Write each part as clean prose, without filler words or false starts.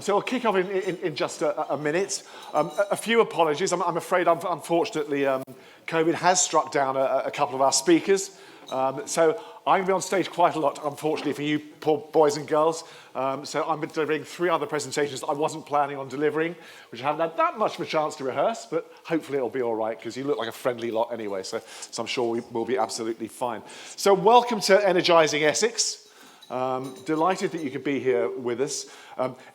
So I'll kick off in just a minute. A few apologies. I'm afraid, unfortunately, COVID has struck down a couple of our speakers. So I'm going to be on stage quite a lot, unfortunately, for you poor boys and girls. So I'm delivering 3 other presentations that I wasn't planning on delivering, which I haven't had that much of a chance to rehearse, but hopefully it'll be all right, because you look like a friendly lot anyway, so I'm sure we'll be absolutely fine. So welcome to Energizing Essex. Delighted that you could be here with us.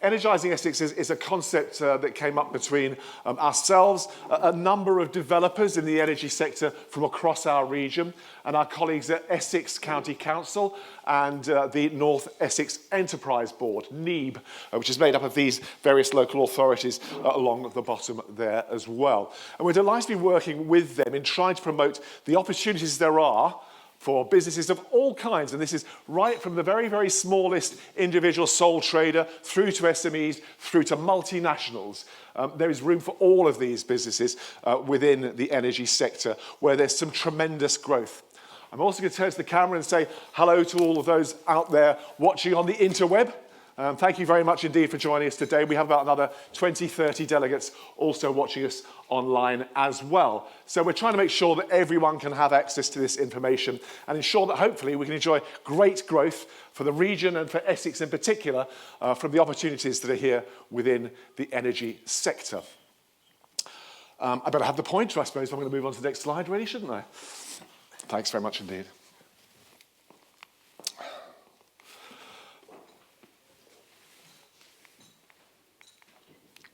Energizing Essex is a concept that came up between ourselves, a number of developers in the energy sector from across our region, and our colleagues at Essex County Council and the North Essex Enterprise Board, NEEB, which is made up of these various local authorities along the bottom there as well. And we're delighted to be working with them in trying to promote the opportunities there are for businesses of all kinds, and this is right from the very, very smallest individual sole trader through to SMEs, through to multinationals. There is room for all of these businesses within the energy sector, where there's some tremendous growth. I'm also going to turn to the camera and say hello to all of those out there watching on the interweb. Thank you very much indeed for joining us today. We have about another 20, 30 delegates also watching us online as well. So we're trying to make sure that everyone can have access to this information and ensure that hopefully we can enjoy great growth for the region and for Essex in particular from the opportunities that are here within the energy sector. I better have the pointer, I suppose. I'm going to move on to the next slide, really, shouldn't I? Thanks very much indeed.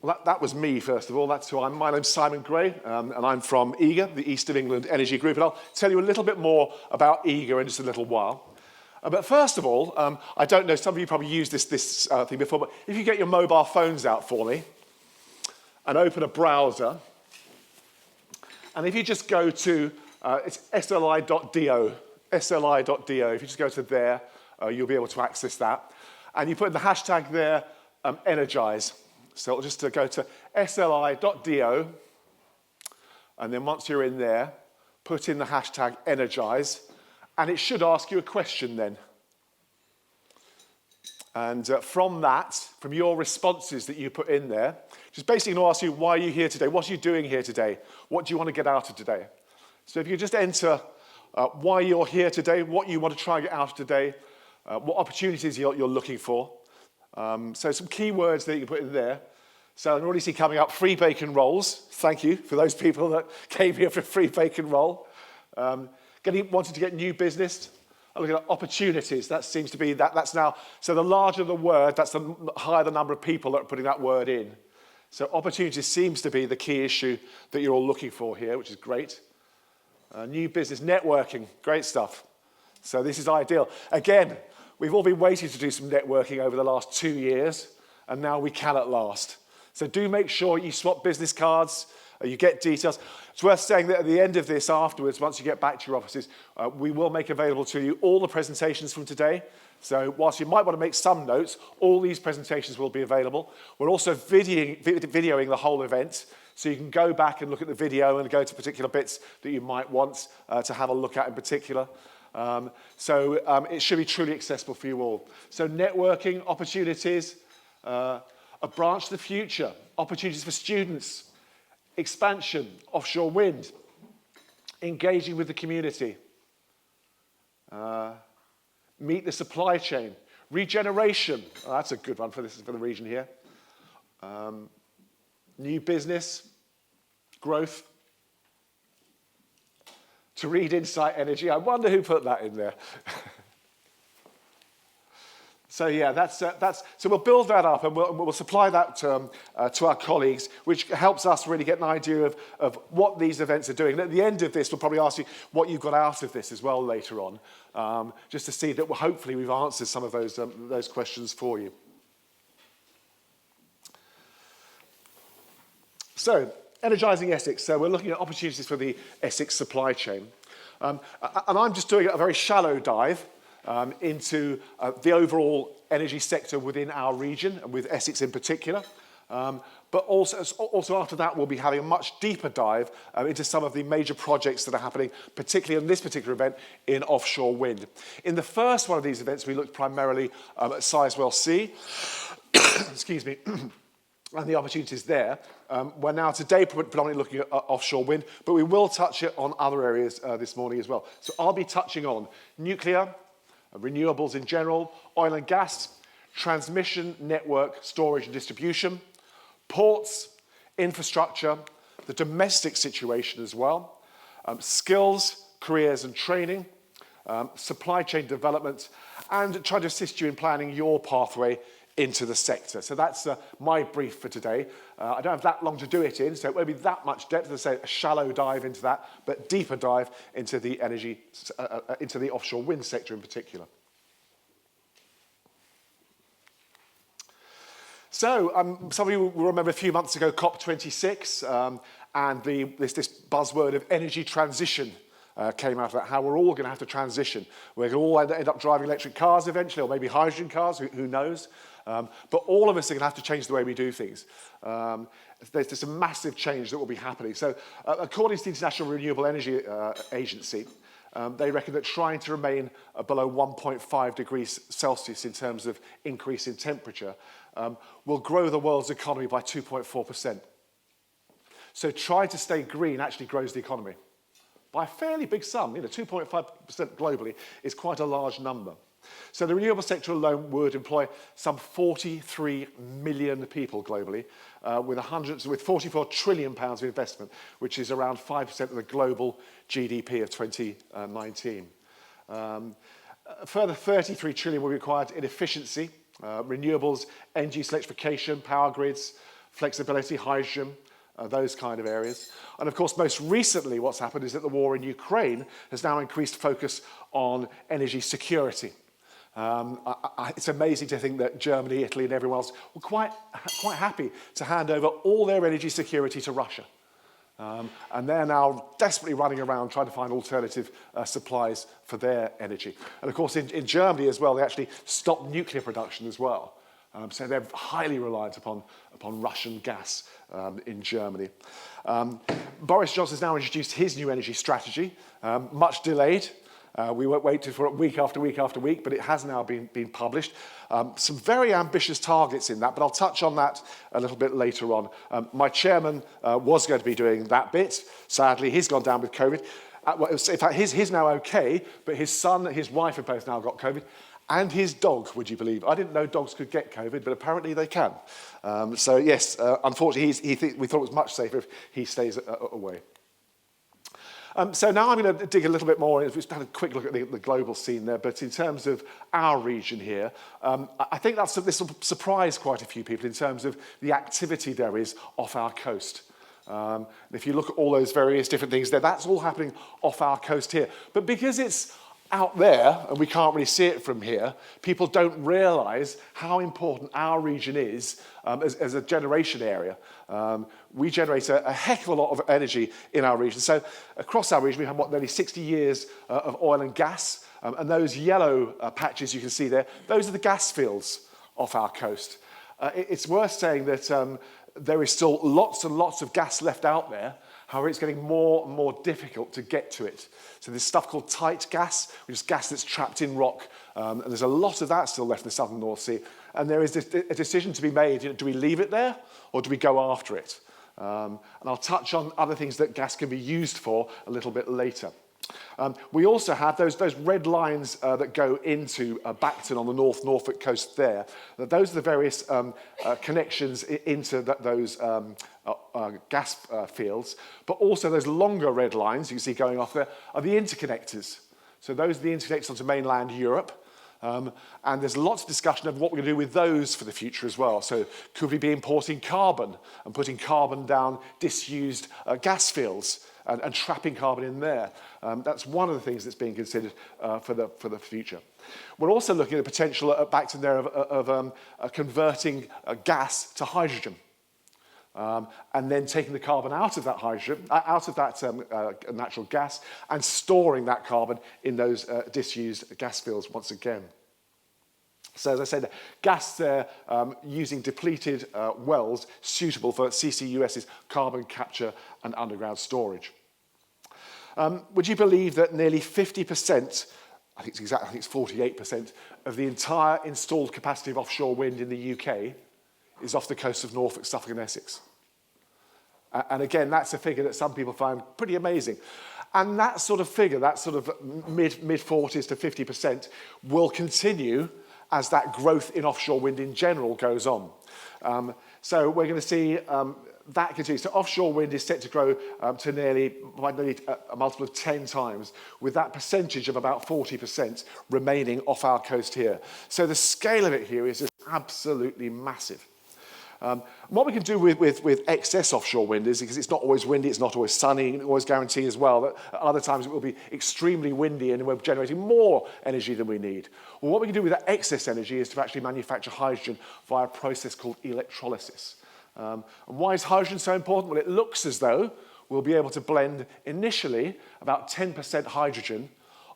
Well, that was me, first of all. That's who I'm. My name's Simon Gray, and I'm from EEEGR, the East of England Energy Group. And I'll tell you a little bit more about EEEGR in just a little while. But first of all, I don't know, some of you probably used this thing before, but if you get your mobile phones out for me and open a browser, and if you just go to, it's sli.do, sli.do. If you just go to there, you'll be able to access that. And you put in the hashtag there, energize. So it'll just go to sli.do, and then once you're in there, put in the hashtag energize, and it should ask you a question then. And from that, from your responses that you put in there, just basically going to ask you, why are you here today? What are you doing here today? What do you want to get out of today? So if you just enter why you're here today, what you want to try and get out of today, what opportunities you're looking for. So some keywords that you can put in there. So I can already see coming up free bacon rolls. Thank you for those people that came here for a free bacon roll. Wanting to get new business. I look at opportunities. That seems to be, that's now, so the larger the word, that's the higher the number of people that are putting that word in. So opportunities seems to be the key issue that you're all looking for here, which is great. New business, networking, great stuff. So this is ideal. Again, we've all been waiting to do some networking over the last 2 years, and now we can at last. So do make sure you swap business cards, you get details. It's worth saying that at the end of this afterwards, once you get back to your offices, we will make available to you all the presentations from today. So whilst you might want to make some notes, all these presentations will be available. We're also videoing the whole event, so you can go back and look at the video and go to particular bits that you might want to have a look at in particular. So it should be truly accessible for you all. So networking, opportunities, a branch to the future, opportunities for students, expansion, offshore wind, engaging with the community, meet the supply chain, regeneration, that's a good one for the region here, new business, growth, to read Insight Energy. I wonder who put that in there. So yeah, so we'll build that up and we'll supply that to our colleagues, which helps us really get an idea of what these events are doing. And at the end of this, we'll probably ask you what you've got out of this as well later on, just to see that hopefully we've answered some of those questions for you. So, Energizing Essex. So we're looking at opportunities for the Essex supply chain. And I'm just doing a very shallow dive into the overall energy sector within our region, and with Essex in particular. But also after that, we'll be having a much deeper dive into some of the major projects that are happening, particularly in this particular event, in offshore wind. In the first one of these events, we looked primarily at Sizewell C. excuse me, and the opportunities there. We're now today predominantly looking at offshore wind, but we will touch it on other areas this morning as well. So I'll be touching on nuclear, renewables in general, oil and gas, transmission, network, storage and distribution, ports, infrastructure, the domestic situation as well, skills, careers and training, supply chain development, and try to assist you in planning your pathway into the sector. So that's my brief for today. I don't have that long to do it in, so it won't be that much depth. As I say, a shallow dive into that, but deeper dive into the energy, into the offshore wind sector in particular. So some of you will remember a few months ago COP26 and this buzzword of energy transition came out of that, how we're all going to have to transition. We're going to all end up driving electric cars eventually, or maybe hydrogen cars, who knows. But all of us are going to have to change the way we do things. There's just a massive change that will be happening. So according to the International Renewable Energy Agency, they reckon that trying to remain below 1.5 degrees Celsius in terms of increase in temperature will grow the world's economy by 2.4%. So trying to stay green actually grows the economy by a fairly big sum. 2.5% globally is quite a large number. So the renewable sector alone would employ some 43 million people globally, with 44 trillion pounds of investment, which is around 5% of the global GDP of 2019. A further 33 trillion will be required in efficiency, renewables, energy electrification, power grids, flexibility, hydrogen, those kind of areas. And of course, most recently what's happened is that the war in Ukraine has now increased focus on energy security. It's amazing to think that Germany, Italy and everyone else were quite happy to hand over all their energy security to Russia. And they're now desperately running around trying to find alternative supplies for their energy. And of course, in Germany as well, they actually stopped nuclear production as well. So they're highly reliant upon Russian gas in Germany. Boris Johnson has now introduced his new energy strategy, much delayed. We won't wait for it week after week after week, but it has now been published. Some very ambitious targets in that, but I'll touch on that a little bit later on. My chairman was going to be doing that bit. Sadly, he's gone down with COVID. In fact, he's now okay, but his son and his wife have both now got COVID. And his dog, would you believe? I didn't know dogs could get COVID, but apparently they can. So yes, unfortunately, we thought it was much safer if he stays away. So now I'm going to dig a little bit more. We've just had a quick look at the global scene there, but in terms of our region here, I think this will surprise quite a few people in terms of the activity there is off our coast. If you look at all those various different things there, that's all happening off our coast here. But because it's out there, and we can't really see it from here, people don't realise how important our region is as a generation area. We generate a heck of a lot of energy in our region. So across our region, we have nearly 60 years of oil and gas, and those yellow patches you can see there, those are the gas fields off our coast. It's worth saying that there is still lots and lots of gas left out there. However, it's getting more and more difficult to get to it. So there's stuff called tight gas, which is gas that's trapped in rock. And there's a lot of that still left in the southern North Sea. And there is a decision to be made. Do we leave it there or do we go after it? And I'll touch on other things that gas can be used for a little bit later. We also have those red lines that go into Bacton on the Norfolk coast there. Those are the various connections into those gas fields, but also those longer red lines you can see going off there are the interconnectors. So those are the interconnectors onto mainland Europe. And there's lots of discussion of what we're going to do with those for the future as well. So could we be importing carbon and putting carbon down disused gas fields and trapping carbon in there? That's one of the things that's being considered for the future. We're also looking at the potential at Bacton there of converting gas to hydrogen. And then taking the carbon out of that hydrogen, out of that natural gas, and storing that carbon in those disused gas fields once again. So as I said, gas there using depleted wells suitable for CCUS's carbon capture and underground storage. Would you believe that nearly 50% I think it's 48% of the entire installed capacity of offshore wind in the UK is off the coast of Norfolk, Suffolk and Essex. And again, that's a figure that some people find pretty amazing. And that sort of figure, that sort of mid-40s to 50%, will continue as that growth in offshore wind in general goes on. So we're going to see that continue. So offshore wind is set to grow to nearly a multiple of 10 times, with that percentage of about 40% remaining off our coast here. So the scale of it here is just absolutely massive. What we can do with excess offshore wind is, because it's not always windy, it's not always sunny, and always guarantee as well that at other times it will be extremely windy and we're generating more energy than we need. Well, what we can do with that excess energy is to actually manufacture hydrogen via a process called electrolysis. And why is hydrogen so important? Well, it looks as though we'll be able to blend initially about 10% hydrogen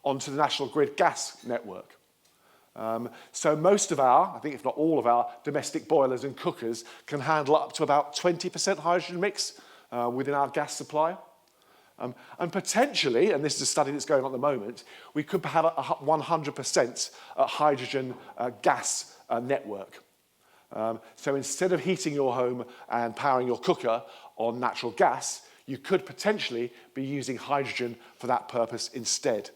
onto the national grid gas network. So most of our, I think if not all of our, domestic boilers and cookers can handle up to about 20% hydrogen mix within our gas supply. And potentially, and this is a study that's going on at the moment, we could have a 100% hydrogen gas network. So instead of heating your home and powering your cooker on natural gas, you could potentially be using hydrogen for that purpose instead.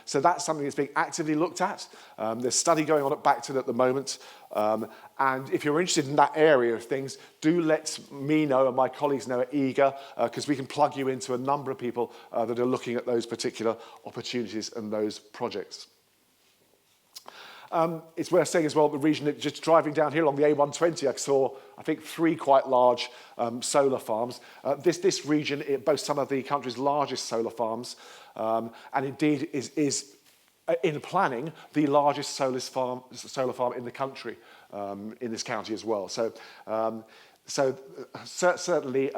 So that's something that's being actively looked at. There's a study going on at Bacton at the moment. And if you're interested in that area of things, do let me know and my colleagues know at EEEGR, because we can plug you into a number of people that are looking at those particular opportunities and those projects. It's worth saying as well, the region, just driving down here along the A120, I saw, I think, 3 quite large solar farms. This region, it boasts some of the country's largest solar farms, and indeed is in planning the largest solar farm in the country, in this county as well. So certainly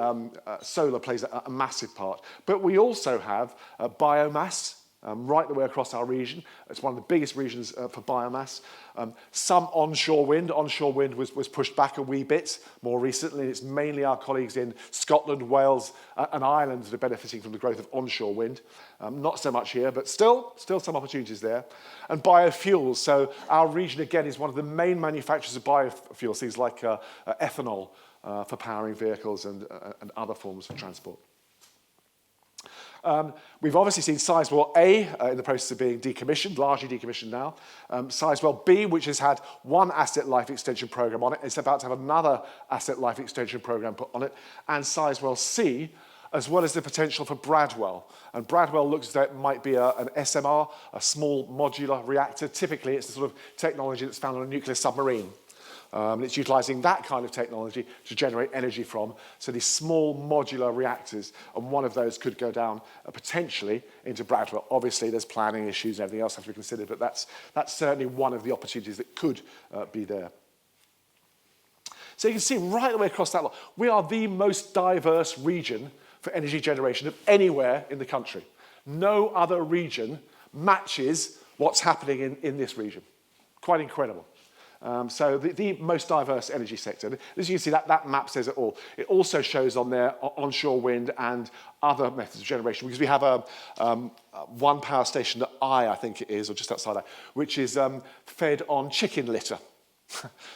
solar plays a massive part. But we also have biomass, right the way across our region. It's one of the biggest regions for biomass. Some onshore wind. Onshore wind was pushed back a wee bit more recently. It's mainly our colleagues in Scotland, Wales and Ireland that are benefiting from the growth of onshore wind. Not so much here, but still some opportunities there. And biofuels. So our region, again, is one of the main manufacturers of biofuels, things like ethanol for powering vehicles and other forms of transport. We've obviously seen Sizewell A in the process of being decommissioned, largely decommissioned now. Sizewell B, which has had one asset life extension program on it, it's about to have another asset life extension program put on it, and Sizewell C, as well as the potential for Bradwell. And Bradwell looks as though it might be an SMR, a small modular reactor. Typically, it's the sort of technology that's found on a nuclear submarine. And it's utilising that kind of technology to generate energy from. So these small modular reactors, and one of those could go down potentially into Bradwell. Obviously, there's planning issues and everything else have to be considered, but that's certainly one of the opportunities that could be there. So you can see right the way across that lot, we are the most diverse region for energy generation of anywhere in the country. No other region matches what's happening in this region. Quite incredible. So the most diverse energy sector. As you can see, that map says it all. It also shows on there onshore wind and other methods of generation, because we have one power station at I think it is, or just outside I, which is fed on chicken litter.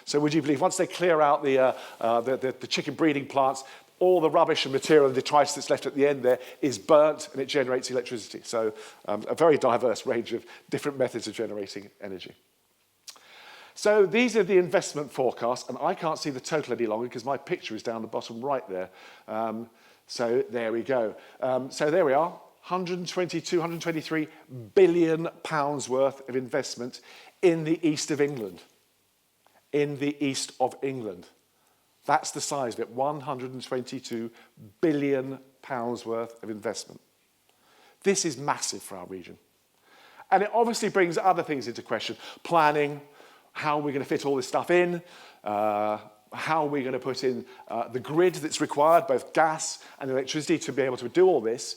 So would you believe once they clear out the chicken breeding plants, all the rubbish and material and detritus that's left at the end there is burnt and it generates electricity. So a very diverse range of different methods of generating energy. So these are the investment forecasts, and I can't see the total any longer because my picture is down the bottom right there. So there we go. So there we are, 122, 123 billion pounds worth of investment in the east of England. In the east of England. That's the size of it, 122 billion pounds worth of investment. This is massive for our region. And it obviously brings other things into question. Planning, how are we going to fit all this stuff in? How are we going to put in the grid that's required, both gas and electricity, to be able to do all this?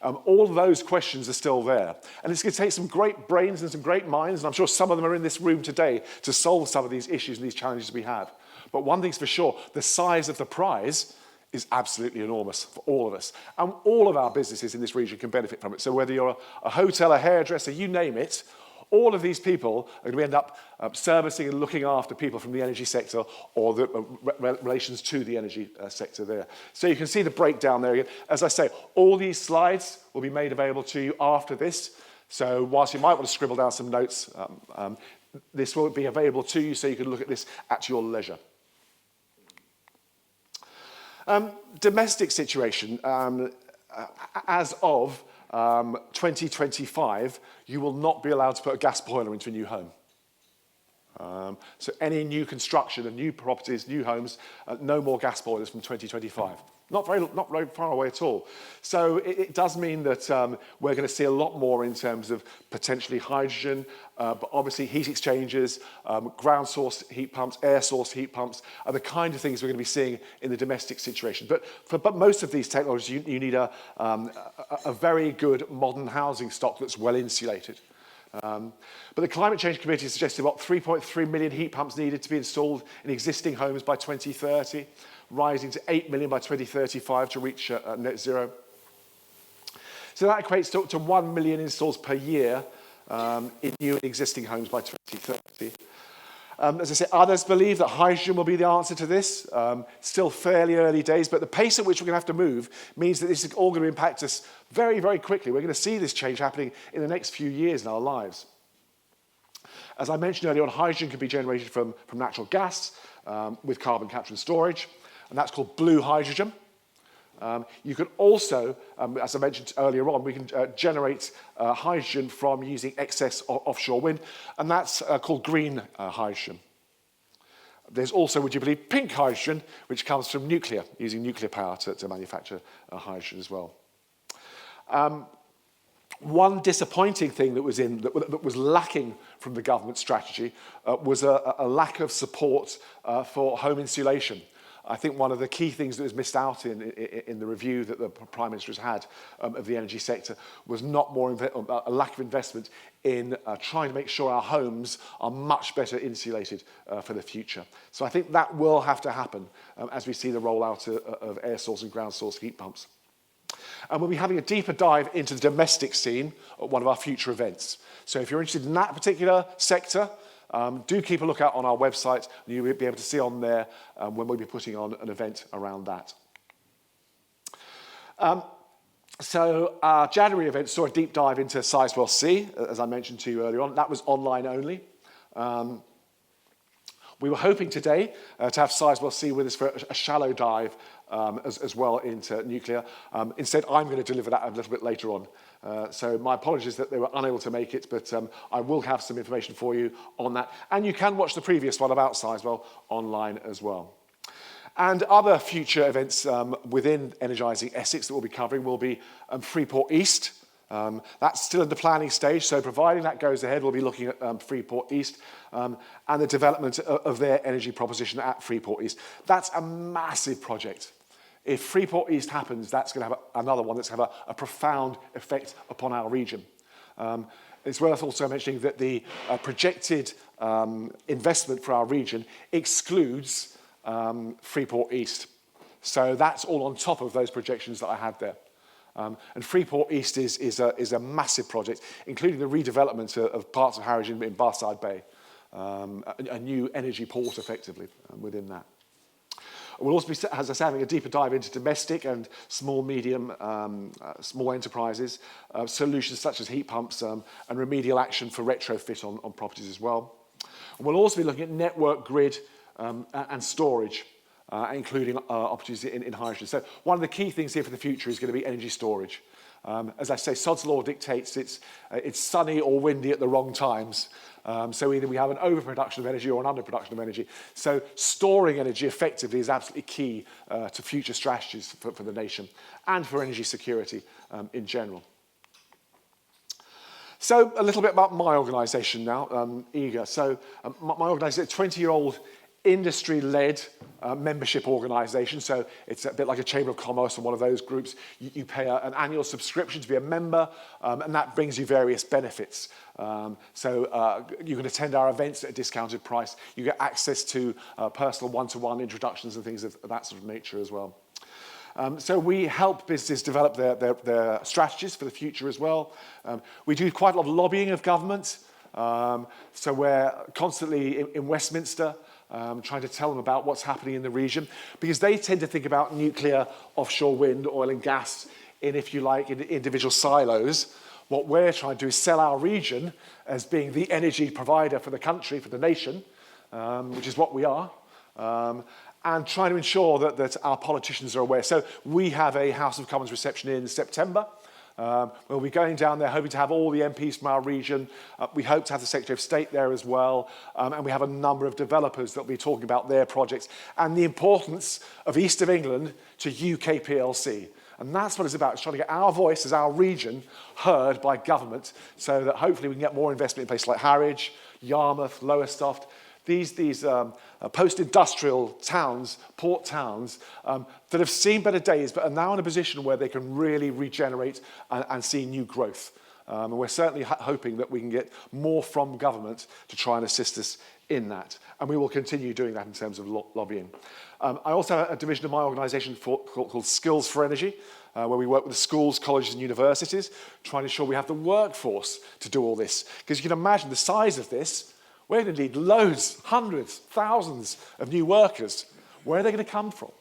All of those questions are still there. And it's going to take some great brains and some great minds, and I'm sure some of them are in this room today, to solve some of these issues and these challenges we have. But one thing's for sure, the size of the prize is absolutely enormous for all of us. And all of our businesses in this region can benefit from it. So whether you're a hotel, a hairdresser, you name it, all of these people are going to end up servicing and looking after people from the energy sector or the relations to the energy sector there. So you can see the breakdown there again. As I say, all these slides will be made available to you after this. So whilst you might want to scribble down some notes, this will be available to you so you can look at this at your leisure. Domestic situation, as of 2025, you will not be allowed to put a gas boiler into a new home. So any new construction and new properties, new homes, no more gas boilers from 2025. Not very far away at all. So it does mean that we're going to see a lot more in terms of potentially hydrogen, but obviously heat exchangers, ground source heat pumps, air source heat pumps are the kind of things we're going to be seeing in the domestic situation. But for most of these technologies, you need a very good modern housing stock that's well insulated. But the Climate Change Committee suggested about 3.3 million heat pumps needed to be installed in existing homes by 2030, rising to 8 million by 2035 to reach net zero. So that equates to 1 million installs per year in new and existing homes by 2030. As I say, others believe that hydrogen will be the answer to this. Still fairly early days, but the pace at which we're going to have to move means that this is all going to impact us very, very quickly. We're going to see this change happening in the next few years in our lives. As I mentioned earlier on, hydrogen can be generated from natural gas with carbon capture and storage, and that's called blue hydrogen. You can also, as I mentioned earlier on, we can generate hydrogen from using excess offshore wind, and that's called green hydrogen. There's also, would you believe, pink hydrogen, which comes from nuclear, using nuclear power to manufacture hydrogen as well. One disappointing thing that was lacking from the government strategy was a lack of support for home insulation. I think one of the key things that was missed out in the review that the Prime Minister has had of the energy sector was a lack of investment in trying to make sure our homes are much better insulated for the future. So I think that will have to happen as we see the rollout of air source and ground source heat pumps. And we'll be having a deeper dive into the domestic scene at one of our future events. So if you're interested in that particular sector, do keep a lookout on our website, and you'll be able to see on there when we'll be putting on an event around that. So our January event saw a deep dive into Sizewell C, as I mentioned to you earlier on. That was online only. We were hoping today to have Sizewell C with us for a shallow dive as well into nuclear. Instead, I'm going to deliver that a little bit later on. So my apologies that they were unable to make it, but I will have some information for you on that. And you can watch the previous one about Sizewell online as well. And other future events within Energizing Essex that we'll be covering will be Freeport East. That's still in the planning stage, so providing that goes ahead, we'll be looking at Freeport East and the development of their energy proposition at Freeport East. That's a massive project. If Freeport East happens, that's going to have another one that's going to have a profound effect upon our region. It's worth also mentioning that the projected investment for our region excludes Freeport East. So that's all on top of those projections that I had there. And Freeport East is a massive project, including the redevelopment of parts of Harwich in Barside Bay, a new energy port effectively within that. We'll also be, as I say, having a deeper dive into domestic and small enterprises, solutions such as heat pumps and remedial action for retrofit on properties as well. And we'll also be looking at network grid and storage, including opportunities in hydrogen. So one of the key things here for the future is going to be energy storage. As I say, Sod's Law dictates it's sunny or windy at the wrong times. So either we have an overproduction of energy or an underproduction of energy. So storing energy effectively is absolutely key to future strategies for the nation and for energy security in general. So a little bit about my organisation now, EEEGR. So my organisation is a 20-year-old industry-led membership organisation, so it's a bit like a Chamber of Commerce or one of those groups. You pay an annual subscription to be a member, and that brings you various benefits. So you can attend our events at a discounted price. You get access to personal one-to-one introductions and things of that sort of nature as well. So we help businesses develop their strategies for the future as well. We do quite a lot of lobbying of government. So we're constantly in Westminster trying to tell them about what's happening in the region, because they tend to think about nuclear, offshore wind, oil and gas in, if you like, in individual silos. What we're trying to do is sell our region as being the energy provider for the country, for the nation, which is what we are. And trying to ensure that our politicians are aware. So we have a House of Commons reception in September. We'll be going down there hoping to have all the MPs from our region. We hope to have the Secretary of State there as well. And we have a number of developers that will be talking about their projects and the importance of East of England to UK PLC. And that's what it's about. It's trying to get our voice as our region heard by government so that hopefully we can get more investment in places like Harwich, Yarmouth, Lowestoft, these post-industrial towns, port towns, that have seen better days but are now in a position where they can really regenerate and see new growth. And we're certainly hoping that we can get more from government to try and assist us in that. And we will continue doing that in terms of lobbying. I also have a division of my organisation called Skills for Energy, where we work with the schools, colleges and universities, trying to ensure we have the workforce to do all this. Because you can imagine the size of this. We're going to need loads, hundreds, thousands of new workers. Where are they going to come from?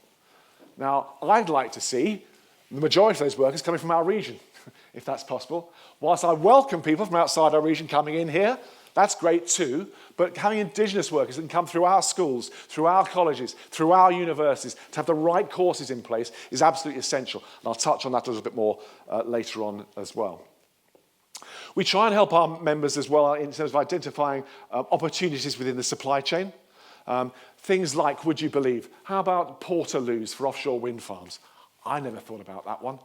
Now, I'd like to see the majority of those workers coming from our region, if that's possible. Whilst I welcome people from outside our region coming in here, that's great too, but having Indigenous workers that can come through our schools, through our colleges, through our universities, to have the right courses in place is absolutely essential. And I'll touch on that a little bit more later on as well. We try and help our members as well in terms of identifying opportunities within the supply chain. Things like, would you believe, how about portaloos for offshore wind farms? I never thought about that one.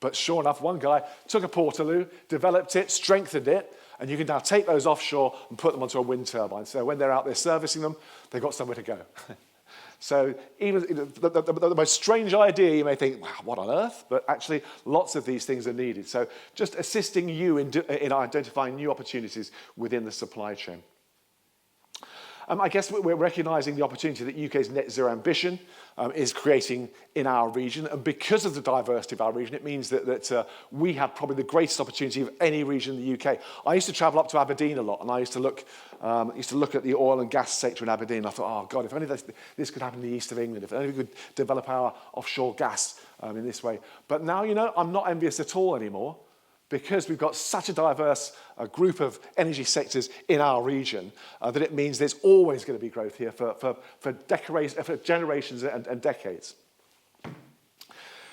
But sure enough, one guy took a portaloo, developed it, strengthened it, and you can now take those offshore and put them onto a wind turbine. So when they're out there servicing them, they've got somewhere to go. So even the most strange idea, you may think, wow, what on earth? But actually, lots of these things are needed. So just assisting you in identifying new opportunities within the supply chain. I guess we're recognising the opportunity that UK's net zero ambition is creating in our region. And because of the diversity of our region, it means that we have probably the greatest opportunity of any region in the UK. I used to travel up to Aberdeen a lot, and I used to look at the oil and gas sector in Aberdeen. I thought, oh, God, if only this could happen in the east of England, if only we could develop our offshore gas in this way. But now, you know, I'm not envious at all anymore, because we've got such a diverse group of energy sectors in our region that it means there's always going to be growth here for generations and decades.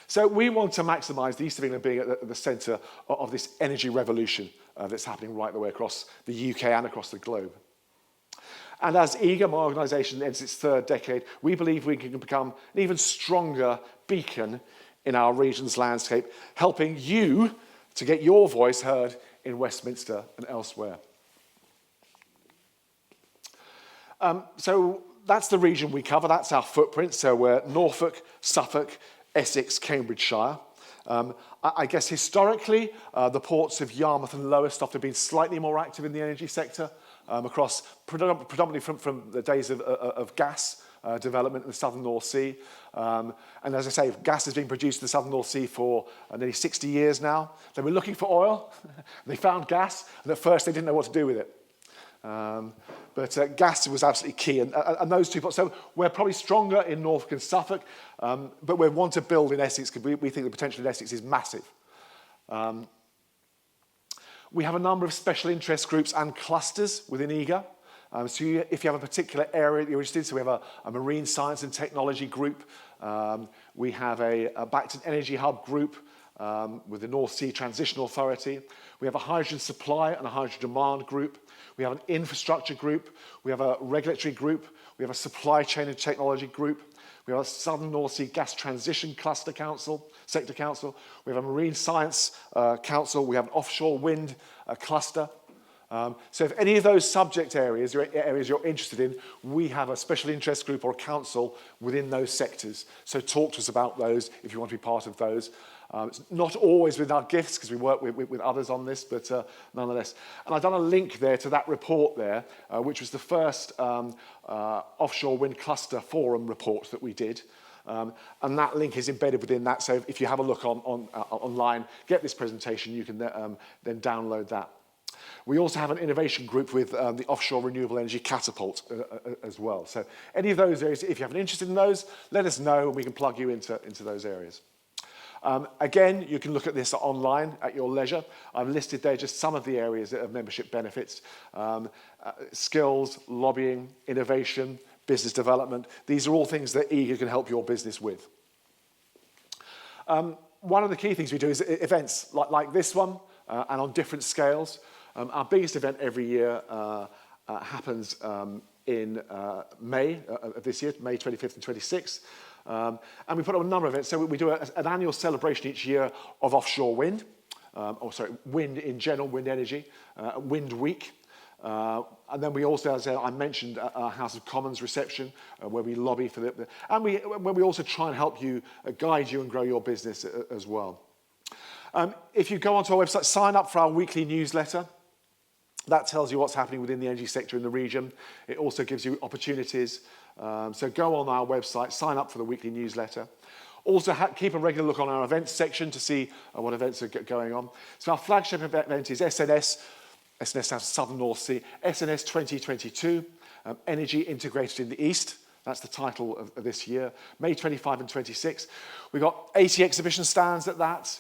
So we want to maximise the East of England being at the centre of this energy revolution that's happening right the way across the UK and across the globe. And as EEEGR, my organisation, enters its third decade, we believe we can become an even stronger beacon in our region's landscape, helping you to get your voice heard in Westminster and elsewhere. So that's the region we cover, that's our footprint. So we're Norfolk, Suffolk, Essex, Cambridgeshire. I guess historically, the ports of Yarmouth and Lowestoft have been slightly more active in the energy sector, across predominantly from the days of gas development in the southern North Sea. And as I say, gas has been produced in the southern North Sea for nearly 60 years now. They were looking for oil, they found gas, and at first they didn't know what to do with it. But gas was absolutely key, and those two ports. So we're probably stronger in Norfolk and Suffolk, but we want to build in Essex because we think the potential in Essex is massive. We have a number of special interest groups and clusters within EEEGR. So if you have a particular area that you're interested in, so we have a marine science and technology group, we have a Bacton Energy Hub group with the North Sea Transition Authority, we have a hydrogen supply and a hydrogen demand group, we have an infrastructure group, we have a regulatory group, we have a supply chain and technology group, we have a Southern North Sea Gas Transition Cluster Council, Sector Council, we have a Marine Science Council, we have an Offshore Wind cluster. So if any of those subject areas you're interested in, we have a special interest group or a council within those sectors. So talk to us about those if you want to be part of those. It's not always with our gifts because we work with others on this, but nonetheless. And I've done a link there to that report there, which was the first Offshore Wind Cluster Forum report that we did. And that link is embedded within that. So if you have a look online, get this presentation, you can then download that. We also have an innovation group with the Offshore Renewable Energy Catapult as well. So any of those areas, if you have an interest in those, let us know and we can plug you into those areas. Again, you can look at this online at your leisure. I've listed there just some of the areas of membership benefits. Skills, lobbying, innovation, business development. These are all things that EEEGR can help your business with. One of the key things we do is events like this one and on different scales. Our biggest event every year happens in May of this year, May 25th and 26th. And we put on a number of events. So we do an annual celebration each year of offshore wind, wind in general, wind energy, Wind Week. And then we also, as I mentioned, our House of Commons reception, where we lobby for and where we also try and help you, guide you and grow your business as well. If you go onto our website, sign up for our weekly newsletter. That tells you what's happening within the energy sector in the region. It also gives you opportunities. So go on our website, sign up for the weekly newsletter. Also keep a regular look on our events section to see what events are going on. So our flagship event is SNS stands for Southern North Sea, SNS 2022, Energy Integrated in the East. That's the title of this year, May 25 and 26. We've got 80 exhibition stands at that.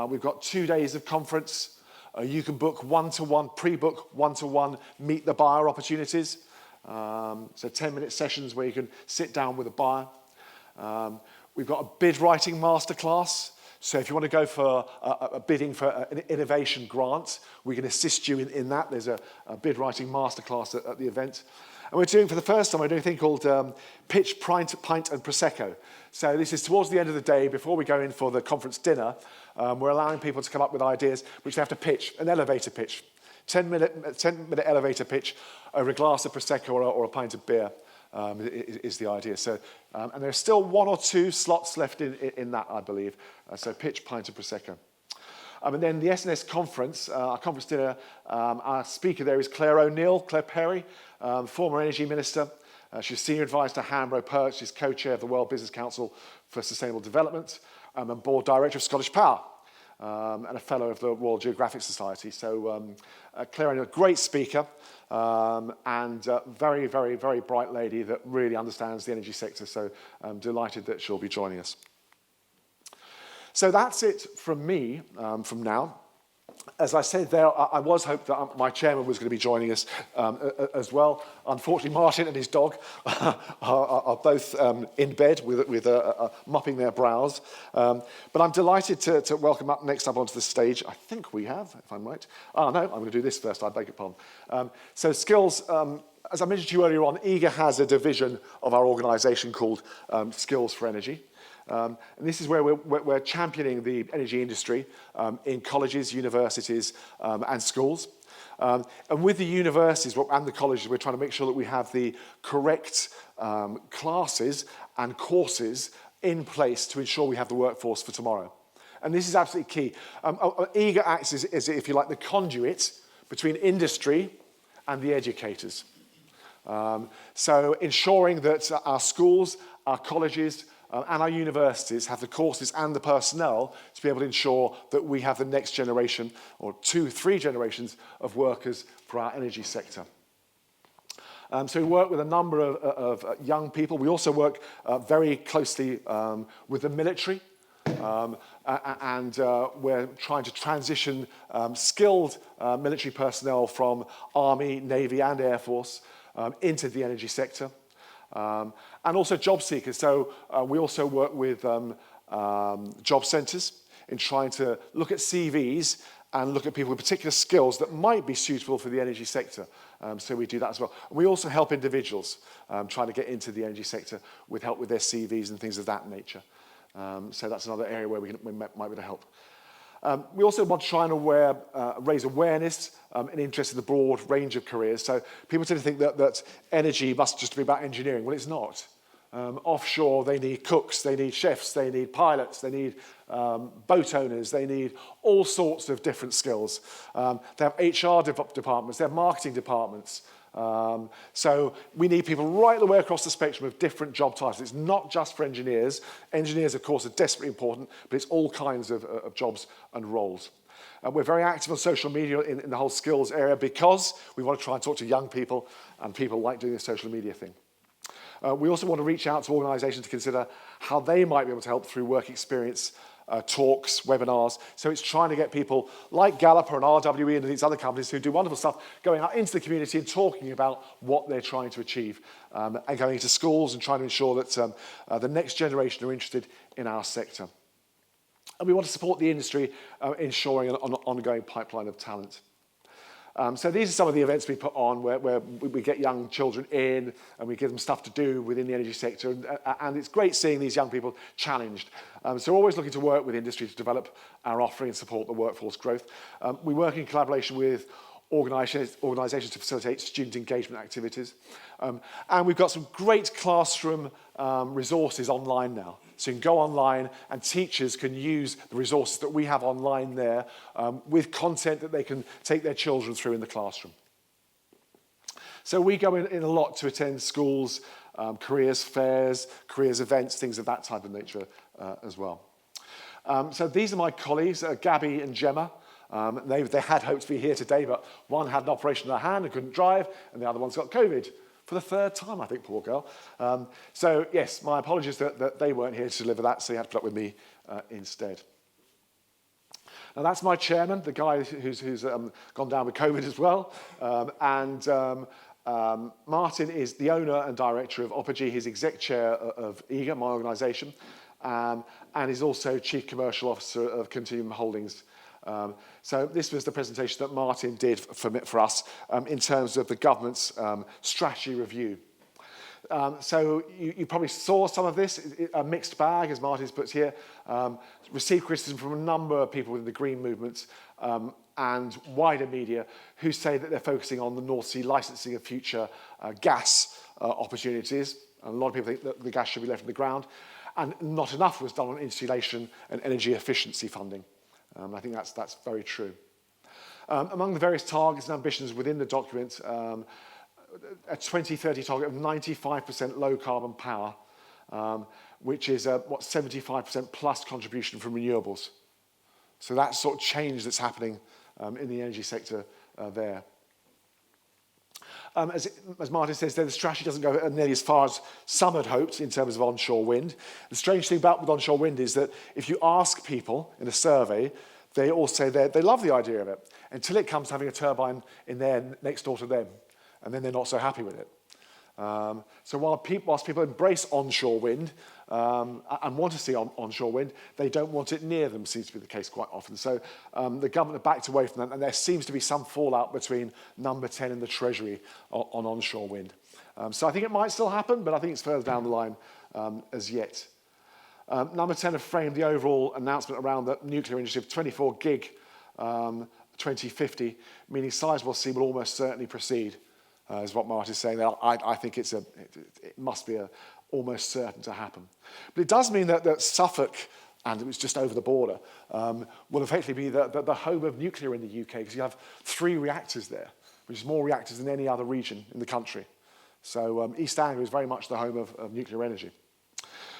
We've got 2 days of conference. You can book one-to-one, pre-book one-to-one, meet the buyer opportunities. So 10-minute sessions where you can sit down with a buyer. We've got a bid writing masterclass. So if you want to go for a bidding for an innovation grant, we can assist you in that. There's a bid writing masterclass at the event. And we're doing, for the first time, we're doing a thing called Pitch, Pint and Prosecco. So this is towards the end of the day, before we go in for the conference dinner. We're allowing people to come up with ideas which they have to pitch, an elevator pitch. 10-minute elevator pitch over a glass of Prosecco or a pint of beer is the idea. So, and there's still 1 or 2 slots left in that, I believe. So pitch, pint and Prosecco. And then the SNS conference, our conference dinner, our speaker there is Claire Perry, former energy minister. She's senior advisor to Hambro Perch. She's co-chair of the World Business Council for Sustainable Development and board director of Scottish Power. And a fellow of the Royal Geographic Society. So Claire, a great speaker and very, very, very bright lady that really understands the energy sector. So I'm delighted that she'll be joining us. So that's it from me from now. As I said there, I was hoping that my chairman was going to be joining us as well. Unfortunately, Martin and his dog are both in bed with mopping their brows. But I'm delighted to welcome next up onto the stage. I think we have, if I'm right. Oh, no, I'm going to do this first. I beg your pardon. So skills, as I mentioned to you earlier on, EEEGR has a division of our organisation called Skills for Energy. And this is where we're championing the energy industry in colleges, universities, and schools. And with the universities and the colleges, we're trying to make sure that we have the correct classes and courses in place to ensure we have the workforce for tomorrow. And this is absolutely key. EEEGR acts as, if you like, the conduit between industry and the educators. So ensuring that our schools, our colleges, and our universities have the courses and the personnel to be able to ensure that we have the next generation or 2-3 generations of workers for our energy sector. So we work with a number of young people. We also work very closely with the military. And we're trying to transition skilled military personnel from Army, Navy and Air Force into the energy sector. And also job seekers. So we also work with job centres in trying to look at CVs and look at people with particular skills that might be suitable for the energy sector. So we do that as well. We also help individuals trying to get into the energy sector with help with their CVs and things of that nature. So that's another area where we might be able to help. We also want to try and raise awareness and interest in the broad range of careers. So people tend to think that energy must just be about engineering. Well, it's not. Offshore, they need cooks, they need chefs, they need pilots, they need boat owners, they need all sorts of different skills. They have HR departments, they have marketing departments. So we need people right the way across the spectrum of different job titles. It's not just for engineers. Engineers, of course, are desperately important, but it's all kinds of jobs and roles. We're very active on social media in the whole skills area because we want to try and talk to young people, and people like doing the social media thing. We also want to reach out to organisations to consider how they might be able to help through work experience, talks, webinars. So it's trying to get people like Gallup and RWE and these other companies who do wonderful stuff going out into the community and talking about what they're trying to achieve, and going into schools and trying to ensure that the next generation are interested in our sector. And we want to support the industry, ensuring an ongoing pipeline of talent. So these are some of the events we put on where we get young children in and we give them stuff to do within the energy sector. And it's great seeing these young people challenged. So we're always looking to work with industry to develop our offering and support the workforce growth. We work in collaboration with organisations to facilitate student engagement activities. And we've got some great classroom resources online now. So you can go online and teachers can use the resources that we have online there with content that they can take their children through in the classroom. So we go in a lot to attend schools, careers fairs, careers events, things of that type of nature as well. So these are my colleagues, Gabby and Gemma. They had hoped to be here today, but one had an operation on her hand and couldn't drive, and the other one's got COVID. For the third time, I think, poor girl. So, yes, my apologies that they weren't here to deliver that, so you had to put up with me instead. Now, that's my chairman, the guy who's gone down with COVID as well. Martin is the owner and director of Operagy. He's exec chair of EEEGR, my organisation, and is also chief commercial officer of Continuum Holdings. So this was the presentation that Martin did for us in terms of the government's strategy review. So you probably saw some of this, a mixed bag, as Martin's puts here, received criticism from a number of people within the green movements and wider media who say that they're focusing on the North Sea licensing of future gas opportunities. And a lot of people think that the gas should be left in the ground, and not enough was done on insulation and energy efficiency funding. I think that's very true. Among the various targets and ambitions within the document, a 2030 target of 95% low carbon power, which is 75% plus contribution from renewables. So that sort of change that's happening in the energy sector there. As Martin says, the strategy doesn't go nearly as far as some had hoped in terms of onshore wind. The strange thing with onshore wind is that if you ask people in a survey, they all say they love the idea of it until it comes to having a turbine in there next door to them, and then they're not so happy with it. So whilst people embrace onshore wind and want to see onshore wind, they don't want it near them, seems to be the case quite often. So the government have backed away from that, and there seems to be some fallout between Number 10 and the Treasury on onshore wind. So I think it might still happen, but I think it's further down the line as yet. Number 10 have framed the overall announcement around the nuclear industry of 24 gig 2050, meaning Sizewell C will almost certainly proceed. Is what Martin is saying. I think it must be almost certain to happen. But it does mean that Suffolk, and it was just over the border, will effectively be the home of nuclear in the UK, because you have 3 reactors there, which is more reactors than any other region in the country. So East Anglia is very much the home of nuclear energy.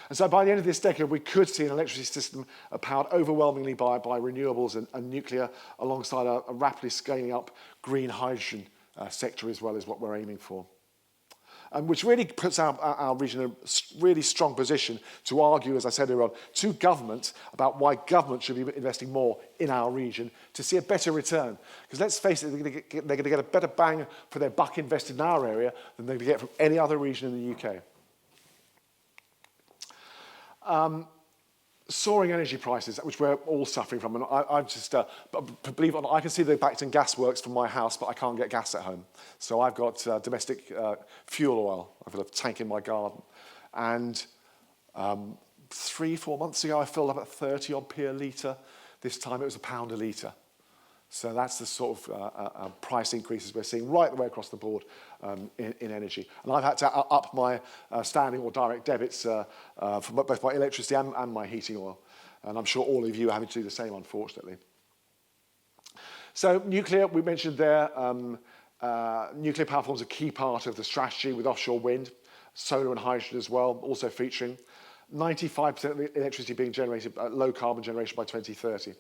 And so by the end of this decade, we could see an electricity system powered overwhelmingly by renewables and nuclear, alongside a rapidly scaling up green hydrogen sector as well, is what we're aiming for. Which really puts our region in a really strong position to argue, as I said earlier on, to government about why government should be investing more in our region to see a better return. Because let's face it, they're going to get a better bang for their buck invested in our area than they're going to get from any other region in the UK. Soaring energy prices, which we're all suffering from, and I just believe it or not, I can see the Bacton gas works from my house, but I can't get gas at home. So I've got domestic fuel oil. I've got a tank in my garden, and 3-4 months ago I filled up at 30 odd p a litre. This time it was £1 a litre. So that's the sort of price increases we're seeing right the way across the board in energy. And I've had to up my standing or direct debits for both my electricity and my heating oil. And I'm sure all of you are having to do the same, unfortunately. So nuclear, we mentioned there, Nuclear power forms a key part of the strategy with offshore wind, solar and hydrogen as well, also featuring 95% of the electricity being generated, low carbon generation by 2030.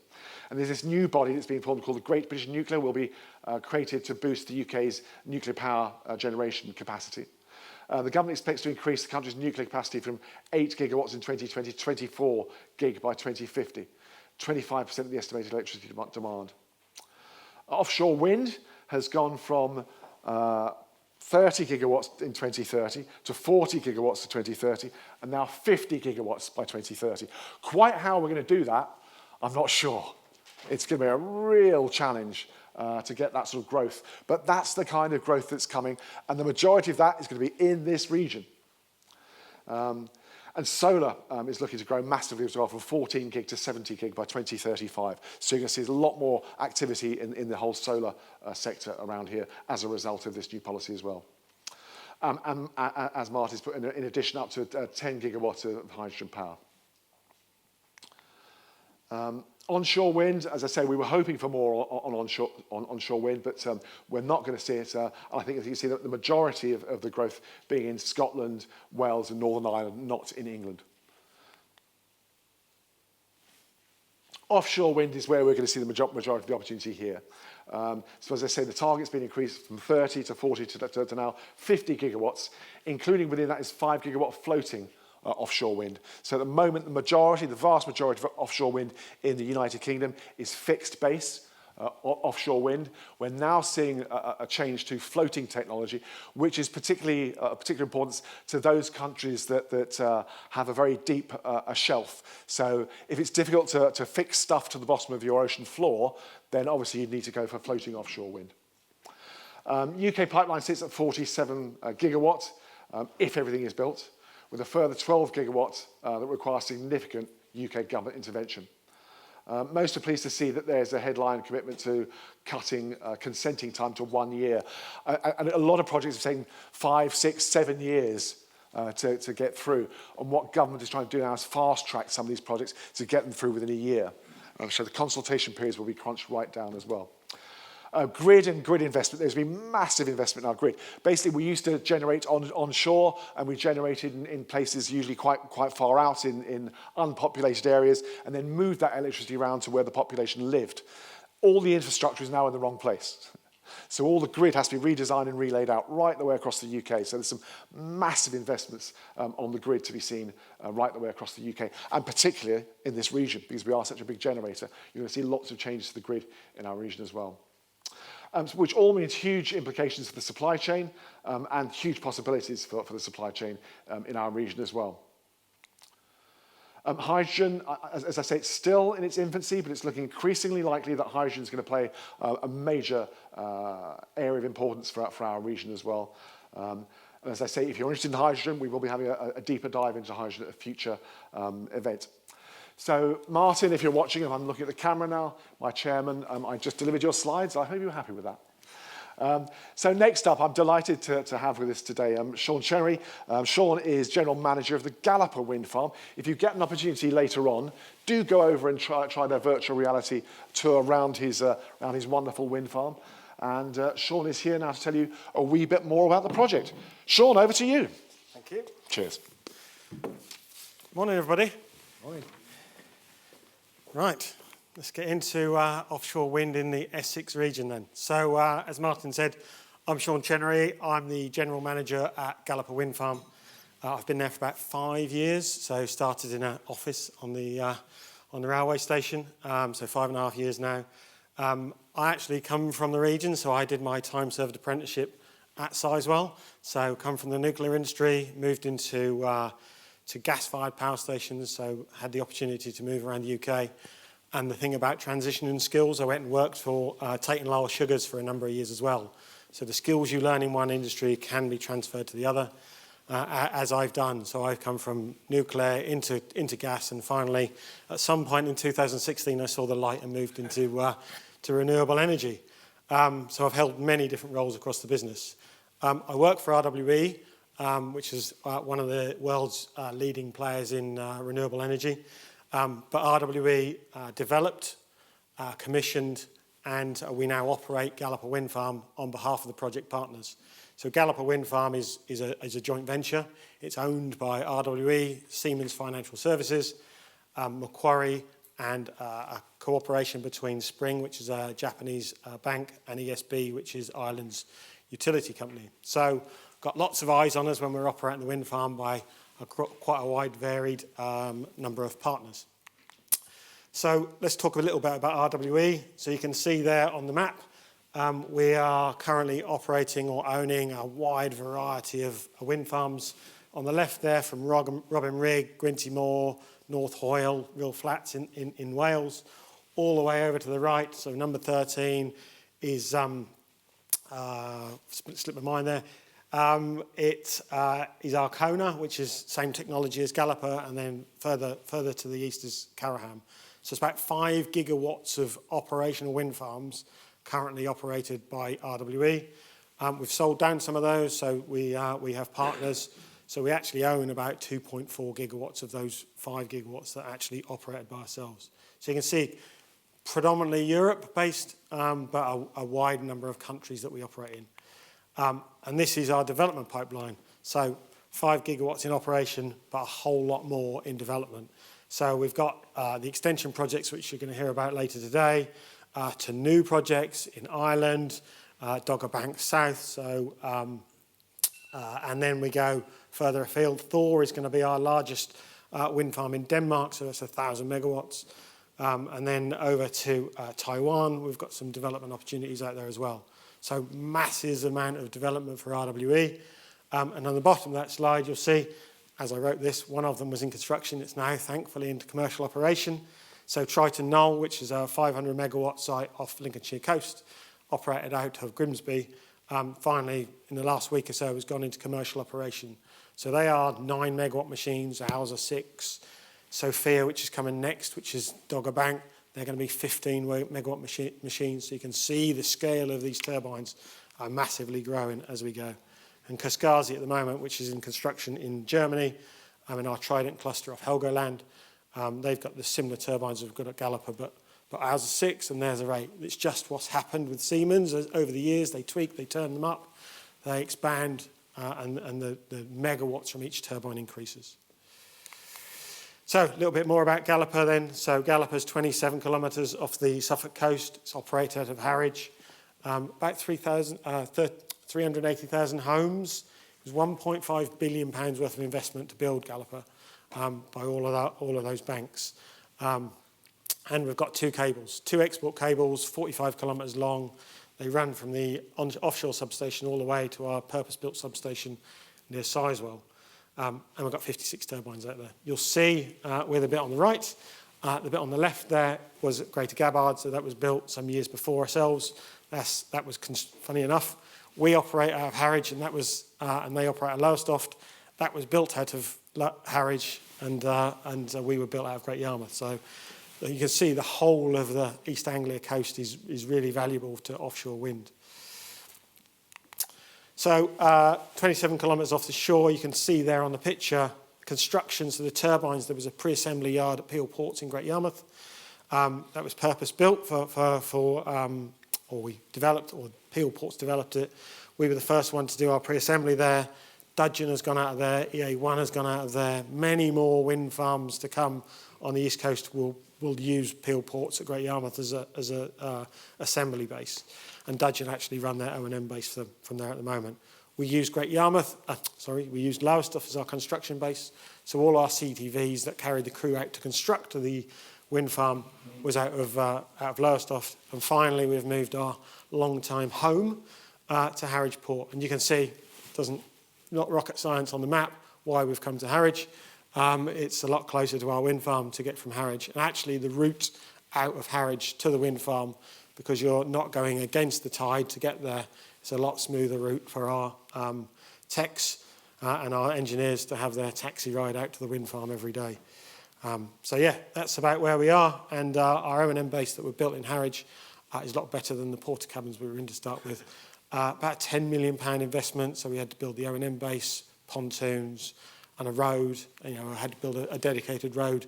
And there's this new body that's being formed called the Great British Nuclear, will be created to boost the UK's nuclear power generation capacity. The government expects to increase the country's nuclear capacity from 8 gigawatts in 2020 to 24 gig by 2050, 25% of the estimated electricity demand. Offshore wind has gone from 30 gigawatts in 2030 to 40 gigawatts to 2030, and now 50 gigawatts by 2030. Quite how we're going to do that, I'm not sure. It's going to be a real challenge to get that sort of growth. But that's the kind of growth that's coming, and the majority of that is going to be in this region. And solar is looking to grow massively as well, from 14 gig to 70 gig by 2035. So you're going to see a lot more activity in the whole solar sector around here as a result of this new policy as well. And as Martin's put in addition, up to 10 gigawatts of hydrogen power. Onshore wind, as I say, we were hoping for more on onshore wind, but we're not going to see it. I think, as you can see, the majority of the growth being in Scotland, Wales and Northern Ireland, not in England. Offshore wind is where we're going to see the majority of the opportunity here. So as I say, the target's been increased from 30 to 40 to now 50 gigawatts, including within that is 5 gigawatt floating offshore wind. So at the moment, the vast majority of offshore wind in the United Kingdom is fixed base offshore wind. We're now seeing a change to floating technology, which is particularly particular importance to those countries that have a very deep shelf. So if it's difficult to fix stuff to the bottom of your ocean floor, then obviously you'd need to go for floating offshore wind. UK pipeline sits at 47 gigawatts if everything is built, with a further 12 gigawatts that require significant UK government intervention. Most are pleased to see that there's a headline commitment to cutting consenting time to 1 year. And a lot of projects are taking 5, 6, 7 years to get through. And what government is trying to do now is fast-track some of these projects to get them through within a year. So the consultation periods will be crunched right down as well. Grid and grid investment, there's been massive investment in our grid. Basically, we used to generate onshore, and we generated in places usually quite far out in unpopulated areas, and then moved that electricity around to where the population lived. All the infrastructure is now in the wrong place. So all the grid has to be redesigned and relaid out right the way across the UK. So there's some massive investments on the grid to be seen right the way across the UK, and particularly in this region, because we are such a big generator. You're going to see lots of changes to the grid in our region as well. Which all means huge implications for the supply chain and huge possibilities for the supply chain in our region as well. Hydrogen, as I say, it's still in its infancy, but it's looking increasingly likely that hydrogen is going to play a major area of importance for our region as well. And as I say, if you're interested in hydrogen, we will be having a deeper dive into hydrogen at a future event. So, Martin, if you're watching, and I'm looking at the camera now, my chairman, I just delivered your slides. I hope you're happy with that. So next up, I'm delighted to have with us today Sean Chenery. Sean is General Manager of the Gallup Wind Farm. If you get an opportunity later on, do go over and try their virtual reality tour around his wonderful wind farm. And Sean is here now to tell you a wee bit more about the project. Sean, over to you. Thank you. Cheers. Morning, everybody. Morning. Right, let's get into offshore wind in the Essex region then. So, as Martin said, I'm Sean Chenery. I'm the General Manager at Gallup Wind Farm. I've been there for about 5 years, so started in an office on the railway station, so 5.5 years now. I actually come from the region, so I did my time-served apprenticeship at Sizewell. So, come from the nuclear industry, moved into to gas-fired power stations, so had the opportunity to move around the UK. And the thing about transitioning skills, I went and worked for Tate and Lyle Sugars for a number of years as well. So the skills you learn in one industry can be transferred to the other, as I've done. So I've come from nuclear into gas, and finally, at some point in 2016, I saw the light and moved into to renewable energy. So I've held many different roles across the business. I work for RWE, which is one of the world's leading players in renewable energy. But RWE developed, commissioned and we now operate Gallup Wind Farm on behalf of the project partners. So Gallup Wind Farm is a joint venture. It's owned by RWE, Siemens Financial Services, Macquarie, and a cooperation between Spring, which is a Japanese bank, and ESB, which is Ireland's utility company. So got lots of eyes on us when we're operating the wind farm by quite a wide, varied number of partners. So let's talk a little bit about RWE. So you can see there on the map, we are currently operating or owning a wide variety of wind farms. On the left there, from Robin Rigg, Grinty Moor, North Hoyle, Real Flats in Wales, all the way over to the right. So number 13 is, slipped my mind there, it is Arkona, which is same technology as Gallup, and then further to the east is Caraham. So it's about 5 gigawatts of operational wind farms currently operated by RWE. We've sold down some of those, so we have partners. So we actually own about 2.4 gigawatts of those 5 gigawatts that are actually operated by ourselves. So you can see predominantly Europe-based, but a wide number of countries that we operate in. And this is our development pipeline. So 5 gigawatts in operation, but a whole lot more in development. So we've got the extension projects, which you're going to hear about later today, to new projects in Ireland, Dogger Bank South. So, and then we go further afield. Thor is going to be our largest wind farm in Denmark, so that's 1,000 megawatts. And then over to Taiwan, we've got some development opportunities out there as well. So massive amount of development for RWE. And on the bottom of that slide, you'll see, as I wrote this, one of them was in construction. It's now, thankfully, into commercial operation. So Triton Knoll, which is a 500 megawatt site off Lincolnshire coast, operated out of Grimsby, finally, in the last week or so, has gone into commercial operation. So they are 9 megawatt machines, ours are 6. Sophia, which is coming next, which is Dogger Bank, they're going to be 15 megawatt machines. So you can see the scale of these turbines are massively growing as we go. And Kaskasi at the moment, which is in construction in Germany, in our Trident cluster off Helgoland, they've got the similar turbines we've got at Gallup, but ours are 6 and theirs are 8. It's just what's happened with Siemens over the years. They tweak, they turn them up, they expand, and the megawatts from each turbine increases. So a little bit more about Gallup then. So Gallup is 27 kilometres off the Suffolk coast. It's operated out of Harwich. About 380,000 homes. It was £1.5 billion worth of investment to build Gallup by all of those banks. And we've got 2 cables, 2 export cables, 45 kilometres long. They run from the offshore substation all the way to our purpose-built substation near Sizewell. And we've got 56 turbines out there. You'll see with the bit on the right, the bit on the left there was at Greater Gabbard, so that was built some years before ourselves. That was funny enough. We operate out of Harwich, and and they operate out of Lowestoft. That was built out of Harwich, and we were built out of Great Yarmouth. So you can see the whole of the East Anglia coast is really valuable to offshore wind. So 27 kilometres off the shore, you can see there on the picture construction. So the turbines, there was a pre-assembly yard at Peel Ports in Great Yarmouth. That was purpose-built or we developed, or Peel Ports developed it. We were the first one to do our pre-assembly there. Dudgeon has gone out of there. EA1 has gone out of there. Many more wind farms to come on the East Coast will use Peel Ports at Great Yarmouth as a assembly base. And Dudgeon actually run their O&M base from there at the moment. We used we used Lowestoft as our construction base. So all our CTVs that carried the crew out to construct the wind farm was out of Lowestoft. And finally, we've moved our long-time home to Harwich Port. And you can see, not rocket science on the map, why we've come to Harwich. It's a lot closer to our wind farm to get from Harwich. And actually, the route out of Harwich to the wind farm, because you're not going against the tide to get there, it's a lot smoother route for our techs and our engineers to have their taxi ride out to the wind farm every day. So yeah, that's about where we are. And our O&M base that we built in Harwich is a lot better than the porter cabins we were in to start with. About £10 million investment, so we had to build the O&M base, pontoons, and a road. I had to build a dedicated road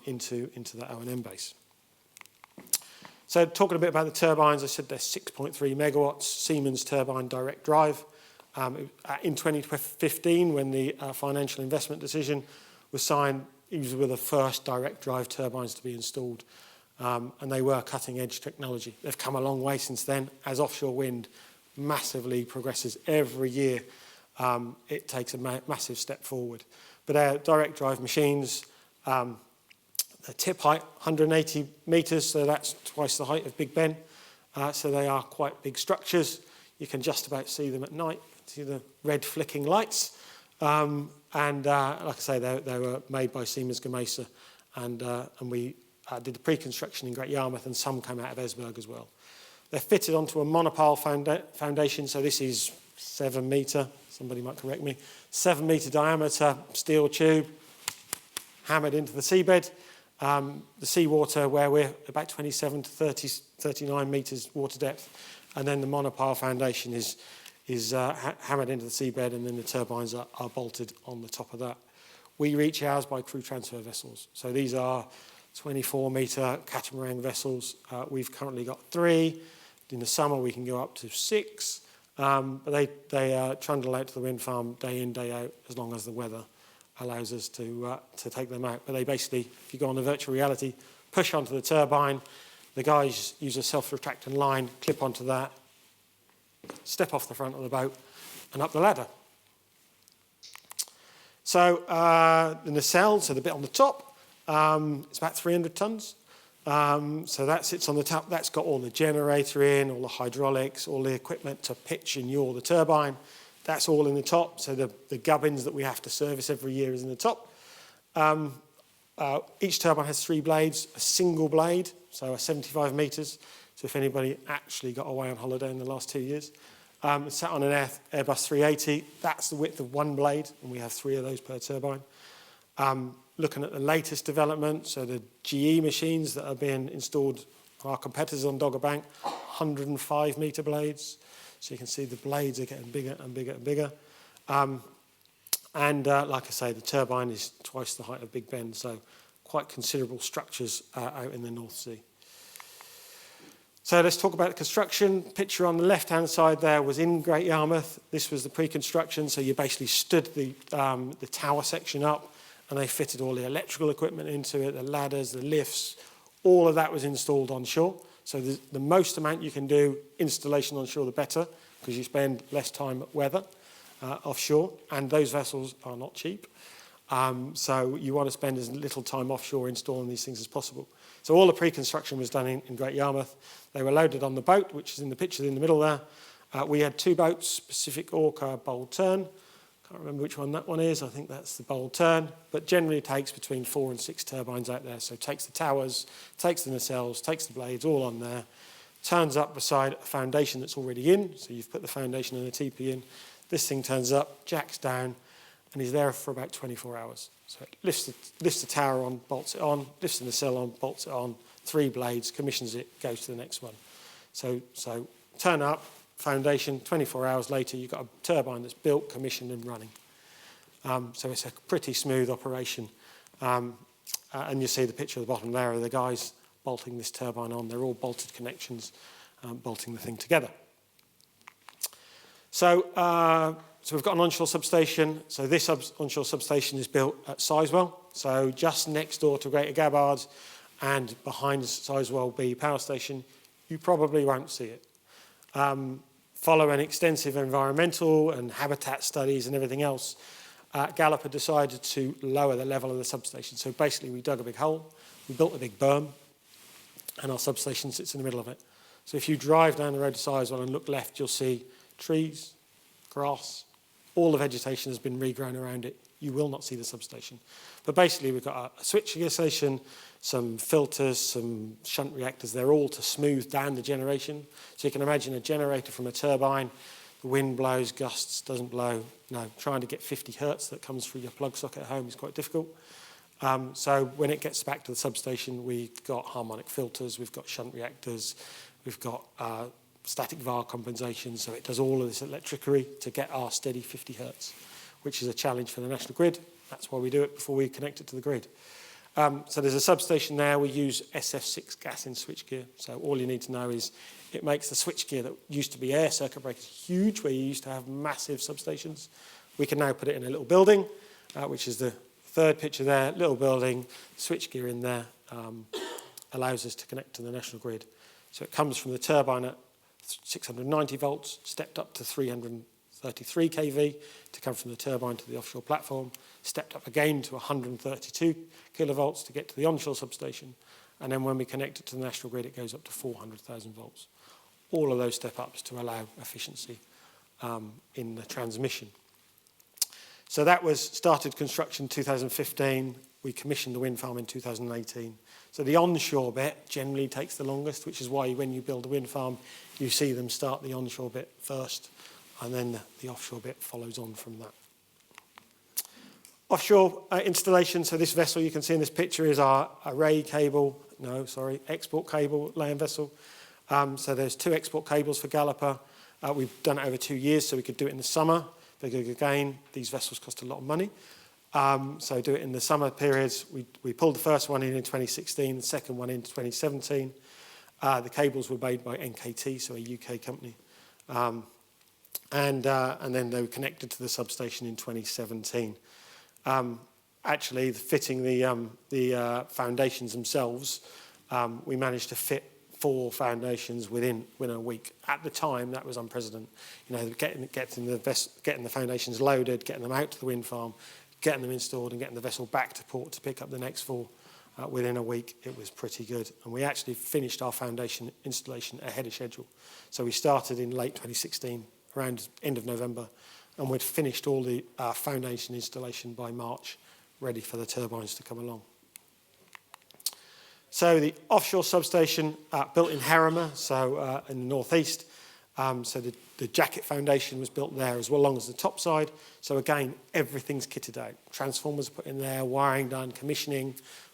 into that O&M base. So talking a bit about the turbines, I said they're 6.3 megawatts, Siemens turbine direct drive. In 2015, when the financial investment decision was signed, these were the first direct drive turbines to be installed, and they were cutting edge technology. They've come a long way since then. As offshore wind massively progresses every year, it takes a massive step forward. But they're direct drive machines. The tip height, 180 metres, so that's twice the height of Big Ben. So they are quite big structures. You can just about see them at night, see the red flicking lights. And like I say, they were made by Siemens Gamesa, and we did the pre-construction in Great Yarmouth, and some came out of Esbjerg as well. They're fitted onto a monopile foundation, so this is 7 metre, somebody might correct me, 7 metre diameter steel tube, hammered into the seabed. The seawater, where we're about 27 to 39 metres water depth, and then the monopile foundation is hammered into the seabed, and then the turbines are bolted on the top of that. We reach ours by crew transfer vessels. So these are 24-metre catamaran vessels. We've currently got 3. In the summer, we can go up to 6. But they trundle out to the wind farm day in, day out, as long as the weather allows us to take them out. But they basically, if you go on the virtual reality, push onto the turbine, the guys use a self-retracting line, clip onto that, step off the front of the boat and up the ladder. So the nacelle, so the bit on the top, it's about 300 tonnes. So that sits on the top. That's got all the generator in, all the hydraulics, all the equipment to pitch and yaw the turbine. That's all in the top. So the gubbins that we have to service every year is in the top. Each turbine has 3 blades, a single blade, so 75 metres. So if anybody actually got away on holiday in the last 2 years, it's sat on an Airbus 380. That's the width of 1 blade, and we have 3 of those per turbine. Looking at the latest development, so the GE machines that are being installed on our competitors on Dogger Bank, 105 metre blades. So you can see the blades are getting bigger and bigger and bigger. Like I say, the turbine is twice the height of Big Ben, so quite considerable structures out in the North Sea. So let's talk about the construction. Picture on the left-hand side there was in Great Yarmouth. This was the pre-construction, so you basically stood the tower section up, and they fitted all the electrical equipment into it, the ladders, the lifts. All of that was installed onshore. So the most amount you can do installation onshore, the better, because you spend less time at weather offshore, and those vessels are not cheap. So you want to spend as little time offshore installing these things as possible. So all the pre-construction was done in Great Yarmouth. They were loaded on the boat, which is in the picture in the middle there. We had 2 boats, Pacific Orca, Bold Tern. Can't remember which one that one is. I think that's the Bold Tern. But generally takes between 4 and 6 turbines out there. So takes the towers, takes the nacelles, takes the blades, all on there. Turns up beside a foundation that's already in. So you've put the foundation and the TP in. This thing turns up, jacks down, and is there for about 24 hours. So it lifts the tower on, bolts it on, lifts the nacelle on, bolts it on, 3 blades, commissions it, goes to the next one. So turn up, foundation, 24 hours later, you've got a turbine that's built, commissioned and running. So it's a pretty smooth operation. And you see the picture at the bottom there of the guys bolting this turbine on. They're all bolted connections, bolting the thing together. So we've got an onshore substation. So this onshore substation is built at Sizewell. So just next door to Greater Gabbard and behind Sizewell B power station. You probably won't see it. Following extensive environmental and habitat studies and everything else, Gallup had decided to lower the level of the substation. So basically we dug a big hole, we built a big berm, and our substation sits in the middle of it. So if you drive down the road to Sizewell and look left, you'll see trees, grass, all the vegetation has been regrown around it. You will not see the substation. But basically we've got a switching station, some filters, some shunt reactors. They're all to smooth down the generation. So you can imagine a generator from a turbine. The wind blows, gusts, doesn't blow. No, trying to get 50 hertz that comes through your plug socket at home is quite difficult. So when it gets back to the substation, we've got harmonic filters, we've got shunt reactors, we've got static VAR compensation. So it does all of this electricity to get our steady 50 hertz, which is a challenge for the national grid. That's why we do it before we connect it to the grid. So there's a substation there. We use SF6 gas in switchgear. So all you need to know is it makes the switchgear that used to be air circuit breakers huge, where you used to have massive substations. We can now put it in a little building, which is the third picture there. Little building, switchgear in there, allows us to connect to the national grid. So it comes from the turbine at 690 volts, stepped up to 333 kV to come from the turbine to the offshore platform, stepped up again to 132 kilovolts to get to the onshore substation, and then when we connect it to the national grid, it goes up to 400,000 volts. All of those step-ups to allow efficiency in the transmission. So that was started construction 2015. We commissioned the wind farm in 2018. So the onshore bit generally takes the longest, which is why when you build a wind farm, you see them start the onshore bit first, and then the offshore bit follows on from that. Offshore installation, so this vessel you can see in this picture is our export cable laying vessel. So there's 2 export cables for Gallup. We've done it over 2 years, so we could do it in the summer. Because again, these vessels cost a lot of money. So do it in the summer periods. We pulled the first one in 2016, the second one in 2017. The cables were made by NKT, so a UK company. And then they were connected to the substation in 2017. Actually, fitting the foundations themselves, we managed to fit 4 foundations within a week. At the time, that was unprecedented. You know, getting the foundations loaded, getting them out to the wind farm, getting them installed, and getting the vessel back to port to pick up the next 4 within a week. It was pretty good, and we actually finished our foundation installation ahead of schedule. So we started in late 2016, around end of November, and we'd finished all the foundation installation by March, ready for the turbines to come along. So the offshore substation built in Herrimer, so in the northeast. So the jacket foundation was built there as well as the top side. So again, everything's kitted out. Transformers put in there, wiring done, commissioning,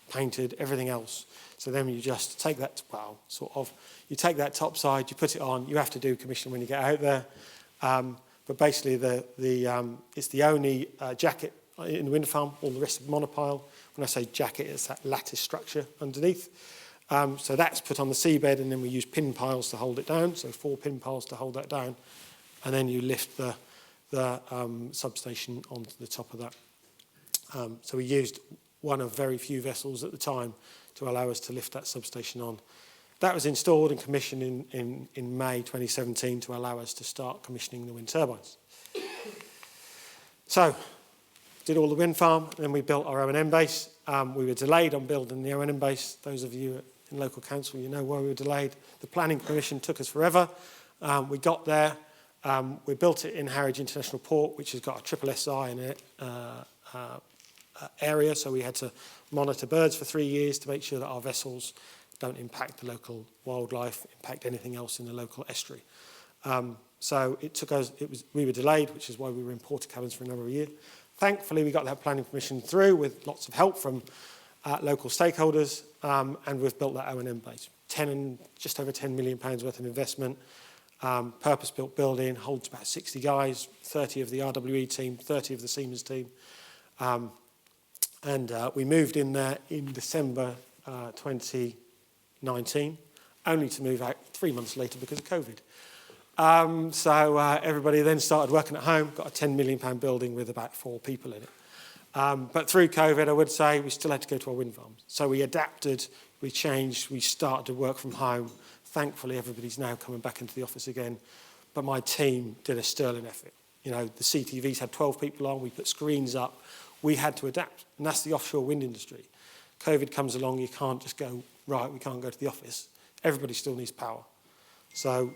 painted, everything else. So then you just take that, you take that top side, you put it on. You have to do commissioning when you get out there. But basically, it's the only jacket in the wind farm. All the rest of monopile. When I say jacket, it's that lattice structure underneath. So that's put on the seabed, and then we use pin piles to hold it down. So 4 pin piles to hold that down, and then you lift the substation onto the top of that. So we used one of very few vessels at the time to allow us to lift that substation on. That was installed and commissioned in May 2017 to allow us to start commissioning the wind turbines. So, did all the wind farm, and then we built our O&M base. We were delayed on building the O&M base. Those of you in local council, you know why we were delayed. The planning permission took us forever. We got there. We built it in Harwich International Port, which has got a triple SI in it, area, so we had to monitor birds for 3 years to make sure that our vessels don't impact the local wildlife, impact anything else in the local estuary. So it took us, we were delayed, which is why we were in porta cabins for a number of years. Thankfully, we got that planning permission through with lots of help from local stakeholders, and we've built that O&M base. Just over £10 million worth of investment, purpose-built building, holds about 60 guys, 30 of the RWE team, 30 of the Siemens team. And we moved in there in December 2019, only to move out 3 months later because of COVID. So everybody then started working at home, got a £10 million building with about 4 people in it. But through COVID, I would say we still had to go to our wind farms. So we adapted, we changed, we started to work from home. Thankfully, everybody's now coming back into the office again. But my team did a sterling effort. You know, the CTVs had 12 people on, we put screens up. We had to adapt, and that's the offshore wind industry. COVID comes along, you can't just go, right, we can't go to the office. Everybody still needs power. So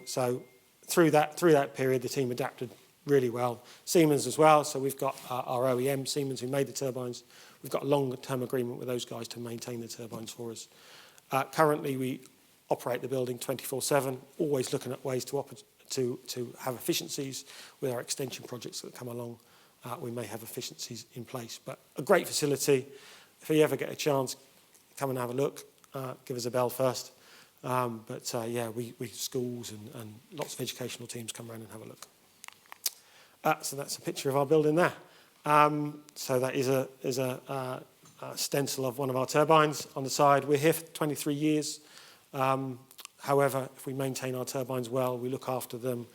through that period, the team adapted really well. Siemens as well, so we've got our OEM, Siemens, who made the turbines. We've got a long-term agreement with those guys to maintain the turbines for us. Currently, we operate the building 24/7, always looking at ways to have efficiencies with our extension projects that come along. We may have efficiencies in place, but a great facility. If you ever get a chance, come and have a look. Give us a bell first. Yeah, we schools and lots of educational teams come around and have a look. So that's a picture of our building there. So that is a stencil of one of our turbines on the side. We're here for 23 years. However, if we maintain our turbines well, we look after them,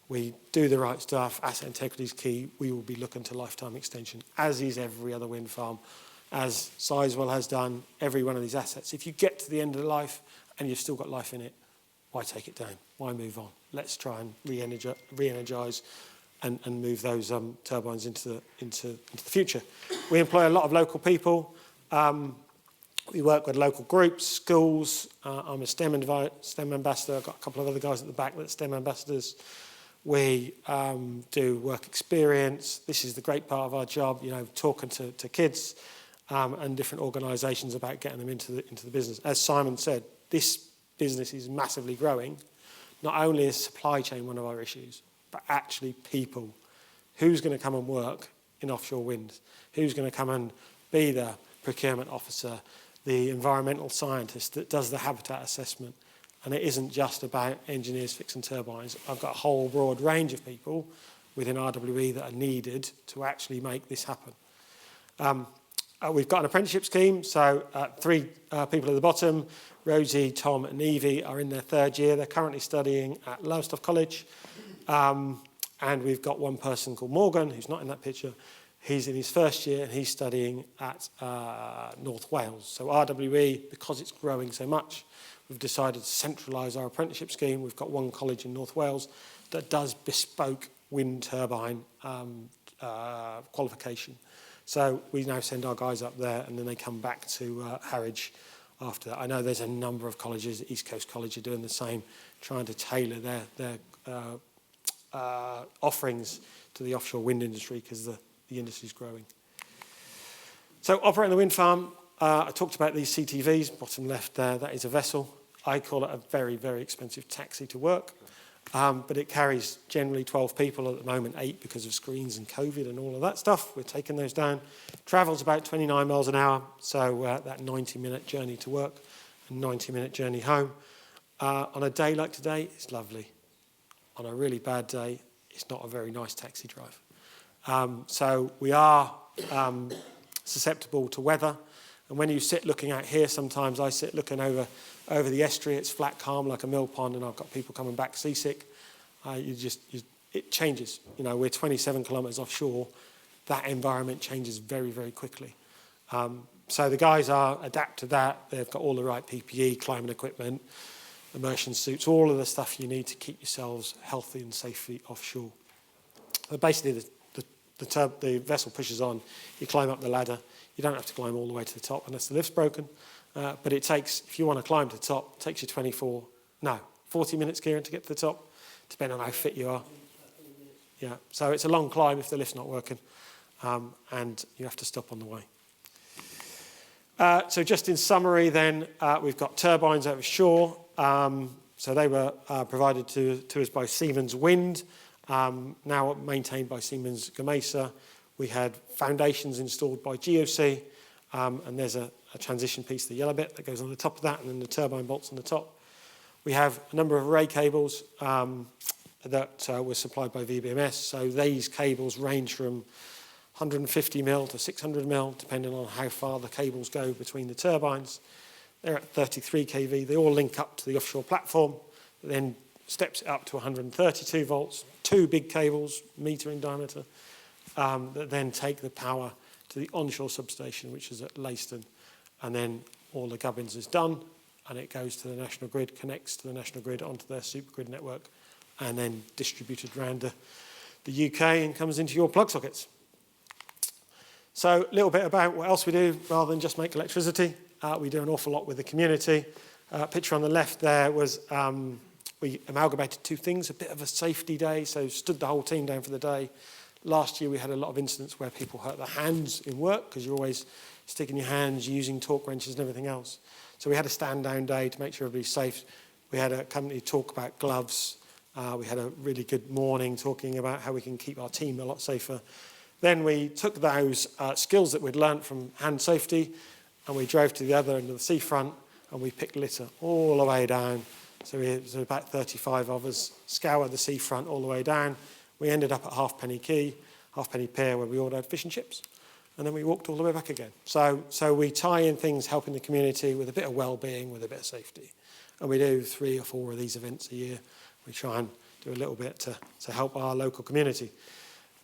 we do the right stuff, asset integrity is key, we will be looking to lifetime extension, as is every other wind farm, as Sizewell has done, every one of these assets. If you get to the end of the life and you've still got life in it, why take it down? Why move on? Let's try and re-energise and move those turbines into the future. We employ a lot of local people. We work with local groups, schools. I'm a STEM ambassador. I've got a couple of other guys at the back that are STEM ambassadors. We do work experience. This is the great part of our job, you know, talking to kids and different organisations about getting them into the business. As Simon said, this business is massively growing. Not only is supply chain one of our issues, but actually people. Who's going to come and work in offshore wind? Who's going to come and be the procurement officer, the environmental scientist that does the habitat assessment? And it isn't just about engineers fixing turbines. I've got a whole broad range of people within RWE that are needed to actually make this happen. We've got an apprenticeship scheme, so 3 people at the bottom, Rosie, Tom and Evie, are in their 3rd year. They're currently studying at Lowestoft College. And we've got one person called Morgan, who's not in that picture. He's in his 1st year and he's studying at North Wales. So RWE, because it's growing so much, we've decided to centralise our apprenticeship scheme. We've got one college in North Wales that does bespoke wind turbine qualification. So we now send our guys up there and then they come back to Harwich after that. I know there's a number of colleges, East Coast College are doing the same, trying to tailor their offerings to the offshore wind industry because the industry is growing. So operating the wind farm, I talked about these CTVs, bottom left there, that is a vessel. I call it a very, very expensive taxi to work, but it carries generally 12 people, at the moment 8 because of screens and COVID and all of that stuff. We're taking those down. Travels about 29 miles an hour, so that 90-minute journey to work and 90-minute journey home. On a day like today, it's lovely. On a really bad day, it's not a very nice taxi drive. So we are susceptible to weather. And when you sit looking out here, sometimes I sit looking over the estuary, it's flat, calm like a mill pond, and I've got people coming back seasick. It changes. You know, we're 27 kilometres offshore. That environment changes very, very quickly. So the guys are adapt to that. They've got all the right PPE, climate equipment, immersion suits, all of the stuff you need to keep yourselves healthy and safely offshore. But basically, the vessel pushes on. You climb up the ladder. You don't have to climb all the way to the top unless the lift's broken. But it takes, if you want to climb to the top, it takes you 40 minutes, Kieran, to get to the top, depending on how fit you are. Yeah, so it's a long climb if the lift's not working, and you have to stop on the way. So just in summary then, we've got turbines over shore. So they were provided to us by Siemens Wind, now maintained by Siemens Gamesa. We had foundations installed by GOC, and there's a transition piece, the yellow bit, that goes on the top of that, and then the turbine bolts on the top. We have a number of array cables that were supplied by VBMS. So these cables range from 150 mil to 600 mil, depending on how far the cables go between the turbines. They're at 33 kV. They all link up to the offshore platform, then steps it up to 132 volts, 2 big cables, metre in diameter, that then take the power to the onshore substation, which is at Leiston. And then all the gubbins is done, and it goes to the national grid, connects to the national grid onto their supergrid network, and then distributed around the UK and comes into your plug sockets. So a little bit about what else we do rather than just make electricity. We do an awful lot with the community. Picture on the left there was we amalgamated 2 things, a bit of a safety day, so stood the whole team down for the day. Last year we had a lot of incidents where people hurt their hands in work because you're always sticking your hands, using torque wrenches and everything else. So we had a stand-down day to make sure everybody's safe. We had a company talk about gloves. We had a really good morning talking about how we can keep our team a lot safer. Then we took those skills that we'd learnt from hand safety and we drove to the other end of the seafront and we picked litter all the way down. So about 35 of us scoured the seafront all the way down. We ended up at Halfpenny Quay, Halfpenny Pier, where we ordered fish and chips. and then we walked all the way back again. So we tie in things helping the community with a bit of well-being, with a bit of safety. And we do 3 or 4 of these events a year. We try and do a little bit to help our local community.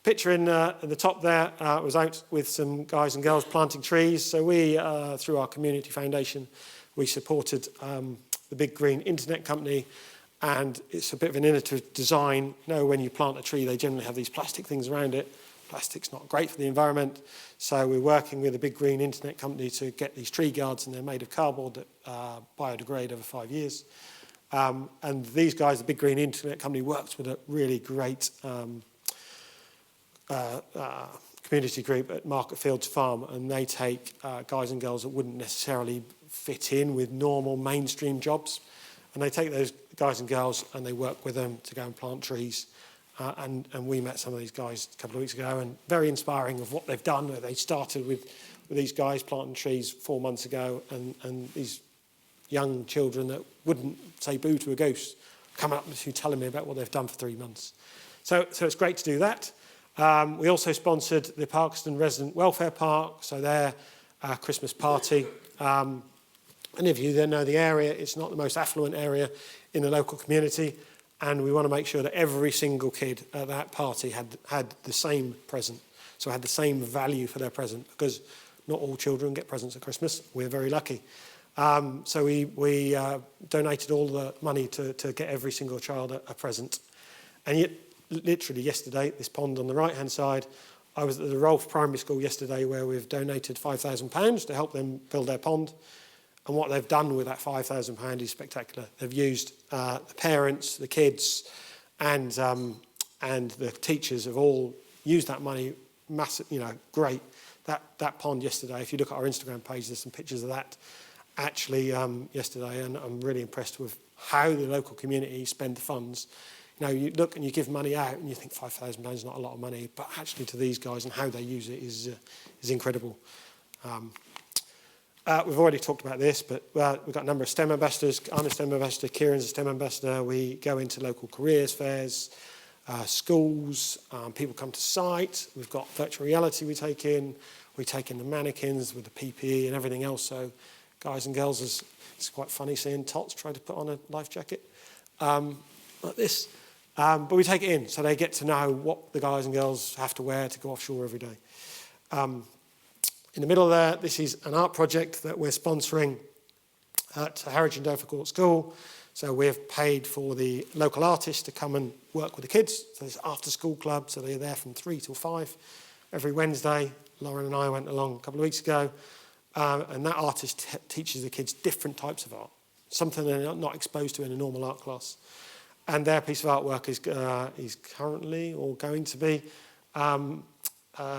Picture in the top there was out with some guys and girls planting trees. So we, through our community foundation, we supported the Big Green Internet Company, and it's a bit of an innovative design. You know, when you plant a tree, they generally have these plastic things around it. Plastic's not great for the environment, so we're working with a Big Green Internet Company to get these tree guards, and they're made of cardboard that biodegrade over 5 years. And these guys, the Big Green Internet Company, works with a really great community group at Market Fields Farm, and they take guys and girls that wouldn't necessarily fit in with normal mainstream jobs, and they take those guys and girls and they work with them to go and plant trees. And we met some of these guys a couple of weeks ago, and very inspiring of what they've done. They started with these guys planting trees 4 months ago, and these young children that wouldn't say boo to a goose come up to telling me about what they've done for 3 months. So it's great to do that. We also sponsored the Parkston Resident Welfare Park, so their Christmas party. Any of you that know the area, it's not the most affluent area in the local community, and we want to make sure that every single kid at that party had the same present, so had the same value for their present, because not all children get presents at Christmas. We're very lucky. So we donated all the money to get every single child a present. And yet, literally yesterday, this pond on the right-hand side, I was at the Rolfe Primary School yesterday where we've donated £5,000 to help them build their pond. And what they've done with that £5,000 is spectacular. They've used the parents, the kids, and the teachers have all used that money. Massive, great. That pond yesterday. If you look at our Instagram page, there's some pictures of that actually yesterday, and I'm really impressed with how the local community spend the funds. You look and you give money out, and you think £5,000 is not a lot of money, but actually to these guys and how they use it is incredible. We've already talked about this, but we've got a number of STEM ambassadors. I'm a STEM ambassador, Kieran's a STEM ambassador. We go into local careers fairs, schools, people come to site. We've got virtual reality we take in the mannequins with the PPE and everything else. So guys and girls, it's quite funny seeing tots try to put on a life jacket like this. But we take it in, so they get to know what the guys and girls have to wear to go offshore every day. In the middle there, this is an art project that we're sponsoring at Harwich and Dovercourt School. So we've paid for the local artists to come and work with the kids. So it's after-school club, so they're there from 3 till 5 every Wednesday. Lauren and I went along a couple of weeks ago, and that artist teaches the kids different types of art, something they're not exposed to in a normal art class. And their piece of artwork is currently, or going to be,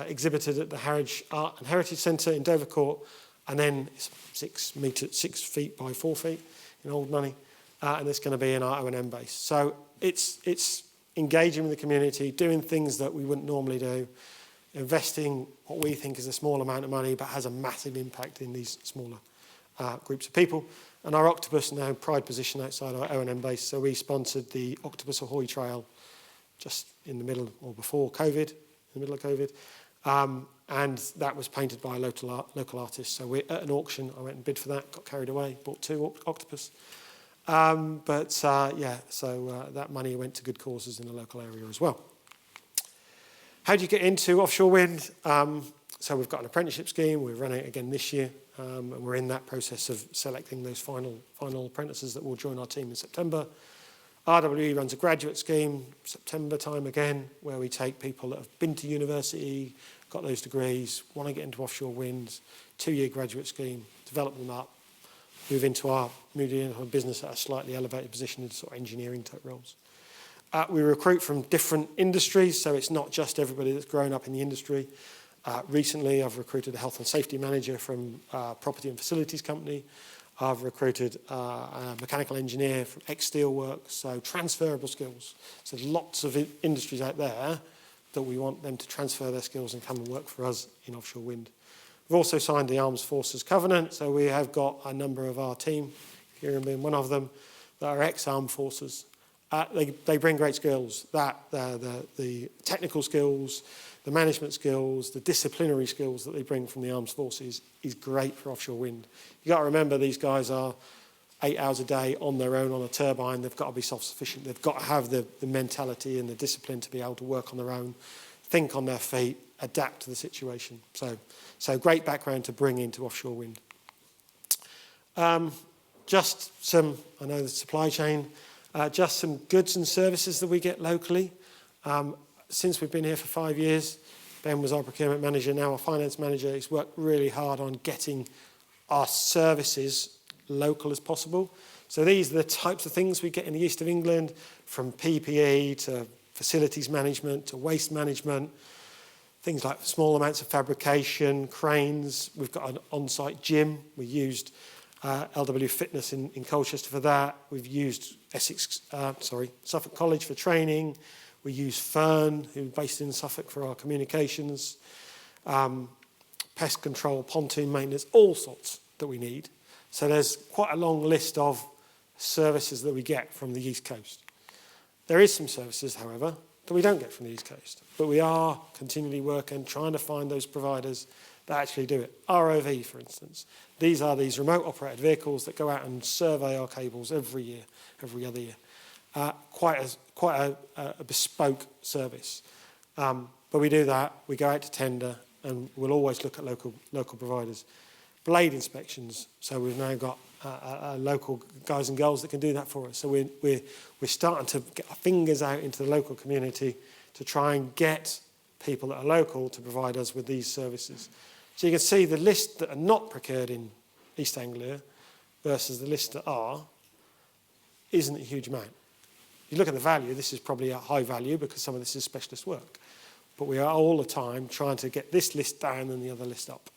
exhibited at the Harwich Art and Heritage Centre in Dovercourt, and then it's 6 feet by 4 feet in old money, and it's going to be in our O&M base. So it's engaging with the community, doing things that we wouldn't normally do, investing what we think is a small amount of money but has a massive impact in these smaller groups of people. And our Octopus now pride position outside our O&M base, so we sponsored the Octopus Ahoy Trail just in the middle, or before COVID, in the middle of COVID, and that was painted by a local artist. So we're at an auction, I went and bid for that, got carried away, bought 2 Octopus. So that money went to good causes in the local area as well. How do you get into offshore wind? So we've got an apprenticeship scheme, we're running it again this year, and we're in that process of selecting those final apprentices that will join our team in September. RWE runs a graduate scheme, September time again, where we take people that have been to university, got those degrees, want to get into offshore wind, 2-year graduate scheme, develop them up, move into our business at a slightly elevated position in sort of engineering type roles. We recruit from different industries, so it's not just everybody that's grown up in the industry. Recently, I've recruited a health and safety manager from a property and facilities company. I've recruited a mechanical engineer from ex-steelworks, so transferable skills. So there's lots of industries out there that we want them to transfer their skills and come and work for us in offshore wind. We've also signed the Armed Forces Covenant, so we have got a number of our team, Kieran being one of them, that are ex-armed forces. They bring great skills, the technical skills, the management skills, the disciplinary skills that they bring from the armed forces is great for offshore wind. You've got to remember these guys are 8 hours a day on their own on a turbine. They've got to be self-sufficient. They've got to have the mentality and the discipline to be able to work on their own, think on their feet, adapt to the situation. So great background to bring into offshore wind. Just some, I know the supply chain, just some goods and services that we get locally. Since we've been here for 5 years, Ben was our procurement manager, now our finance manager. He's worked really hard on getting our services local as possible. So these are the types of things we get in the east of England, from PPE to facilities management to waste management, things like small amounts of fabrication, cranes. We've got an on-site gym. We used LW Fitness in Colchester for that. We've used Suffolk College for training. We use Fern, who's based in Suffolk, for our communications, pest control, pontoon maintenance, all sorts that we need. So there's quite a long list of services that we get from the East Coast. There is some services, however, that we don't get from the East Coast, but we are continually working, trying to find those providers that actually do it. ROV, for instance. These are these remote operated vehicles that go out and survey our cables every year, every other year. Quite a bespoke service. But we do that, we go out to tender, and we'll always look at local providers. Blade inspections, so we've now got local guys and girls that can do that for us. So we're starting to get our fingers out into the local community to try and get people that are local to provide us with these services. So you can see the list that are not procured in East Anglia versus the list that are isn't a huge amount. You look at the value, this is probably a high value because some of this is specialist work. But we are all the time trying to get this list down and the other list up.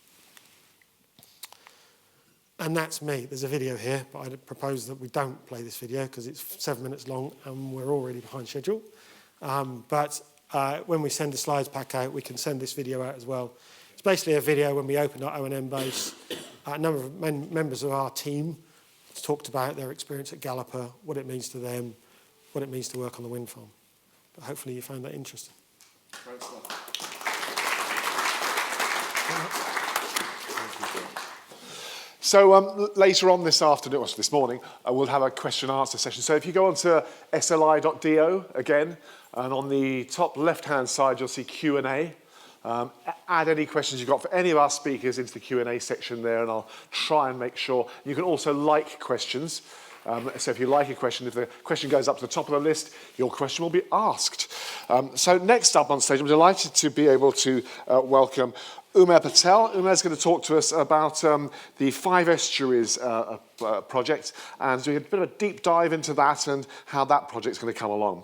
And that's me. There's a video here, but I'd propose that we don't play this video because it's 7 minutes long and we're already behind schedule. But when we send the slides pack out, we can send this video out as well. It's basically a video when we opened our O&M base. A number of members of our team talked about their experience at Gallup, what it means to them, what it means to work on the wind farm. But hopefully you found that interesting. Great stuff. So later on this afternoon, or this morning, we'll have a question and answer session. So if you go onto sli.do again, and on the top left-hand side, you'll see Q&A. Add any questions you've got for any of our speakers into the Q&A section there, and I'll try and make sure. You can also like questions. So if you like a question, if the question goes up to the top of the list, your question will be asked. So next up on stage, I'm delighted to be able to welcome Umer Patel. Umer is going to talk to us about the Five Estuaries project and doing a bit of a deep dive into that and how that project is going to come along.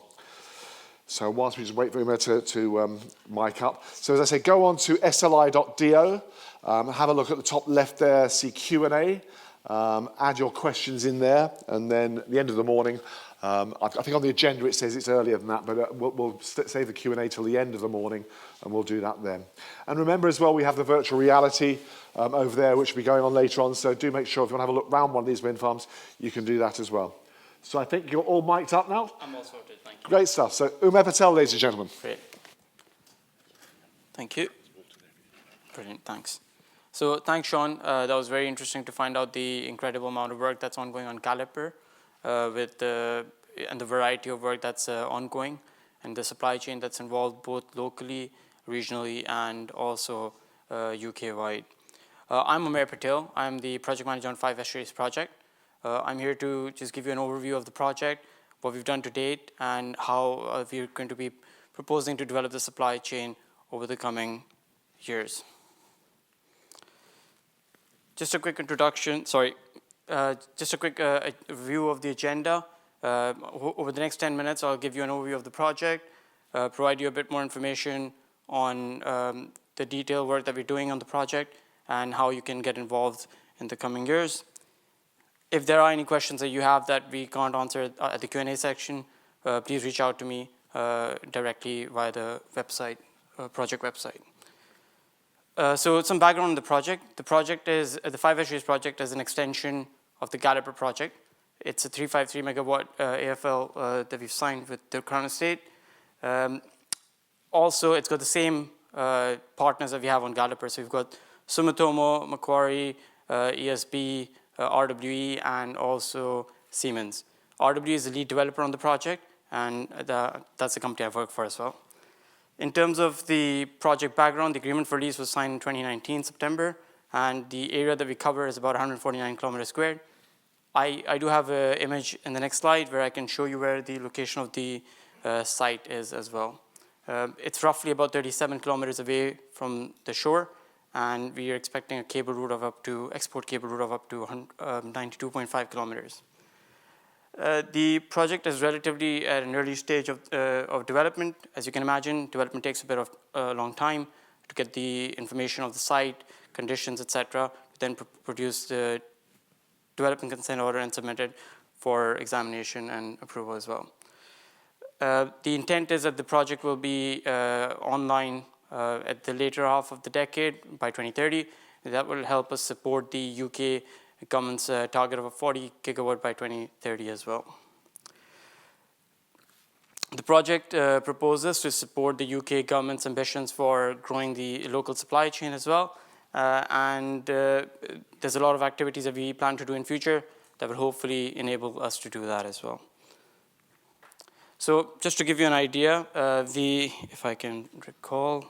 So whilst we just wait for Umer to mic up. So as I say, go on to sli.do, have a look at the top left there, see Q&A. Add your questions in there, and then at the end of the morning, I think on the agenda it says it's earlier than that, but we'll save the Q&A till the end of the morning, and we'll do that then. And remember as well, we have the virtual reality over there, which will be going on later on, so do make sure if you want to have a look around one of these wind farms, you can do that as well. So I think you're all mic'd up now? I'm all sorted, thank you. Great stuff. So Umer Patel, ladies and gentlemen. Great. Thank you. Brilliant, thanks. So thanks, Sean. That was very interesting to find out the incredible amount of work that's ongoing on Gallup and the variety of work that's ongoing and the supply chain that's involved both locally, regionally, and also UK-wide. I'm Umer Patel. I'm the project manager on Five Estuaries project. I'm here to just give you an overview of the project, what we've done to date, and how we're going to be proposing to develop the supply chain over the coming years. Just a quick introduction, just a quick view of the agenda. Over the next 10 minutes, I'll give you an overview of the project, provide you a bit more information on the detailed work that we're doing on the project and how you can get involved in the coming years. If there are any questions that you have that we can't answer at the Q&A section, please reach out to me directly via the website, project website. So some background on the project. The project is, the Five Estuaries project is an extension of the Gallup project. It's a 353 megawatt AFL that we've signed with the Crown Estate. Also, it's got the same partners that we have on Gallup. So we've got Sumitomo, Macquarie, ESB, RWE, and also Siemens. RWE is the lead developer on the project, and that's the company I've worked for as well. In terms of the project background, the agreement for lease was signed in 2019, September, and the area that we cover is about 149 kilometers squared. I do have an image in the next slide where I can show you where the location of the site is as well. It's roughly about 37 kilometers away from the shore, and we are expecting a cable route of export cable route of up to 92.5 kilometers. The project is relatively at an early stage of development. As you can imagine, development takes a bit of a long time to get the information of the site, conditions, etc., then produce the development consent order and submit it for examination and approval as well. The intent is that the project will be online at the later half of the decade, by 2030. That will help us support the UK government's target of a 40 gigawatt by 2030 as well. The project proposes to support the UK government's ambitions for growing the local supply chain as well. There's a lot of activities that we plan to do in future that will hopefully enable us to do that as well. So just to give you an idea, if I can recall,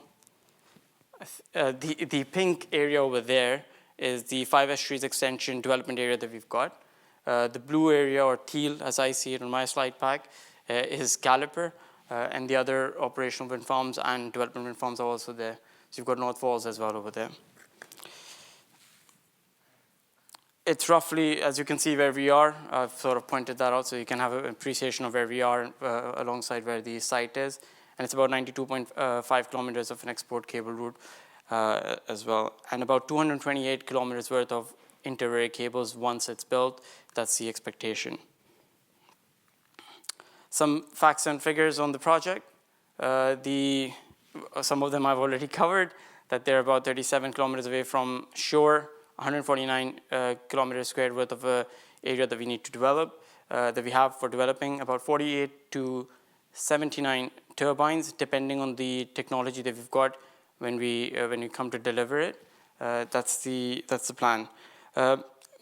the pink area over there is the 5 estuaries extension development area that we've got. The blue area, or teal as I see it on my slide pack, is Gallup, and the other operational wind farms and development wind farms are also there. So you've got North Falls as well over there. It's roughly, as you can see, where we are. I've sort of pointed that out so you can have an appreciation of where we are alongside where the site is. And it's about 92.5 kilometers of an export cable route as well. And about 228 kilometers worth of inter-array cables once it's built. That's the expectation. Some facts and figures on the project. Some of them I've already covered, that they're about 37 kilometers away from shore, 149 kilometers squared worth of area that we need to develop, that we have for developing about 48 to 79 turbines, depending on the technology that we've got when we come to deliver it. That's the plan.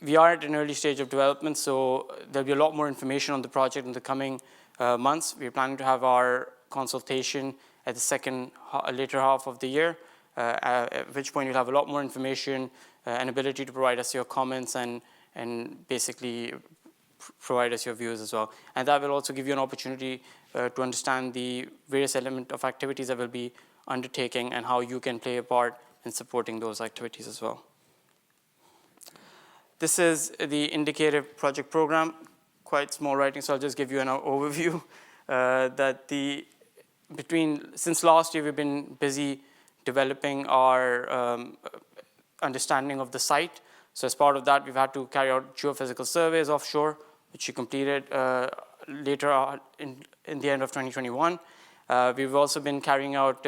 We are at an early stage of development, so there'll be a lot more information on the project in the coming months. We're planning to have our consultation at the later half of the year, at which point you'll have a lot more information and ability to provide us your comments and basically provide us your views as well. And that will also give you an opportunity to understand the various elements of activities that we'll be undertaking and how you can play a part in supporting those activities as well. This is the indicative project program, quite small writing, so I'll just give you an overview. Since last year, we've been busy developing our understanding of the site. So as part of that, we've had to carry out geophysical surveys offshore, which we completed later in the end of 2021. We've also been carrying out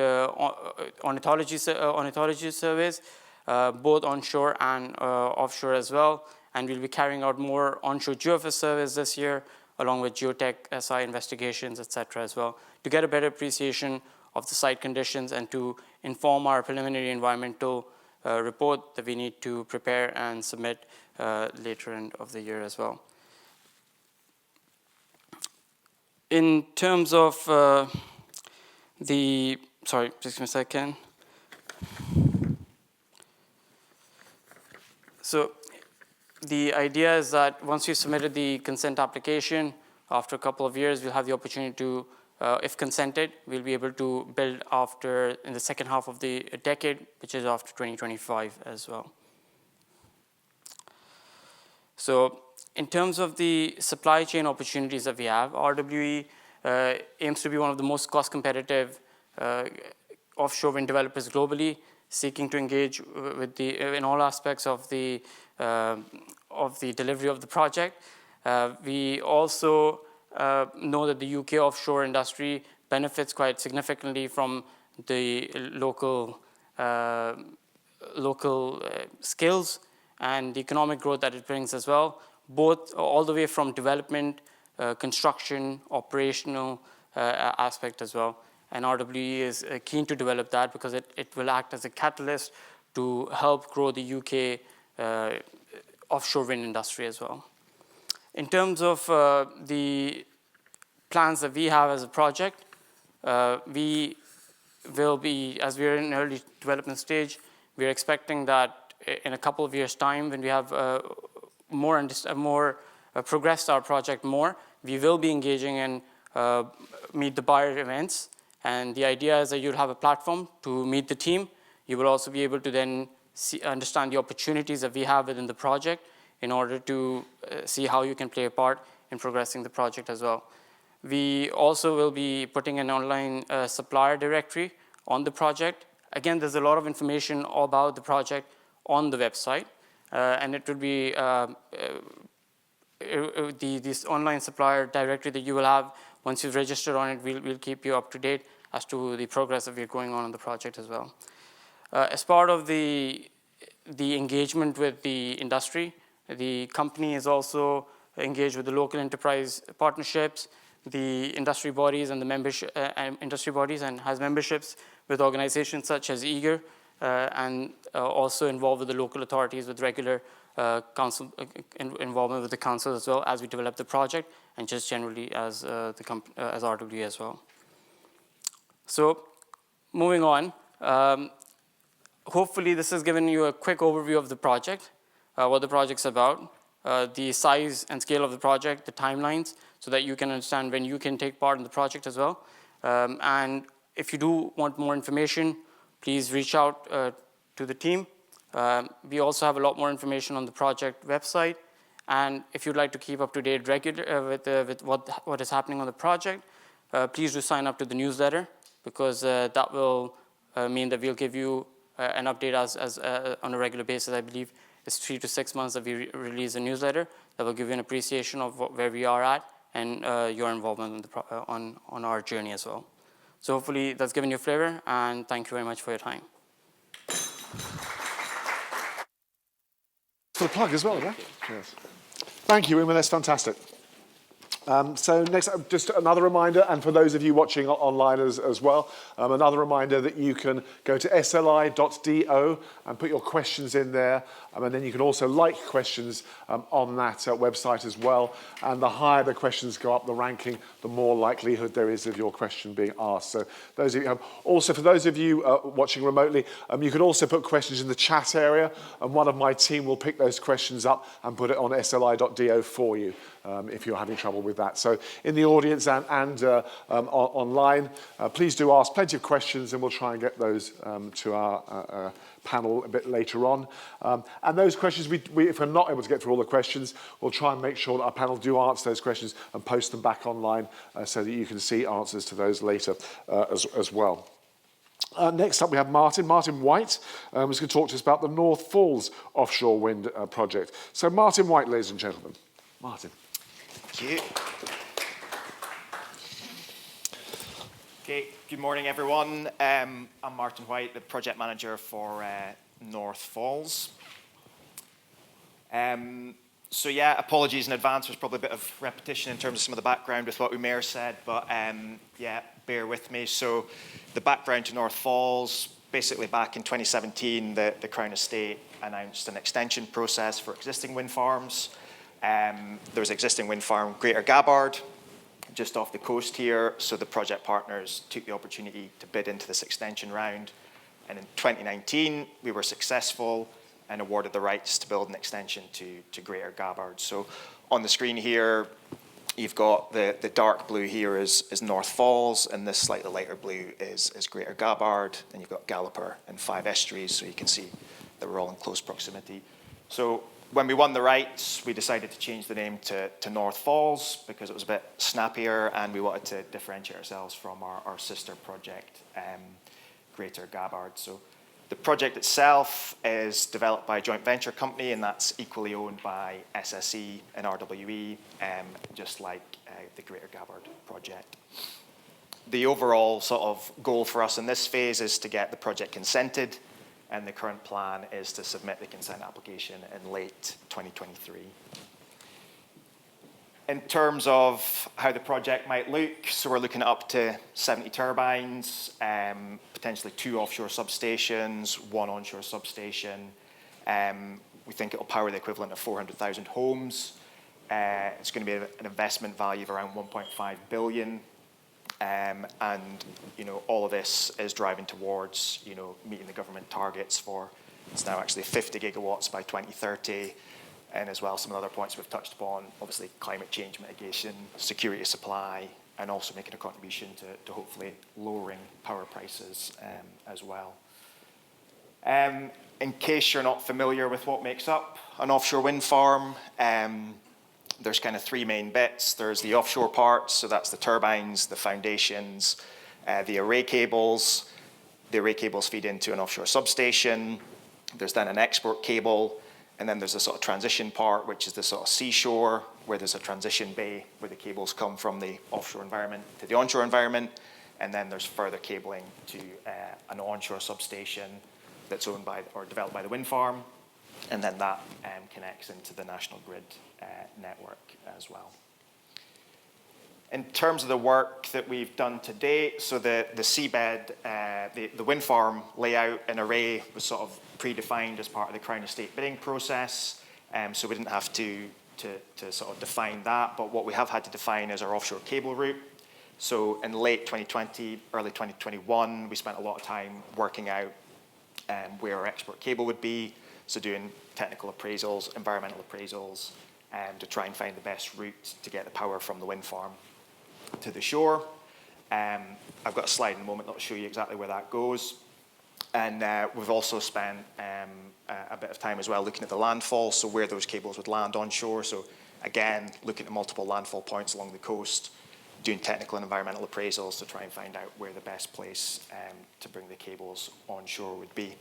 ornithology surveys, both onshore and offshore as well. And we'll be carrying out more onshore geophys surveys this year, along with geotech, SI investigations, etc. as well, to get a better appreciation of the site conditions and to inform our preliminary environmental report that we need to prepare and submit later end of the year as well. In terms of sorry, just give me a second. So the idea is that once you've submitted the consent application, after a couple of years, we'll have the opportunity to, if consented, we'll be able to build in the second half of the decade, which is after 2025 as well. So in terms of the supply chain opportunities that we have, RWE aims to be one of the most cost-competitive offshore wind developers globally, seeking to engage in all aspects of the delivery of the project. We also know that the UK offshore industry benefits quite significantly from the local skills and the economic growth that it brings as well, both all the way from development, construction, operational aspect as well. and RWE is keen to develop that because it will act as a catalyst to help grow the UK offshore wind industry as well. In terms of the plans that we have as a project, we will be, as we are in early development stage, we are expecting that in a couple of years' time, when we have progressed our project more, we will be engaging in meet the buyer events. And the idea is that you'll have a platform to meet the team. You will also be able to then understand the opportunities that we have within the project in order to see how you can play a part in progressing the project as well. We also will be putting an online supplier directory on the project. Again, there's a lot of information about the project on the website, and it will be this online supplier directory that you will have. Once you've registered on it, we'll keep you up to date as to the progress that we're going on the project as well. As part of the engagement with the industry, the company is also engaged with the local enterprise partnerships, the industry bodies and the membership industry bodies, and has memberships with organizations such as EEEGR, and also involved with the local authorities with regular council involvement with the council as well as we develop the project, and just generally as as RWE as well. So, moving on. Hopefully, this has given you a quick overview of the project, what the project's about, the size and scale of the project, the timelines, so that you can understand when you can take part in the project as well. And if you do want more information, please reach out to the team. We also have a lot more information on the project website. And if you'd like to keep up to date with what is happening on the project, please do sign up to the newsletter, because that will mean that we'll give you an update as on a regular basis. I believe it's 3 to 6 months that we release a newsletter that will give you an appreciation of where we are at and your involvement in on our journey as well. So hopefully that's given you a flavor, and thank you very much for your time. For the plug as well, yeah? Yes. Thank you, Owen, that's fantastic. So next, just another reminder, and for those of you watching online as well, another reminder that you can go to sli.do and put your questions in there, and then you can also like questions on that website as well. And the higher the questions go up the ranking, the more likelihood there is of your question being asked. So those of you, also for those of you watching remotely, you can also put questions in the chat area, and one of my team will pick those questions up and put it on sli.do for you if you're having trouble with that. So in the audience and online, please do ask plenty of questions, and we'll try and get those to our panel a bit later on. And those questions, if we're not able to get through all the questions, we'll try and make sure that our panel do answer those questions and post them back online so that you can see answers to those later as well. Next up, we have Martin White, who's going to talk to us about the North Falls offshore wind project. So Martin White, ladies and gentlemen. Martin. Thank you. Okay, good morning, everyone. I'm Martin White, the project manager for North Falls. So yeah, apologies in advance. There's probably a bit of repetition in terms of some of the background with what Umair said, but yeah, bear with me. So the background to North Falls, basically back in 2017, the Crown Estate announced an extension process for existing wind farms. There was an existing wind farm, Greater Gabbard, just off the coast here, so the project partners took the opportunity to bid into this extension round. And in 2019, we were successful and awarded the rights to build an extension to Greater Gabbard. So on the screen here, you've got the dark blue here is North Falls, and this slightly lighter blue is Greater Gabbard. Then you've got Gallup and 5 estuaries, so you can see that we're all in close proximity. So when we won the rights, we decided to change the name to North Falls because it was a bit snappier, and we wanted to differentiate ourselves from our sister project, Greater Gabbard. So the project itself is developed by a joint venture company, and that's equally owned by SSE and RWE, just like the Greater Gabbard project. The overall sort of goal for us in this phase is to get the project consented, and the current plan is to submit the consent application in late 2023. In terms of how the project might look, so we're looking at up to 70 turbines, potentially 2 offshore substations, 1 onshore substation. We think it'll power the equivalent of 400,000 homes. It's going to be an investment value of around 1.5 billion. And all of this is driving towards meeting the government targets for, it's now actually 50 gigawatts by 2030. And as well, some other points we've touched upon, obviously climate change mitigation, security of supply, and also making a contribution to hopefully lowering power prices as well. In case you're not familiar with what makes up an offshore wind farm, there's kind of 3 main bits. There's the offshore parts, so that's the turbines, the foundations, the array cables. The array cables feed into an offshore substation. There's then an export cable. And then there's a sort of transition part, which is the sort of seashore, where there's a transition bay where the cables come from the offshore environment to the onshore environment. And then there's further cabling to an onshore substation that's owned by or developed by the wind farm. And then that connects into the national grid network as well. In terms of the work that we've done to date, so the seabed, the wind farm layout and array was sort of predefined as part of the Crown Estate bidding process, so we didn't have to sort of define that, but what we have had to define is our offshore cable route. So in late 2020, early 2021, we spent a lot of time working out where our export cable would be, so doing technical appraisals, environmental appraisals, to try and find the best route to get the power from the wind farm to the shore. I've got a slide in a moment that will show you exactly where that goes. And we've also spent a bit of time as well looking at the landfall, so where those cables would land onshore. So again, looking at multiple landfall points along the coast, doing technical and environmental appraisals to try and find out where the best place to bring the cables onshore would be.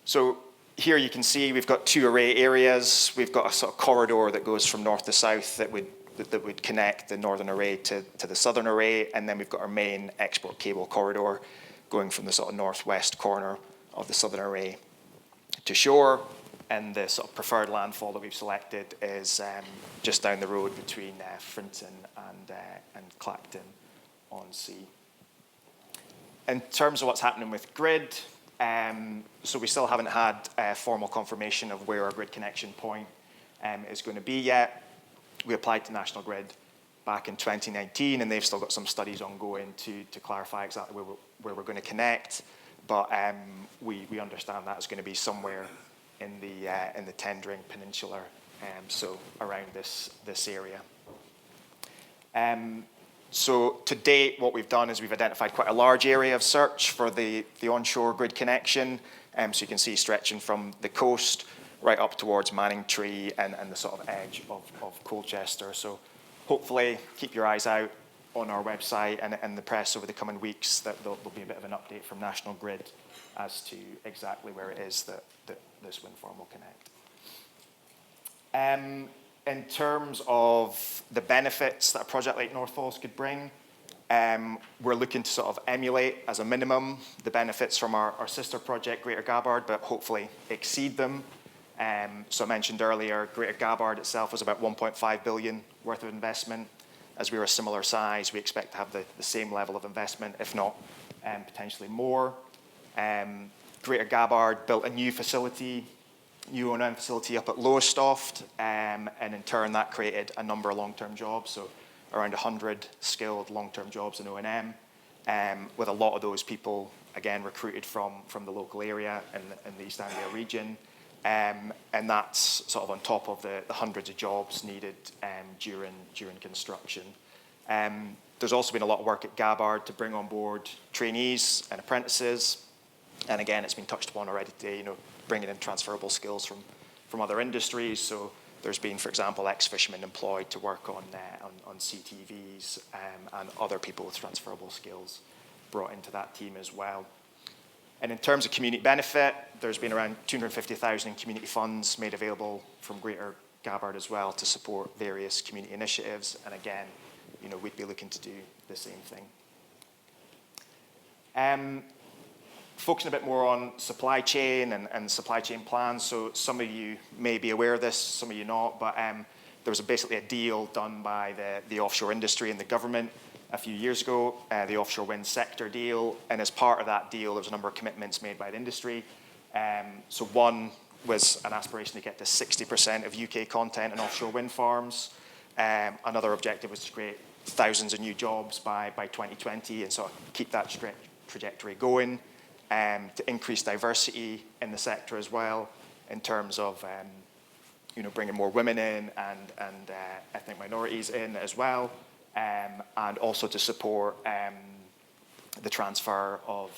So here you can see we've got 2 array areas. We've got a sort of corridor that goes from north to south that would connect the northern array to the southern array, and then we've got our main export cable corridor going from the sort of northwest corner of the southern array to shore, and the sort of preferred landfall that we've selected is just down the road between Frinton and Clacton-on-Sea. In terms of what's happening with grid, so we still haven't had formal confirmation of where our grid connection point is going to be yet. We applied to National Grid back in 2019, and they've still got some studies ongoing to clarify exactly where we're going to connect. But we understand that is going to be somewhere in the Tendring Peninsula, so around this area. So to date, what we've done is we've identified quite a large area of search for the onshore grid connection. So you can see stretching from the coast right up towards Manningtree and the sort of edge of Colchester. So hopefully keep your eyes out on our website and the press over the coming weeks. That there'll be a bit of an update from National Grid as to exactly where it is that this wind farm will connect. In terms of the benefits that a project like North Falls could bring, we're looking to sort of emulate, as a minimum, the benefits from our sister project, Greater Gabbard, but hopefully exceed them. So I mentioned earlier, Greater Gabbard itself was about 1.5 billion worth of investment. As we were a similar size, we expect to have the same level of investment, if not potentially more. Greater Gabbard built a new facility, new O&M facility up at Lowestoft, and in turn that created a number of long-term jobs, so around 100 skilled long-term jobs in O&M, with a lot of those people, again, recruited from the local area and the East Anglia region. And that's sort of on top of the hundreds of jobs needed during construction. There's also been a lot of work at Gabbard to bring on board trainees and apprentices. And again, it's been touched upon already today, bringing in transferable skills from other industries. So there's been, for example, ex-fishermen employed to work on CTVs, and other people with transferable skills brought into that team as well. And in terms of community benefit, there's been around 250,000 in community funds made available from Greater Gabbard as well to support various community initiatives. And again, we'd be looking to do the same thing. Focusing a bit more on supply chain and supply chain plans. So some of you may be aware of this, some of you not, but there was basically a deal done by the offshore industry and the government a few years ago, the offshore wind sector deal, and as part of that deal, there was a number of commitments made by the industry. So one was an aspiration to get to 60% of UK content in offshore wind farms. Another objective was to create thousands of new jobs by 2020 and sort of keep that trajectory going, to increase diversity in the sector as well in terms of bringing more women in and ethnic minorities in as well, and also to support the transfer of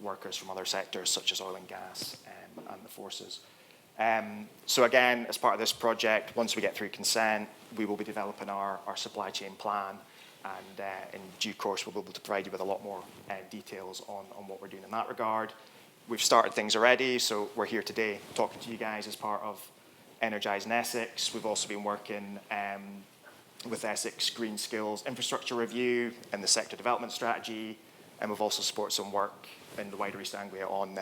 workers from other sectors such as oil and gas and the forces. So again, as part of this project, once we get through consent, we will be developing our supply chain plan, and in due course we'll be able to provide you with a lot more details on what we're doing in that regard. We've started things already, so we're here today talking to you guys as part of Energizing Essex. We've also been working with Essex Green Skills Infrastructure Review and the Sector Development Strategy, and we've also supported some work in the wider East Anglia on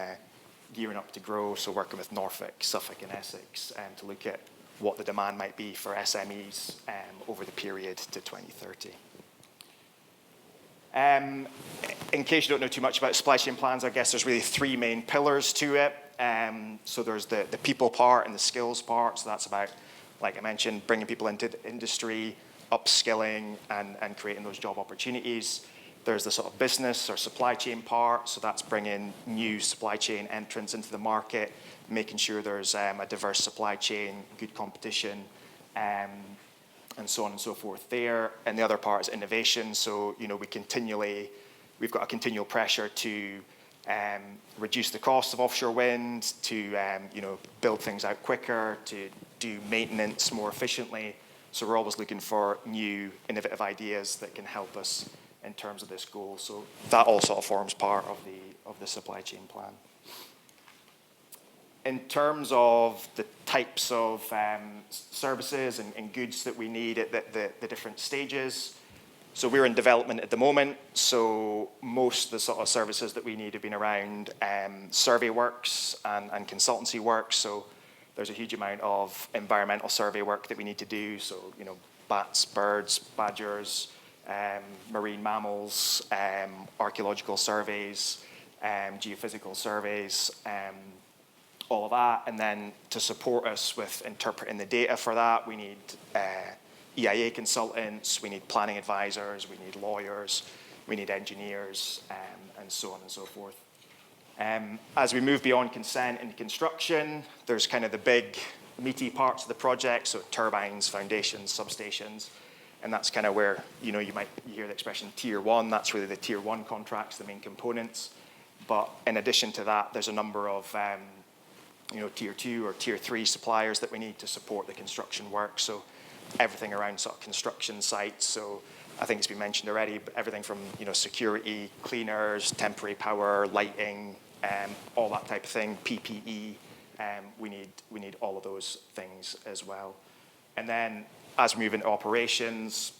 gearing up to grow, so working with Norfolk, Suffolk and Essex to look at what the demand might be for SMEs over the period to 2030. In case you don't know too much about supply chain plans, I guess there's really three main pillars to it. So there's the people part and the skills part. So that's about, like I mentioned, bringing people into the industry, upskilling and creating those job opportunities. There's the sort of business or supply chain part. So that's bringing new supply chain entrants into the market, making sure there's a diverse supply chain, good competition, and so on and so forth there. And the other part is innovation. So, we've got a continual pressure to reduce the cost of offshore wind, to build things out quicker, to do maintenance more efficiently. So we're always looking for new innovative ideas that can help us in terms of this goal. So that all sort of forms part of the supply chain plan. In terms of the types of services and goods that we need at the different stages, so we're in development at the moment, so most of the sort of services that we need have been around survey works and consultancy work. So there's a huge amount of environmental survey work that we need to do, so bats, birds, badgers, marine mammals, archaeological surveys, geophysical surveys, all of that. And then to support us with interpreting the data for that, we need EIA consultants, we need planning advisors, we need lawyers, we need engineers, and so on and so forth. As we move beyond consent and construction, there's kind of the big meaty parts of the project, so turbines, foundations, substations, and that's kind of where you might hear the expression tier one. That's really the tier one contracts, the main components. But in addition to that, there's a number of tier two or tier three suppliers that we need to support the construction work. So everything around sort of construction sites. So I think it's been mentioned already, but everything from security, cleaners, temporary power, lighting, all that type of thing, PPE. We need all of those things as well. And then as we move into operations,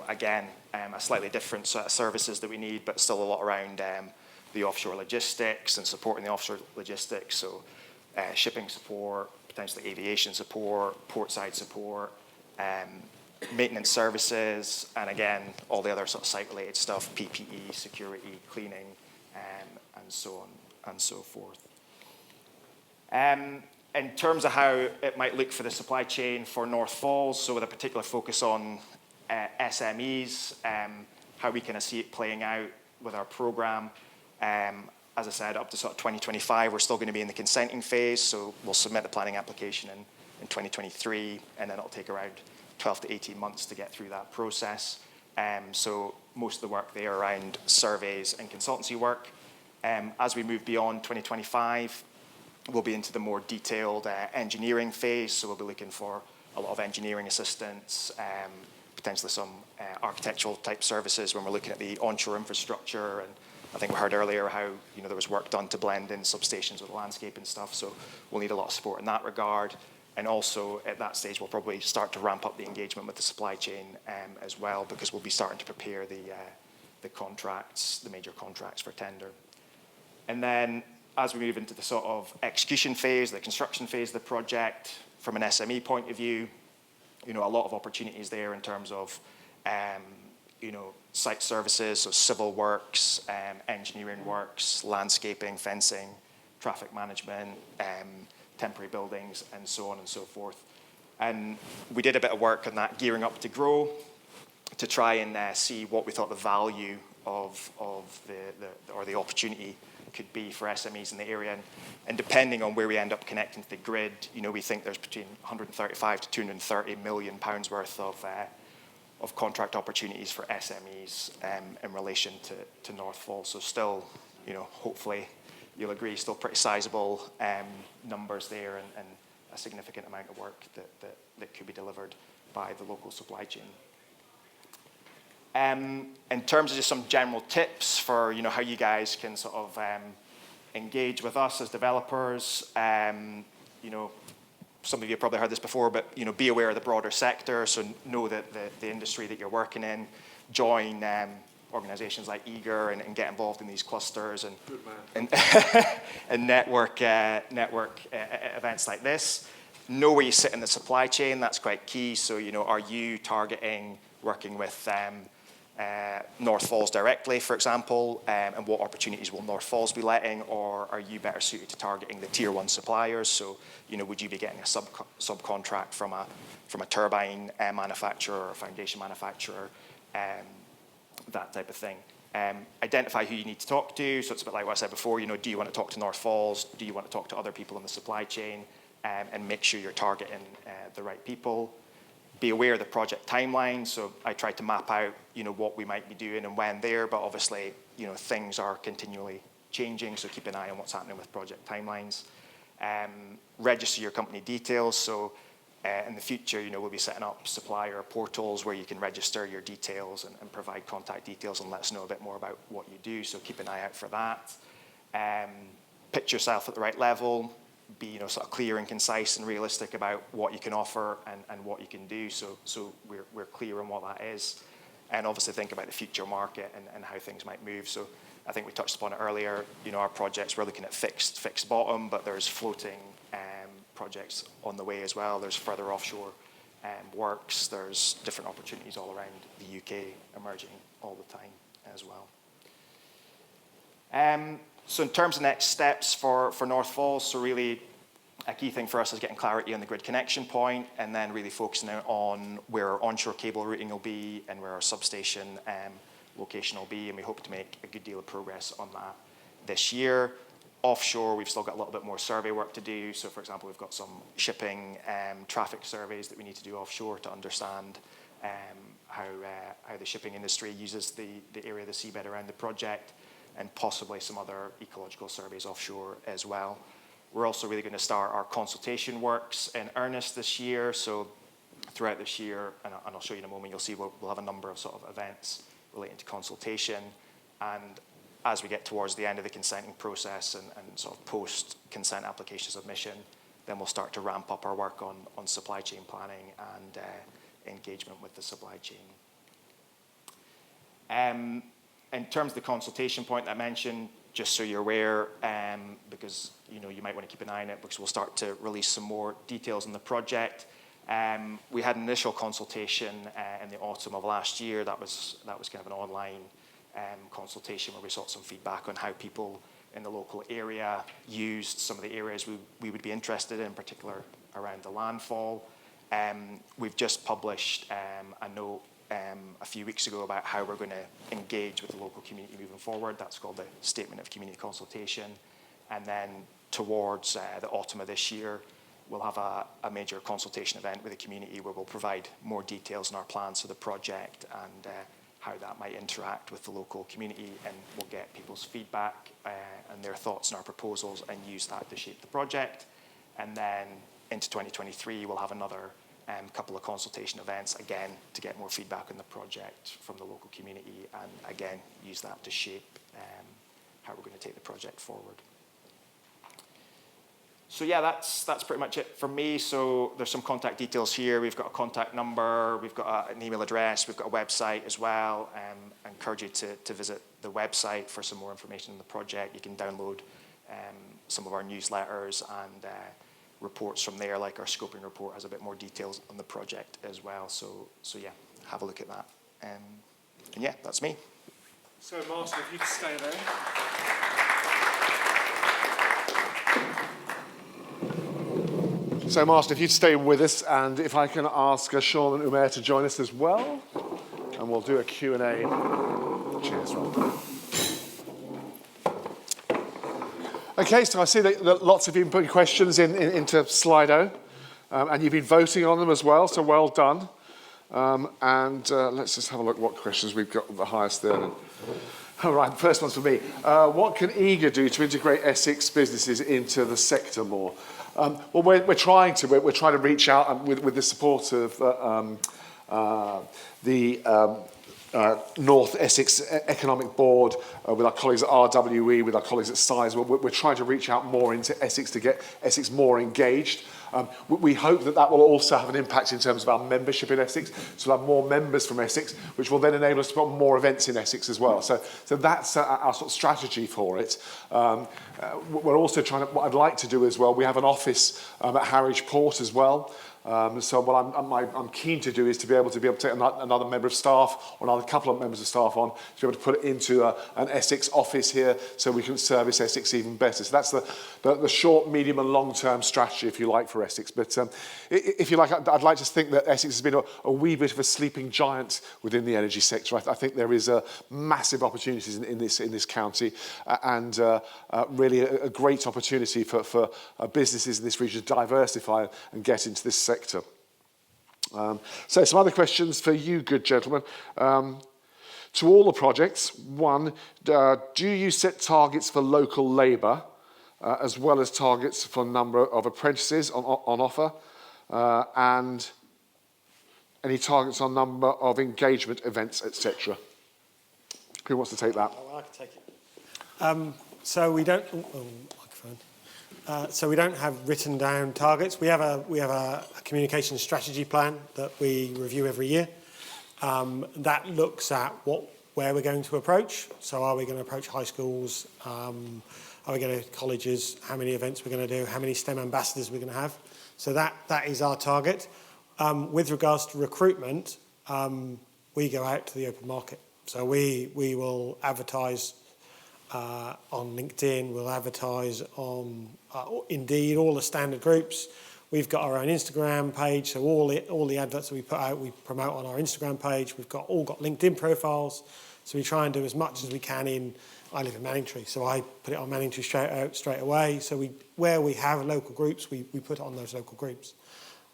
again, a slightly different set of services that we need, but still a lot around the offshore logistics and supporting the offshore logistics. So shipping support, potentially aviation support, portside support, maintenance services, and again, all the other sort of site-related stuff, PPE, security, cleaning, and so on and so forth. In terms of how it might look for the supply chain for North Falls, so with a particular focus on SMEs, how we kind of see it playing out with our program. As I said, up to sort of 2025, we're still going to be in the consenting phase, so we'll submit the planning application in 2023, and then it'll take around 12 to 18 months to get through that process. So most of the work there around surveys and consultancy work. As we move beyond 2025, we'll be into the more detailed engineering phase, so we'll be looking for a lot of engineering assistance, potentially some architectural type services when we're looking at the onshore infrastructure. And I think we heard earlier how there was work done to blend in substations with landscape and stuff, so we'll need a lot of support in that regard. And also at that stage, we'll probably start to ramp up the engagement with the supply chain as well, because we'll be starting to prepare the contracts, the major contracts for tender. And then as we move into the sort of execution phase, the construction phase of the project, from an SME point of view, a lot of opportunities there in terms of, site services, so civil works, engineering works, landscaping, fencing, traffic management, temporary buildings, and so on and so forth. And we did a bit of work on that, gearing up to grow, to try and see what we thought the value of the opportunity could be for SMEs in the area. And depending on where we end up connecting to the grid, we think there's between 135 to 230 million pounds worth of contract opportunities for SMEs in relation to North Falls. So still, hopefully you'll agree, still pretty sizable numbers there, and a significant amount of work that could be delivered by the local supply chain. In terms of just some general tips for how you guys can sort of engage with us as developers, some of you have probably heard this before, but be aware of the broader sector. So know that the industry that you're working in, join organisations like EEEGR and get involved in these clusters and network events like this. Know where you sit in the supply chain. That's quite key. So are you targeting working with North Falls directly, for example, and what opportunities will North Falls be letting, or are you better suited to targeting the tier 1 suppliers? So, would you be getting a subcontract from a turbine manufacturer or a foundation manufacturer, that type of thing. Identify who you need to talk to. So it's a bit like what I said before. Do you want to talk to North Falls? Do you want to talk to other people in the supply chain? And make sure you're targeting the right people. Be aware of the project timeline. So I tried to map out, what we might be doing and when there, but obviously, things are continually changing. So keep an eye on what's happening with project timelines. Register your company details. So in the future, we'll be setting up supplier portals where you can register your details and provide contact details and let us know a bit more about what you do. So keep an eye out for that. Pitch yourself at the right level. Be sort of clear and concise and realistic about what you can offer and what you can do, so we're clear on what that is, and obviously think about the future market and how things might move. So I think we touched upon it earlier. Our projects, we're looking at fixed bottom, but there's floating projects on the way as well. There's further offshore works. There's different opportunities all around the UK emerging all the time as well. So in terms of next steps for North Falls, so really a key thing for us is getting clarity on the grid connection point, and then really focusing on where our onshore cable routing will be and where our substation location will be, and we hope to make a good deal of progress on that this year. Offshore, we've still got a little bit more survey work to do. So for example, we've got some shipping traffic surveys that we need to do offshore to understand how the shipping industry uses the area of the seabed around the project, and possibly some other ecological surveys offshore as well. We're also really going to start our consultation works in earnest this year. So throughout this year, and I'll show you in a moment, you'll see we'll have a number of sort of events relating to consultation. And as we get towards the end of the consenting process and sort of post-consent application submission, then we'll start to ramp up our work on supply chain planning and engagement with the supply chain. In terms of the consultation point that I mentioned, just so you're aware, because you might want to keep an eye on it, because we'll start to release some more details on the project. We had an initial consultation in the autumn of last year. That was kind of an online consultation where we sought some feedback on how people in the local area used some of the areas we would be interested in particular around the landfall. We've just published a note a few weeks ago about how we're going to engage with the local community moving forward. That's called the Statement of Community Consultation. And then towards the autumn of this year, we'll have a major consultation event with the community where we'll provide more details on our plans for the project and how that might interact with the local community, and we'll get people's feedback and their thoughts on our proposals and use that to shape the project. And then into 2023, we'll have another couple of consultation events, again, to get more feedback on the project from the local community, and again, use that to shape how we're going to take the project forward. So yeah, that's pretty much it for me. So there's some contact details here. We've got a contact number, we've got an email address, we've got a website as well. I encourage you to visit the website for some more information on the project. You can download some of our newsletters, and reports from there, like our scoping report has a bit more details on the project as well. So yeah, have a look at that. And yeah, that's me. So Martin, if you could stay there. So Martin, if you'd stay with us, and if I can ask Sean and Umair to join us as well, and we'll do a Q&A. Cheers, Rob. Okay, so I see that lots of you have put questions into Slido, and you've been voting on them as well, so well done. Let's just have a look what questions we've got the highest there. All right, the first one's for me. What can EEGR do to integrate Essex businesses into the sector more? Well, we're trying to reach out with the support of the North Essex Economic Board, with our colleagues at RWE, with our colleagues at SIZE. We're trying to reach out more into Essex to get Essex more engaged. We hope that will also have an impact in terms of our membership in Essex, so we'll have more members from Essex, which will then enable us to put more events in Essex as well. So that's our sort of strategy for it. We're also trying to, what I'd like to do as well, we have an office at Harwich Port as well. So what I'm keen to do is to be able to take another member of staff, or another couple of members of staff on, to be able to put it into an Essex office here, so we can service Essex even better. So that's the short, medium and long-term strategy, if you like, for Essex. But if you like, I'd like to think that Essex has been a wee bit of a sleeping giant within the energy sector. I think there is massive opportunities in this county, and really a great opportunity for businesses in this region to diversify and get into this sector. So some other questions for you, good gentlemen. To all the projects, one, do you set targets for local labour, as well as targets for number of apprentices on offer, and any targets on number of engagement events, etc.? Who wants to take that? Oh, I can take it. So we don't. So we don't have written down targets. We have a communication strategy plan that we review every year. That looks at where we're going to approach. So are we going to approach high schools? Are we going to colleges? How many events we're going to do? How many STEM ambassadors we're going to have? So that is our target. With regards to recruitment, we go out to the open market. So we will advertise on LinkedIn, we'll advertise on Indeed, all the standard groups. We've got our own Instagram page, so all the adverts that we put out, we promote on our Instagram page. We've all got LinkedIn profiles, so we try and do as much as we can I live in Manningtree, so I put it on Manningtree straight away. So where we have local groups, we put it on those local groups.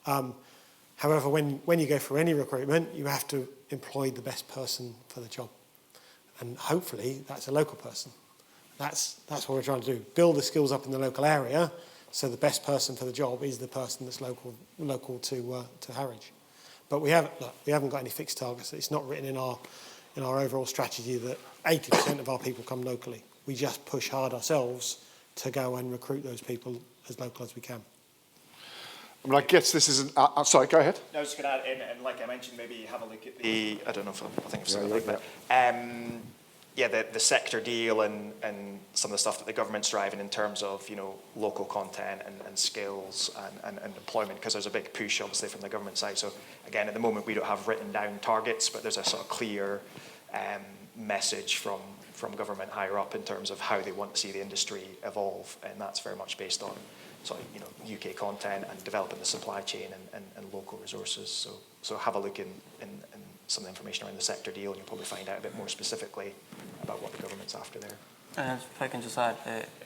However, when you go through any recruitment, you have to employ the best person for the job. And hopefully that's a local person. That's what we're trying to do. Build the skills up in the local area, so the best person for the job is the person that's local to Harwich. But we haven't got any fixed targets. It's not written in our overall strategy that 80% of our people come locally. We just push hard ourselves to go and recruit those people as local as we can. I mean, I guess this is sorry, go ahead. No, I was just going to add in, and like I mentioned, maybe have a look at the, I don't know if I think I've said Yeah, that. Yeah, the sector deal and some of the stuff that the government's driving in terms of, local content and skills and employment, because there's a big push, obviously, from the government side. So, again, at the moment, we don't have written down targets, but there's a sort of clear message from government higher up in terms of how they want to see the industry evolve, and that's very much based on UK content and developing the supply chain and local resources. So have a look in some of the information around the sector deal, and you'll probably find out a bit more specifically about what the government's after there. And if I can just add,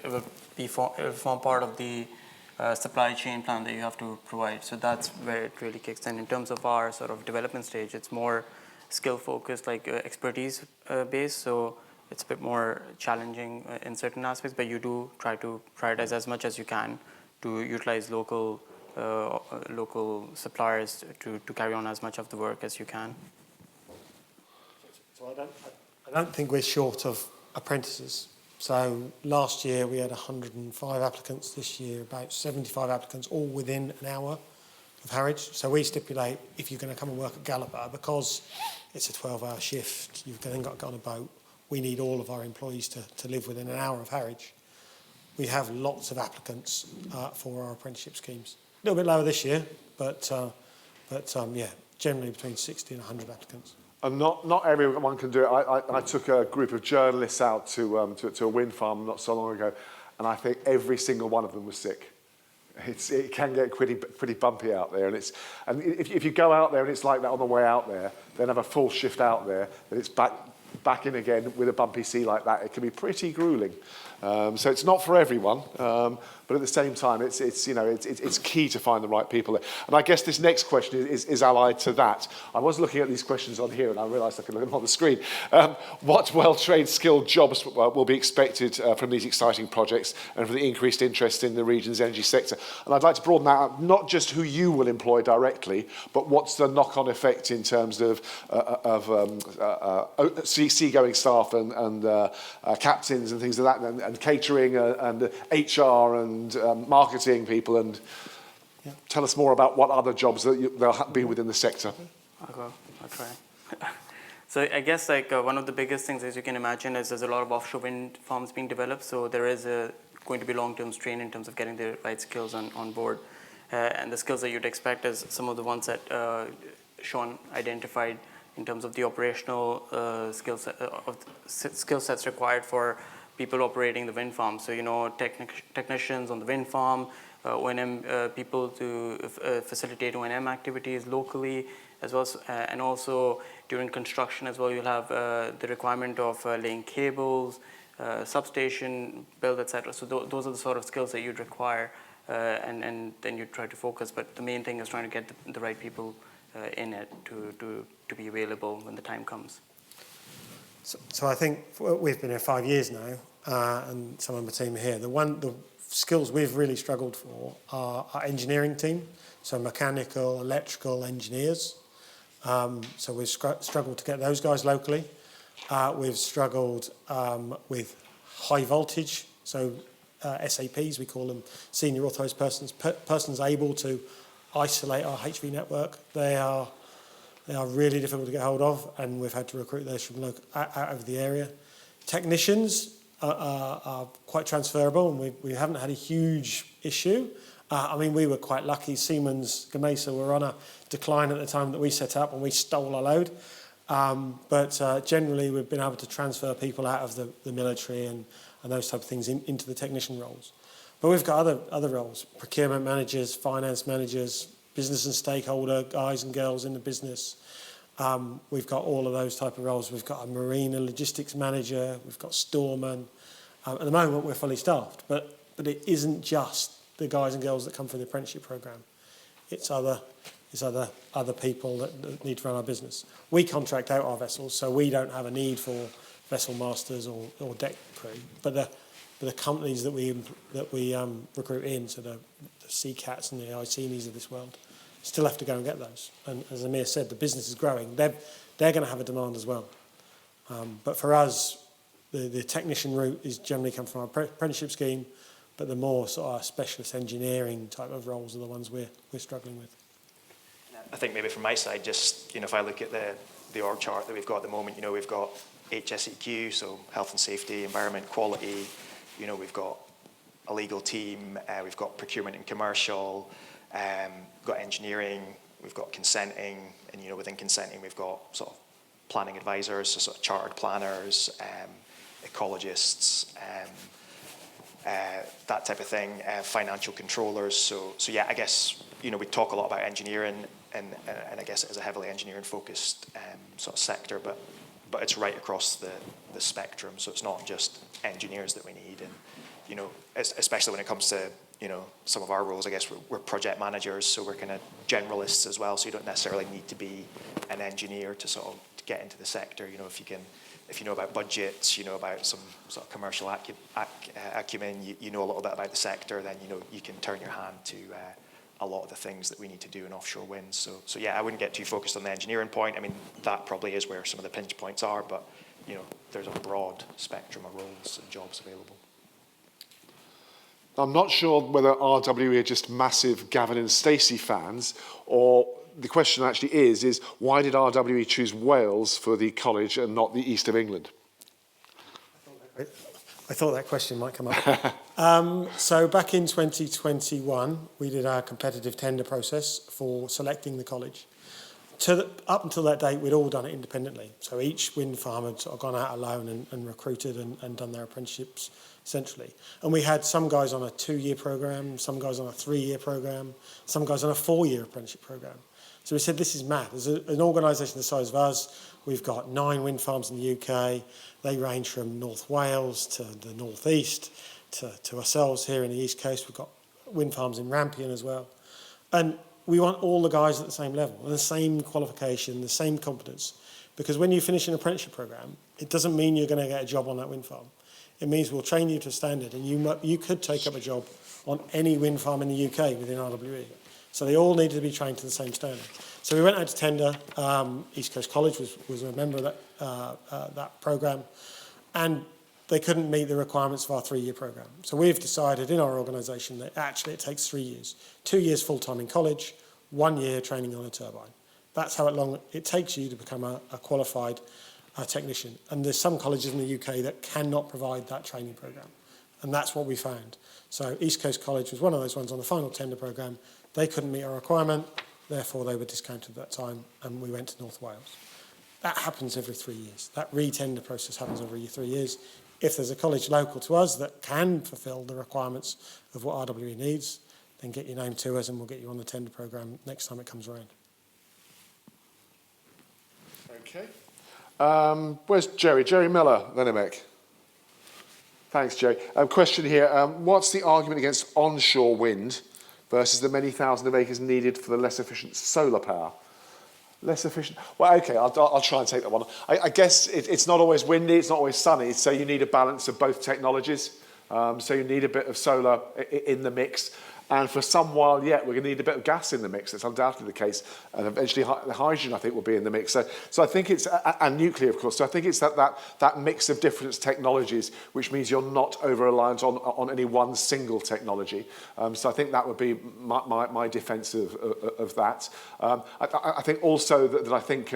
it will form part of the supply chain plan that you have to provide. So that's where it really kicks in. In terms of our sort of development stage, it's more skill focused, like expertise based. So it's a bit more challenging in certain aspects, but you do try to prioritize as much as you can to utilize local suppliers to carry on as much of the work as you can. So I don't think we're short of apprentices. So last year we had 105 applicants. This year about 75 applicants, all within an hour of Harwich. So we stipulate, if you're going to come and work at Gallup, because it's a 12-hour shift, you've then got to get on a boat. We need all of our employees to live within an hour of Harwich. we have lots of applicants for our apprenticeship schemes. A little bit lower this year, but yeah, generally between 60 and 100 applicants. And not everyone can do it. I took a group of journalists out to a wind farm not so long ago, and I think every single one of them was sick. It can get pretty bumpy out there, and if you go out there and it's like that on the way out there, then have a full shift out there, then it's back in again with a bumpy sea like that. It can be pretty grueling. So it's not for everyone, but at the same time, it's key to find the right people. And I guess this next question is allied to that. I was looking at these questions on here, and I realised I could look at them on the screen. What well-trained, skilled jobs will be expected from these exciting projects and from the increased interest in the region's energy sector? And I'd like to broaden that out, not just who you will employ directly, but what's the knock-on effect in terms of seagoing staff and captains and things like that, and catering and HR and marketing people, and tell us more about what other jobs there'll be within the sector. I'll try. So I guess one of the biggest things, as you can imagine, is there's a lot of offshore wind farms being developed. So there is going to be long-term strain in terms of getting the right skills on board. And the skills that you'd expect is some of the ones that Sean identified in terms of the operational skill sets required for people operating the wind farm. So, technicians on the wind farm, O&M people to facilitate O&M activities locally, as well as, and also during construction as well, you'll have the requirement of laying cables, substation build, etc. So those are the sort of skills that you'd require, and then you try to focus. But the main thing is trying to get the right people in it to be available when the time comes. So I think we've been here 5 years now, and some of my team are here. The skills we've really struggled for are our engineering team, so mechanical, electrical engineers. So we've struggled to get those guys locally. We've struggled with high voltage, so SAPs, we call them, senior authorised persons able to isolate our HV network. They are really difficult to get hold of, and we've had to recruit those from out of the area. Technicians are quite transferable, and we haven't had a huge issue. We were quite lucky. Siemens Gamesa were on a decline at the time that we set up, and we stole our load. But generally, we've been able to transfer people out of the military and those type of things into the technician roles. But we've got other roles: procurement managers, finance managers, business and stakeholder guys and girls in the business. We've got all of those type of roles. We've got a marine and logistics manager. We've got storemen. At the moment, we're fully staffed, but it isn't just the guys and girls that come from the apprenticeship programme. It's other people that need to run our business. We contract out our vessels, so we don't have a need for vessel masters or deck crew. But the companies that we recruit in, so the Seacats and the Icenies of this world, still have to go and get those. And as Amir said, the business is growing. They're going to have a demand as well. But for us, the technician route is generally come from our apprenticeship scheme, but the more sort of specialist engineering type of roles are the ones we're struggling with. I think maybe from my side, just if I look at the org chart that we've got at the moment, we've got HSEQ, so health and safety, environment, quality. We've got a legal team, we've got procurement and commercial, we've got engineering, we've got consenting, and within consenting we've got sort of planning advisors, so sort of chartered planners, ecologists, that type of thing, financial controllers. So yeah, I guess we talk a lot about engineering, and I guess it is a heavily engineering focused sort of sector, but it's right across the spectrum. So it's not just engineers that we need, and especially when it comes to some of our roles, I guess we're project managers, so we're kind of generalists as well. So you don't necessarily need to be an engineer to sort of get into the sector. If you know about budgets, you know about some sort of commercial acumen, you know a little bit about the sector, then you can turn your hand to a lot of the things that we need to do in offshore wind. So yeah, I wouldn't get too focused on the engineering point. That probably is where some of the pinch points are, but there's a broad spectrum of roles and jobs available. I'm not sure whether RWE are just massive Gavin and Stacey fans, or the question actually is why did RWE choose Wales for the college and not the east of England? I thought that question might come up. So back in 2021, we did our competitive tender process for selecting the college. Up until that date, we'd all done it independently. So each wind farm had sort of gone out alone and recruited and done their apprenticeships centrally. And we had some guys on a 2-year program, some guys on a 3-year program, some guys on a 4-year apprenticeship program. So we said, this is mad. As an organisation the size of us, we've got 9 wind farms in the UK. They range from North Wales to the North East to ourselves here in the East Coast. We've got wind farms in Rampion as well. And we want all the guys at the same level, and the same qualification, the same competence. Because when you finish an apprenticeship program, it doesn't mean you're going to get a job on that wind farm. It means we'll train you to a standard, and you could take up a job on any wind farm in the UK within RWE. So they all needed to be trained to the same standard. So we went out to tender. East Coast College was a member of that program, and they couldn't meet the requirements of our 3-year program. So we've decided in our organisation that actually it takes 3 years. 2 years full-time in college, 1 year training on a turbine. That's how long it takes you to become a qualified technician. And there's some colleges in the UK that cannot provide that training program. And that's what we found. So East Coast College was one of those ones on the final tender program. They couldn't meet our requirement, therefore they were discounted at that time, and we went to North Wales. That happens every 3 years. That re-tender process happens every 3 years. If there's a college local to us that can fulfil the requirements of what RWE needs, then get your name to us and we'll get you on the tender programme next time it comes around. Okay. Where's Jerry? Jerry Miller, Lenimec. Thanks, Jerry. Question here. What's the argument against onshore wind versus the many thousands of acres needed for the less efficient solar power? Less efficient? Well, okay, I'll try and take that one. I guess it's not always windy, it's not always sunny, so you need a balance of both technologies. So you need a bit of solar in the mix. And for some while yet, we're going to need a bit of gas in the mix. That's undoubtedly the case. And eventually the hydrogen, I think, will be in the mix. So I think it's, and nuclear, of course. So I think it's that mix of different technologies, which means you're not over-reliant on any one single technology. So I think that would be my defence of that. I think also that I think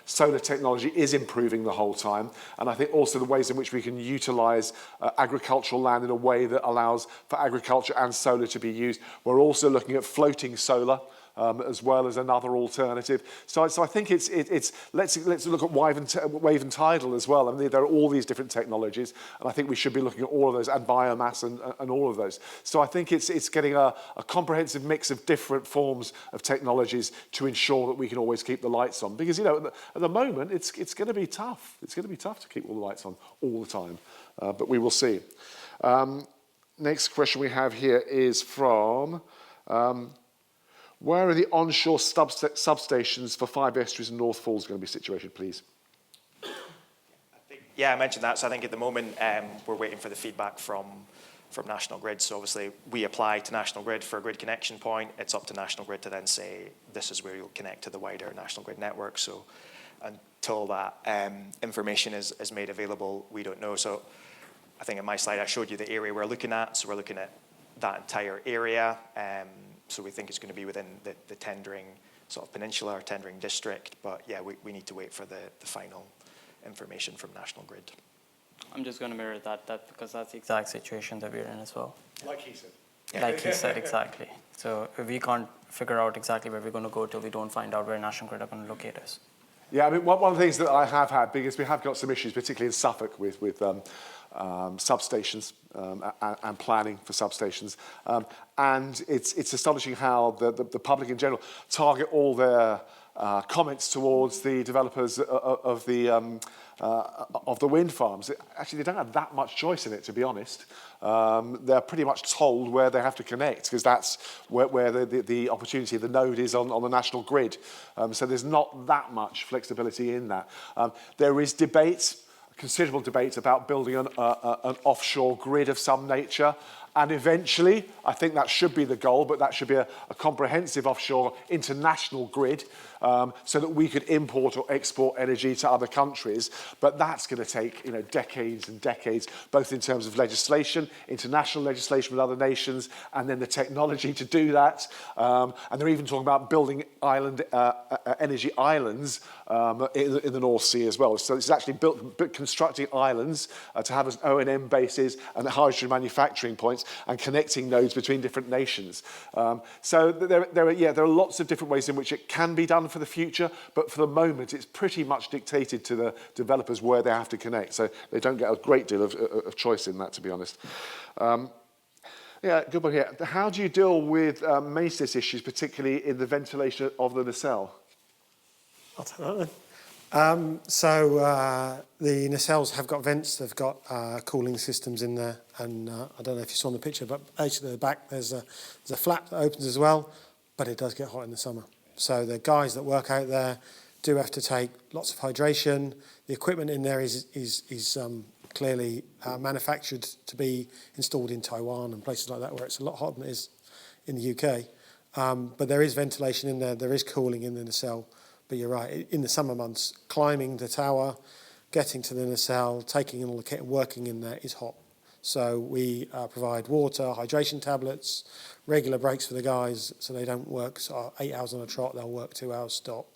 solar technology is improving the whole time. And I think also the ways in which we can utilise agricultural land in a way that allows for agriculture and solar to be used. We're also looking at floating solar as well as another alternative. So I think let's look at wave and tidal as well. I mean, there are all these different technologies, and I think we should be looking at all of those, and biomass and all of those. So I think it's getting a comprehensive mix of different forms of technologies to ensure that we can always keep the lights on. Because at the moment it's going to be tough. It's going to be tough to keep all the lights on all the time, but we will see. Next question we have here is from, where are the onshore substations for 5 estuaries and North Falls going to be situated, please? Yeah, I mentioned that. So I think at the moment we're waiting for the feedback from National Grid. So obviously we apply to National Grid for a grid connection point. It's up to National Grid to then say this is where you'll connect to the wider National Grid network. So until that information is made available, we don't know. So I think in my slide I showed you the area we're looking at. So we're looking at that entire area. So we think it's going to be within the tendering sort of peninsula or tendering district. But yeah, we need to wait for the final information from National Grid. I'm just going to mirror that because that's the exact situation that we're in as well. Like he said. Like he said, exactly. So we can't figure out exactly where we're going to go till we don't find out where National Grid are going to locate us. Yeah, I mean, one of the things that I have had, because we have got some issues, particularly in Suffolk, with substations and planning for substations. And it's astonishing how the public in general target all their comments towards the developers of the wind farms. Actually, they don't have that much choice in it, to be honest. They're pretty much told where they have to connect, because that's where the opportunity, the node is on the national grid. So there's not that much flexibility in that. There is debate, considerable debate about building an offshore grid of some nature. And eventually, I think that should be the goal, but that should be a comprehensive offshore international grid so that we could import or export energy to other countries. But that's going to take decades and decades, both in terms of legislation, international legislation with other nations, and then the technology to do that. And they're even talking about building energy islands in the North Sea as well. So it's actually constructing islands to have as O&M bases and hydrogen manufacturing points and connecting nodes between different nations. So there are lots of different ways in which it can be done for the future, but for the moment it's pretty much dictated to the developers where they have to connect. So they don't get a great deal of choice in that, to be honest. Yeah, good one here. How do you deal with maintenance issues, particularly in the ventilation of the nacelle? I'll take that then. The nacelles have got vents, they've got cooling systems in there, and I don't know if you saw in the picture, but actually at the back there's a flap that opens as well, but it does get hot in the summer. So the guys that work out there do have to take lots of hydration. The equipment in there is clearly manufactured to be installed in Taiwan and places like that where it's a lot hotter than it is in the UK. But there is ventilation in there is cooling in the nacelle. But you're right, in the summer months, climbing the tower, getting to the nacelle, taking in all the kit and working in there is hot. So we provide water, hydration tablets, regular breaks for the guys so they don't work 8 hours on a trot, they'll work 2 hours, stop,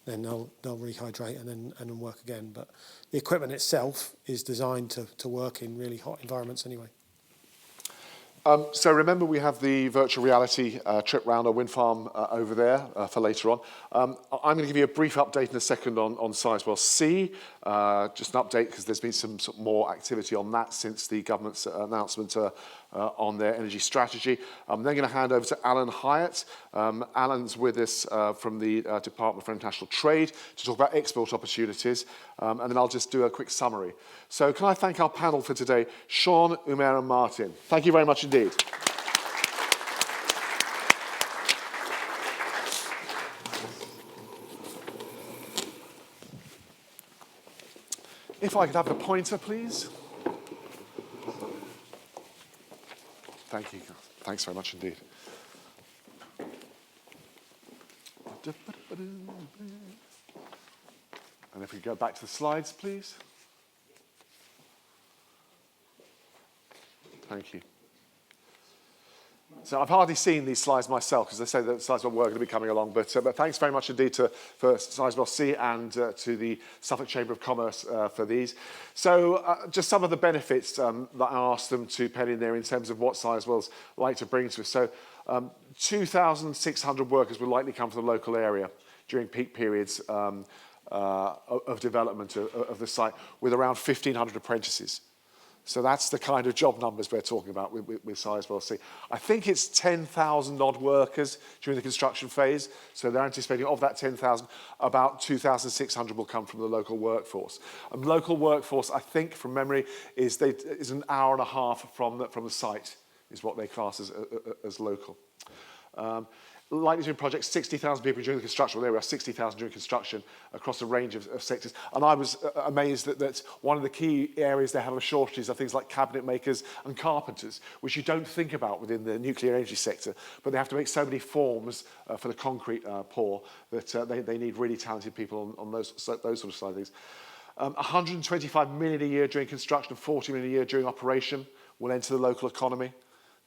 then they'll rehydrate and then work again. But the equipment itself is designed to work in really hot environments anyway. So remember, we have the virtual reality trip round our wind farm over there for later on. I'm going to give you a brief update in a second on Sizewell C. Just an update because there's been some more activity on that since the government's announcement on their energy strategy. I'm then going to hand over to Alan Hyatt. Alan's with us from the Department for International Trade to talk about export opportunities, and then I'll just do a quick summary. So can I thank our panel for today, Sean, Umair and Martin. Thank you very much indeed. If I could have the pointer, please. Thank you. Thanks very much indeed. And if we go back to the slides, please. Thank you. So I've hardly seen these slides myself because they say that Sizewell were going to be coming along, but thanks very much indeed for Sizewell C and to the Suffolk Chamber of Commerce for these. So just some of the benefits that I asked them to pen in there in terms of what Sizewell's like to bring to us. So 2,600 workers will likely come from the local area during peak periods of development of the site, with around 1,500 apprentices. So that's the kind of job numbers we're talking about with Sizewell C. I think it's 10,000 odd workers during the construction phase. So they're anticipating of that 10,000, about 2,600 will come from the local workforce. And local workforce, I think from memory, is an hour and a half from the site, is what they class as local. Likely to project 60,000 people during the construction. Well, there we are, 60,000 during construction across a range of sectors. And I was amazed that one of the key areas they have a shortages are things like cabinet makers and carpenters, which you don't think about within the nuclear energy sector. But they have to make so many forms for the concrete pour that they need really talented people on those sort of side of things. 125 million a year during construction and 40 million a year during operation will enter the local economy.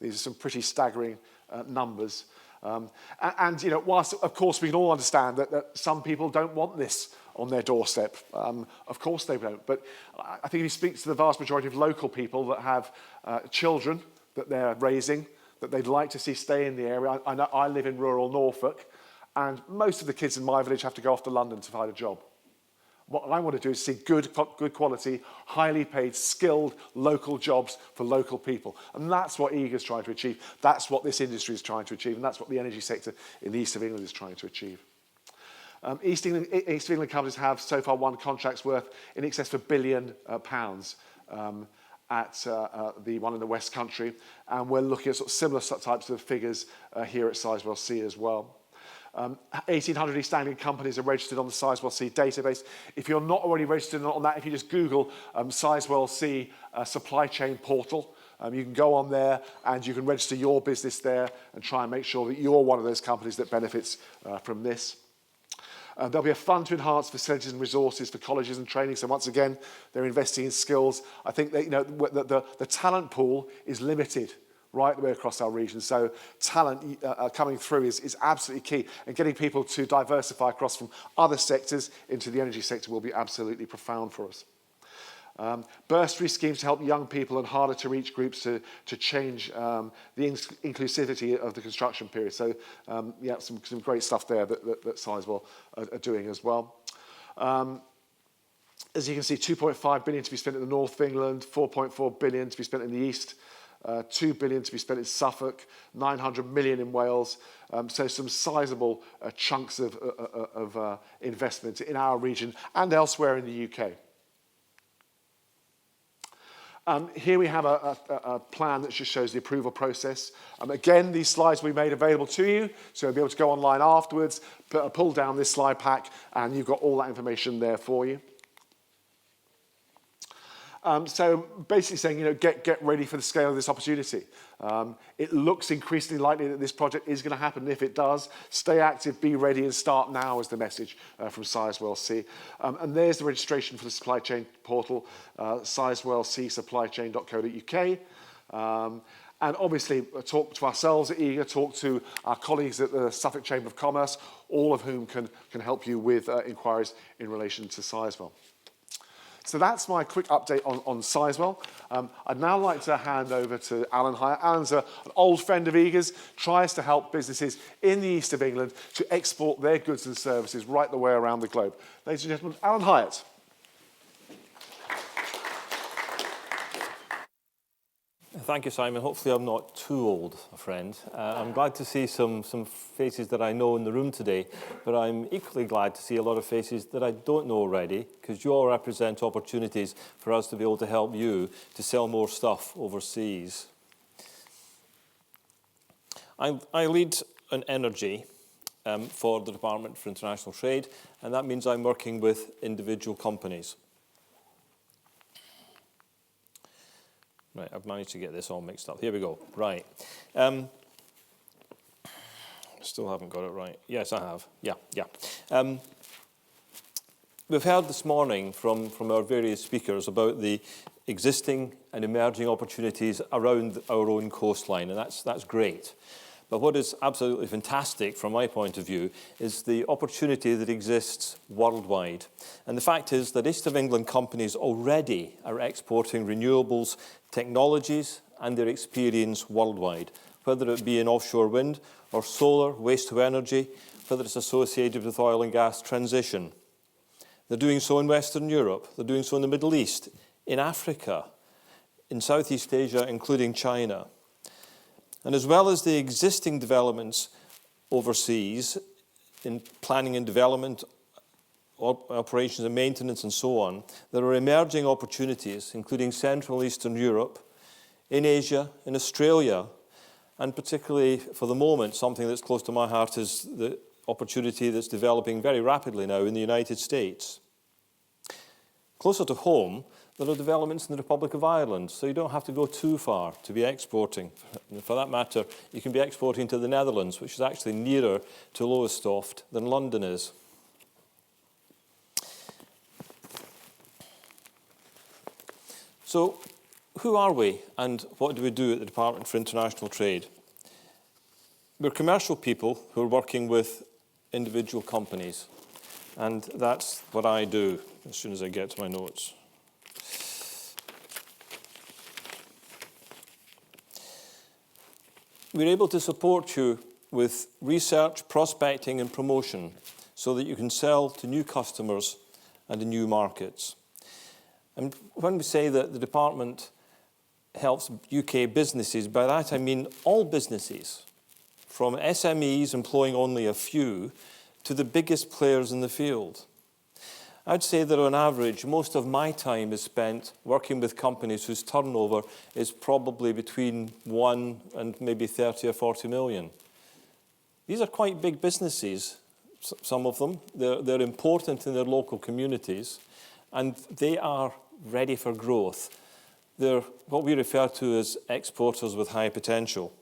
These are some pretty staggering numbers. And whilst of course we can all understand that some people don't want this on their doorstep, of course they don't. But I think if you speak to the vast majority of local people that have children that they're raising, that they'd like to see stay in the area. I know I live in rural Norfolk, and most of the kids in my village have to go off to London to find a job. What I want to do is see good quality, highly paid, skilled local jobs for local people. And that's what EEEGR is trying to achieve. That's what this industry is trying to achieve. And that's what the energy sector in the east of England is trying to achieve. East of England companies have so far won contracts worth in excess of £1 billion at the one in the West Country. And we're looking at sort of similar types of figures here at Sizewell C as well. 1,800 East Anglian companies are registered on the Sizewell C database. If you're not already registered on that, if you just Google Sizewell C supply chain portal, You can go on there and you can register your business there and try and make sure that you're one of those companies that benefits from this. There'll be a fund to enhance facilities and resources for colleges and training. So once again, they're investing in skills. I think that, the talent pool is limited right the way across our region. So talent coming through is absolutely key. And getting people to diversify across from other sectors into the energy sector will be absolutely profound for us. Bursary schemes to help young people and harder to reach groups to change the inclusivity of the construction period. So yeah, some great stuff there that Sizewell are doing as well. As you can see, 2.5 billion to be spent in the north of England, 4.4 billion to be spent in the east, 2 billion to be spent in Suffolk, 900 million in Wales. So some sizable chunks of investment in our region and elsewhere in the UK. Here we have a plan that just shows the approval process. Again, these slides will be made available to you, so you'll be able to go online afterwards, pull down this slide pack, and you've got all that information there for you. So basically saying, get ready for the scale of this opportunity. It looks increasingly likely that this project is going to happen. And if it does, stay active, be ready, and start now is the message from Sizewell C. And there's the registration for the supply chain portal, sizewellcsupplychain.co.uk. And obviously, talk to ourselves at EEEGR, talk to our colleagues at the Suffolk Chamber of Commerce, all of whom can help you with inquiries in relation to Sizewell. So that's my quick update on Sizewell. I'd now like to hand over to Alan Hyatt. Alan's an old friend of EEEGR's, tries to help businesses in the east of England to export their goods and services right the way around the globe. Ladies and gentlemen, Alan Hyatt. Thank you, Simon. Hopefully I'm not too old a friend. I'm glad to see some faces that I know in the room today, but I'm equally glad to see a lot of faces that I don't know already, because you all represent opportunities for us to be able to help you to sell more stuff overseas. I lead an energy for the Department for International Trade, and that means I'm working with individual companies. Right, I've managed to get this all mixed up. Here we go. Right. Still haven't got it right. Yes, I have. Yeah. We've heard this morning from our various speakers about the existing and emerging opportunities around our own coastline, and that's great. But what is absolutely fantastic from my point of view is the opportunity that exists worldwide. And the fact is that East of England companies already are exporting renewables technologies and their experience worldwide, whether it be in offshore wind or solar, waste to energy, whether it's associated with oil and gas transition. They're doing so in Western Europe, they're doing so in the Middle East, in Africa, in Southeast Asia, including China. And as well as the existing developments overseas in planning and development, operations and maintenance and so on, there are emerging opportunities, including Central and Eastern Europe, in Asia, in Australia, and particularly for the moment, something that's close to my heart is the opportunity that's developing very rapidly now in the United States. Closer to home, there are developments in the Republic of Ireland, so you don't have to go too far to be exporting. And for that matter, you can be exporting to the Netherlands, which is actually nearer to Lowestoft than London is. So, who are we and what do we do at the Department for International Trade? We're commercial people who are working with individual companies, and that's what I do as soon as I get to my notes. We're able to support you with research, prospecting and promotion so that you can sell to new customers and in new markets. And when we say that the department helps UK businesses, by that I mean all businesses, from SMEs employing only a few to the biggest players in the field. I'd say that on average, most of my time is spent working with companies whose turnover is probably between 1 and maybe 30 or 40 million. These are quite big businesses, some of them. They're important in their local communities, and they are ready for growth. They're what we refer to as exporters with high potential.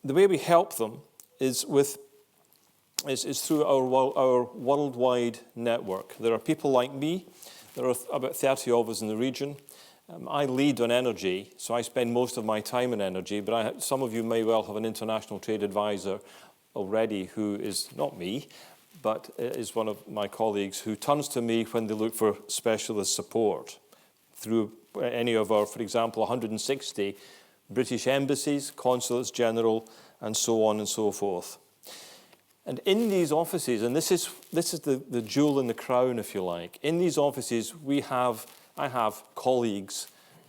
The way we help them is through our worldwide network. There are people like me. There are about 30 of us in the region. I lead on energy, so I spend most of my time on energy, but some of you may well have an international trade advisor already who is not me, but is one of my colleagues who turns to me when they look for specialist support through any of our, for example, 160 British embassies, consulates general, and so on and so forth. And in these offices, and this is the jewel in the crown, if you like, in these offices I have colleagues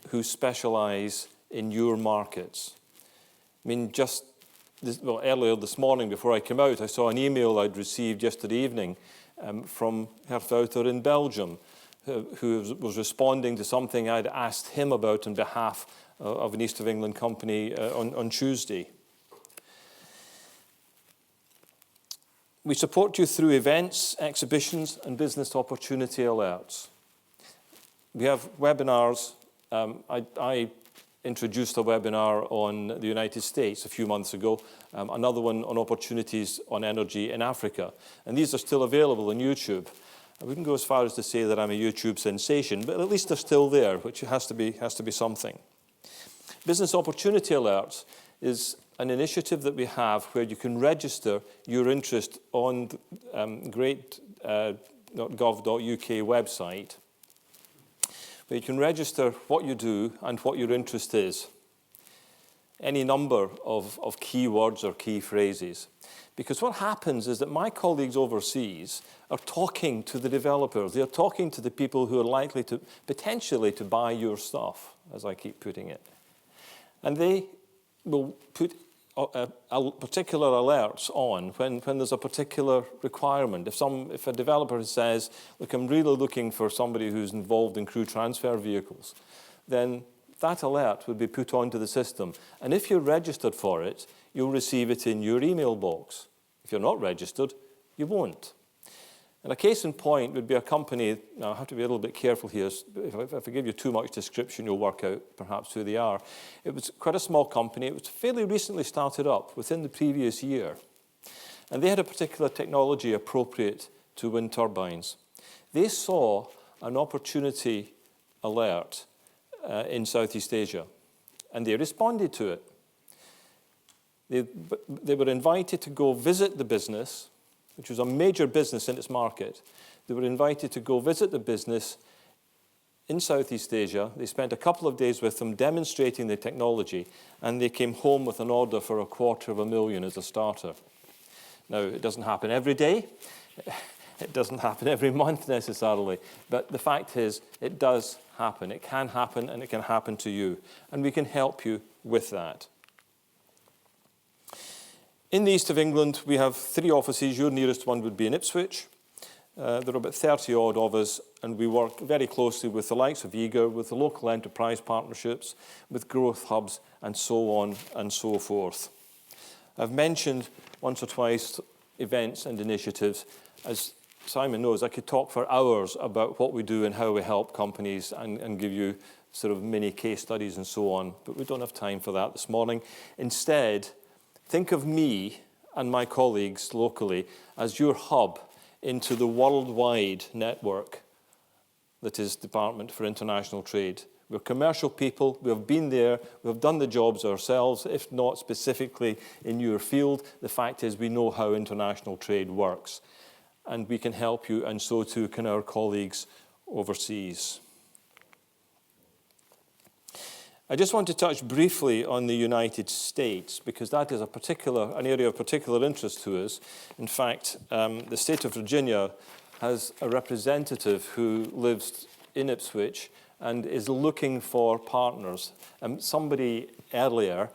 who specialise in your markets. I mean, earlier this morning before I came out, I saw an email I'd received yesterday evening from Herfouter in Belgium, who was responding to something I'd asked him about on behalf of an East of England company on Tuesday. We support you through events, exhibitions, and business opportunity alerts. We have webinars. I introduced a webinar on the United States a few months ago, another one on opportunities on energy in Africa. And these are still available on YouTube. I wouldn't go as far as to say that I'm a YouTube sensation, but at least they're still there, which has to be something. Business Opportunity Alerts is an initiative that we have where you can register your interest on great.gov.uk website, where you can register what you do and what your interest is. Any number of keywords or key phrases. Because what happens is that my colleagues overseas are talking to the developers. They're talking to the people who are likely to, potentially, to buy your stuff, as I keep putting it. And they will put particular alerts on when there's a particular requirement. If a developer says, look, I'm really looking for somebody who's involved in crew transfer vehicles, then that alert would be put onto the system. And if you're registered for it, you'll receive it in your email box. If you're not registered, you won't. And a case in point would be a company. Now, I have to be a little bit careful here. If I give you too much description, you'll work out perhaps who they are. It was quite a small company. It was fairly recently started up within the previous year. And they had a particular technology appropriate to wind turbines. They saw an opportunity alert in Southeast Asia, and they responded to it. They were invited to go visit the business, which was a major business in its market. They were invited to go visit the business in Southeast Asia. They spent a couple of days with them demonstrating the technology, and they came home with an order for $250,000 as a starter. Now, it doesn't happen every day. It doesn't happen every month necessarily, but the fact is it does happen. It can happen, and it can happen to you, and we can help you with that. In the East of England, we have 3 offices. Your nearest one would be in Ipswich. There are about 30 odd of us, and we work very closely with the likes of EEEGR, with the local enterprise partnerships, with growth hubs, and so on and so forth. I've mentioned once or twice events and initiatives. As Simon knows, I could talk for hours about what we do and how we help companies and give you sort of mini case studies and so on, but we don't have time for that this morning. Instead, think of me and my colleagues locally as your hub into the worldwide network that is Department for International Trade. We're commercial people. We have been there. We have done the jobs ourselves, if not specifically in your field. The fact is we know how international trade works, and we can help you, and so too can our colleagues overseas. I just want to touch briefly on the United States, because that is an area of particular interest to us. In fact, the state of Virginia has a representative who lives in Ipswich and is looking for partners. Somebody earlier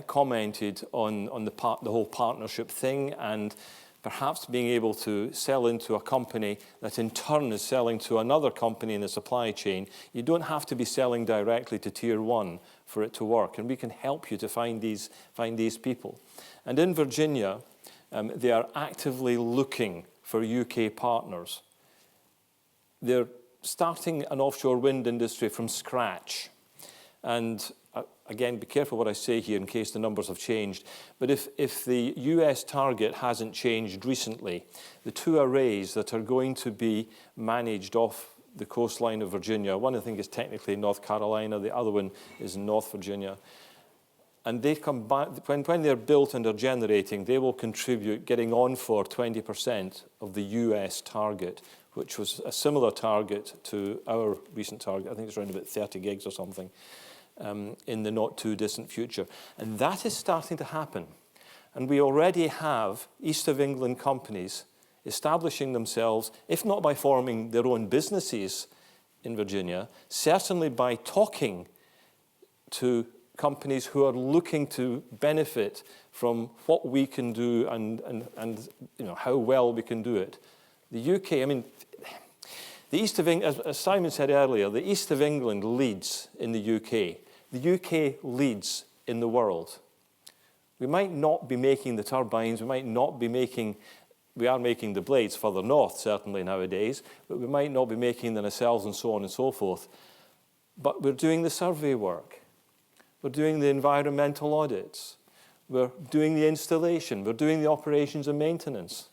commented on the whole partnership thing, and perhaps being able to sell into a company that in turn is selling to another company in the supply chain. You don't have to be selling directly to Tier 1 for it to work, and we can help you to find these people. And in Virginia, they are actively looking for UK partners. They're starting an offshore wind industry from scratch. And again, be careful what I say here in case the numbers have changed. But if the US target hasn't changed recently, the 2 arrays that are going to be managed off the coastline of Virginia, one I think is technically North Carolina, the other one is in North Virginia. And they come back, when they're built and are generating, they will contribute getting on for 20% of the US target, which was a similar target to our recent target. I think it's around about 30 gigs or something in the not too distant future. And that is starting to happen. And we already have East of England companies establishing themselves, if not by forming their own businesses in Virginia, certainly by talking to companies who are looking to benefit from what we can do and you know, how well we can do it. The UK, I mean, the East of England, as Simon said earlier, the East of England leads in the UK. The UK leads in the world. We might not be making the turbines, we are making the blades further north, certainly nowadays, but we might not be making the nacelles and so on and so forth. But we're doing the survey work. We're doing the environmental audits. We're doing the installation. We're doing the operations and maintenance.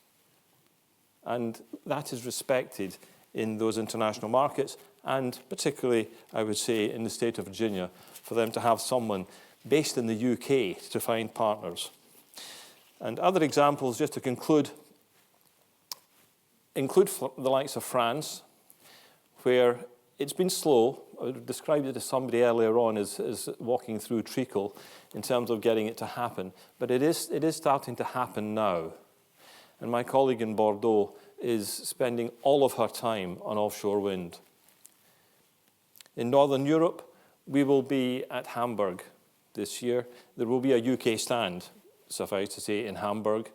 And that is respected in those international markets, and particularly, I would say, in the state of Virginia, for them to have someone based in the UK to find partners. And other examples, just to conclude, include the likes of France, where it's been slow. I described it to somebody earlier on as walking through treacle in terms of getting it to happen. But it is starting to happen now. And my colleague in Bordeaux is spending all of her time on offshore wind. In Northern Europe, we will be at Hamburg this year. There will be a UK stand, suffice to say, in Hamburg,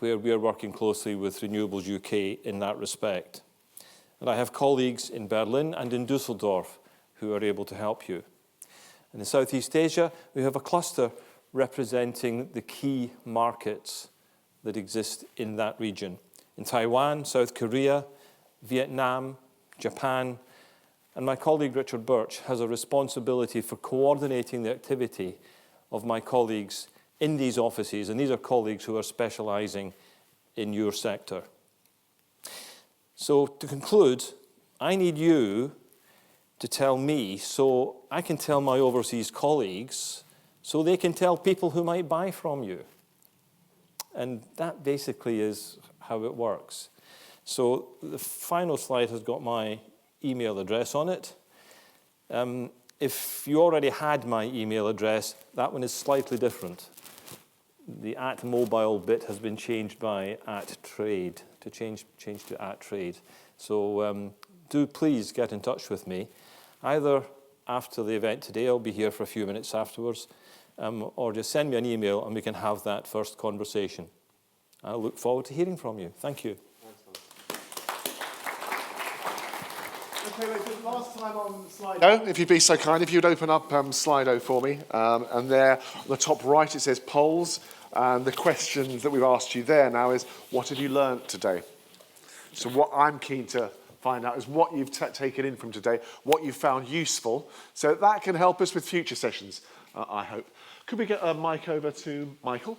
where we are working closely with Renewables UK in that respect. And I have colleagues in Berlin and in Dusseldorf who are able to help you. And in Southeast Asia, we have a cluster representing the key markets that exist in that region. In Taiwan, South Korea, Vietnam, Japan, and my colleague Richard Birch has a responsibility for coordinating the activity of my colleagues in these offices, and these are colleagues who are specializing in your sector. So to conclude, I need you to tell me so I can tell my overseas colleagues so they can tell people who might buy from you. And that basically is how it works. So the final slide has got my email address on it. If you already had my email address, that one is slightly different. The @mobile bit has been changed by @trade, to change to @trade. So do please get in touch with me, either after the event today, I'll be here for a few minutes afterwards, or just send me an email and we can have that first conversation. I look forward to hearing from you. Thank you. Okay, just last time on Slido, if you'd be so kind, if you'd open up Slido for me, and there on the top right it says polls, and the questions that we've asked you there now is, what have you learnt today? So what I'm keen to find out is what you've taken in from today, what you found useful, so that can help us with future sessions, I hope. Could we get a mic over to Michael?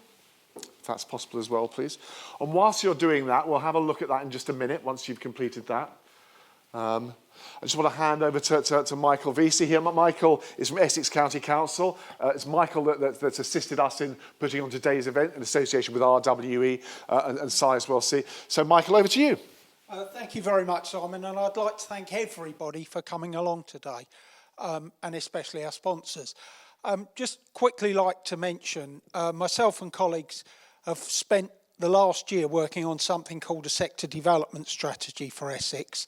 If that's possible as well, please. And whilst you're doing that, we'll have a look at that in just a minute, once you've completed that. I just want to hand over to Michael Vesey here. Michael is from Essex County Council. It's Michael that's assisted us in putting on today's event in association with RWE and Sizewell C. So Michael, over to you. Thank you very much, Simon, and I'd like to thank everybody for coming along today, and especially our sponsors. Just quickly like to mention, myself and colleagues have spent the last year working on something called a sector development strategy for Essex.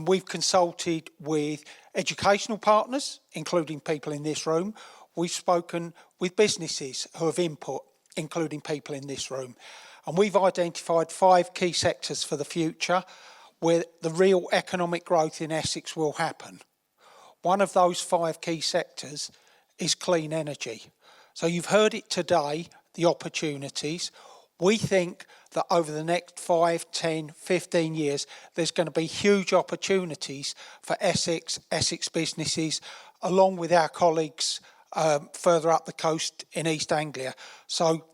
We've consulted with educational partners, including people in this room. We've spoken with businesses who have input, including people in this room. And we've identified 5 key sectors for the future where the real economic growth in Essex will happen. One of those 5 key sectors is clean energy. So you've heard it today, the opportunities. We think that over the next 5, 10, 15 years, there's going to be huge opportunities for Essex businesses, along with our colleagues further up the coast in East Anglia. So,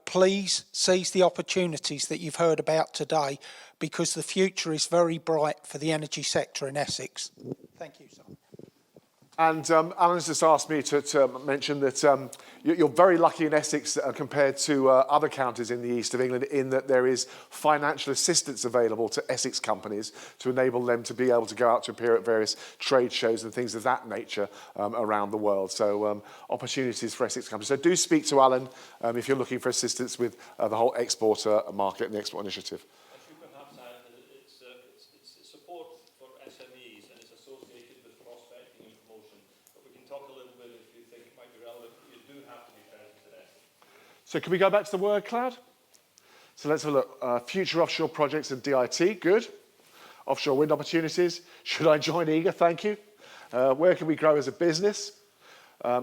please seize the opportunities that you've heard about today, because the future is very bright for the energy sector in Essex. Thank you, sir. And Alan's just asked me to mention that you're very lucky in Essex compared to other counties in the east of England, in that there is financial assistance available to Essex companies to enable them to be able to go out to appear at various trade shows and things of that nature around the world. So opportunities for Essex companies. So do speak to Alan if you're looking for assistance with the whole exporter market and the export initiative. So can we go back to the word cloud? So let's have a look. Future offshore projects and DIT, good. Offshore wind opportunities. Should I join EEGR? Thank you. Where can we grow as a business?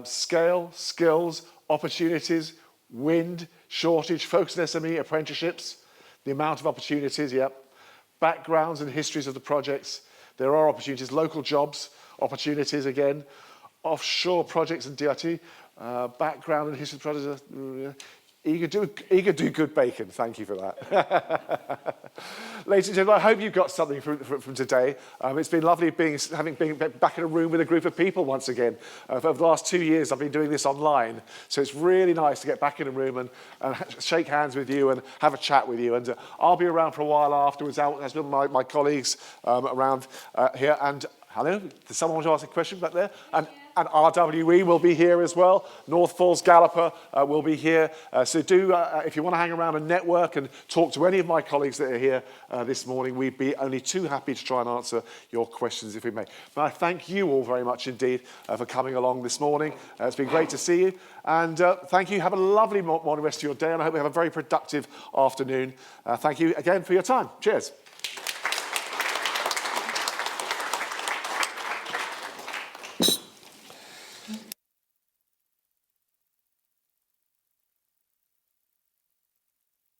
Scale, skills, opportunities, wind, shortage, focus on SME, apprenticeships, the amount of opportunities, yep. Backgrounds and histories of the projects. There are opportunities, local jobs, opportunities again. Offshore projects and DIT. Background and history of projects. EEGR do good bacon. Thank you for that. Ladies and gentlemen, I hope you got something from today. It's been lovely having been back in a room with a group of people once again. For the last 2 years, I've been doing this online. So it's really nice to get back in a room and shake hands with you and have a chat with you. And I'll be around for a while afterwards, as with my colleagues around here. And hello, does someone want to ask a question back there? And RWE will be here as well. North Falls Gallup will be here. So do, if you want to hang around and network and talk to any of my colleagues that are here this morning, we'd be only too happy to try and answer your questions if we may. But I thank you all very much indeed for coming along this morning. It's been great to see you. And thank you. Have a lovely morning rest of your day. And I hope you have a very productive afternoon. Thank you again for your time. Cheers.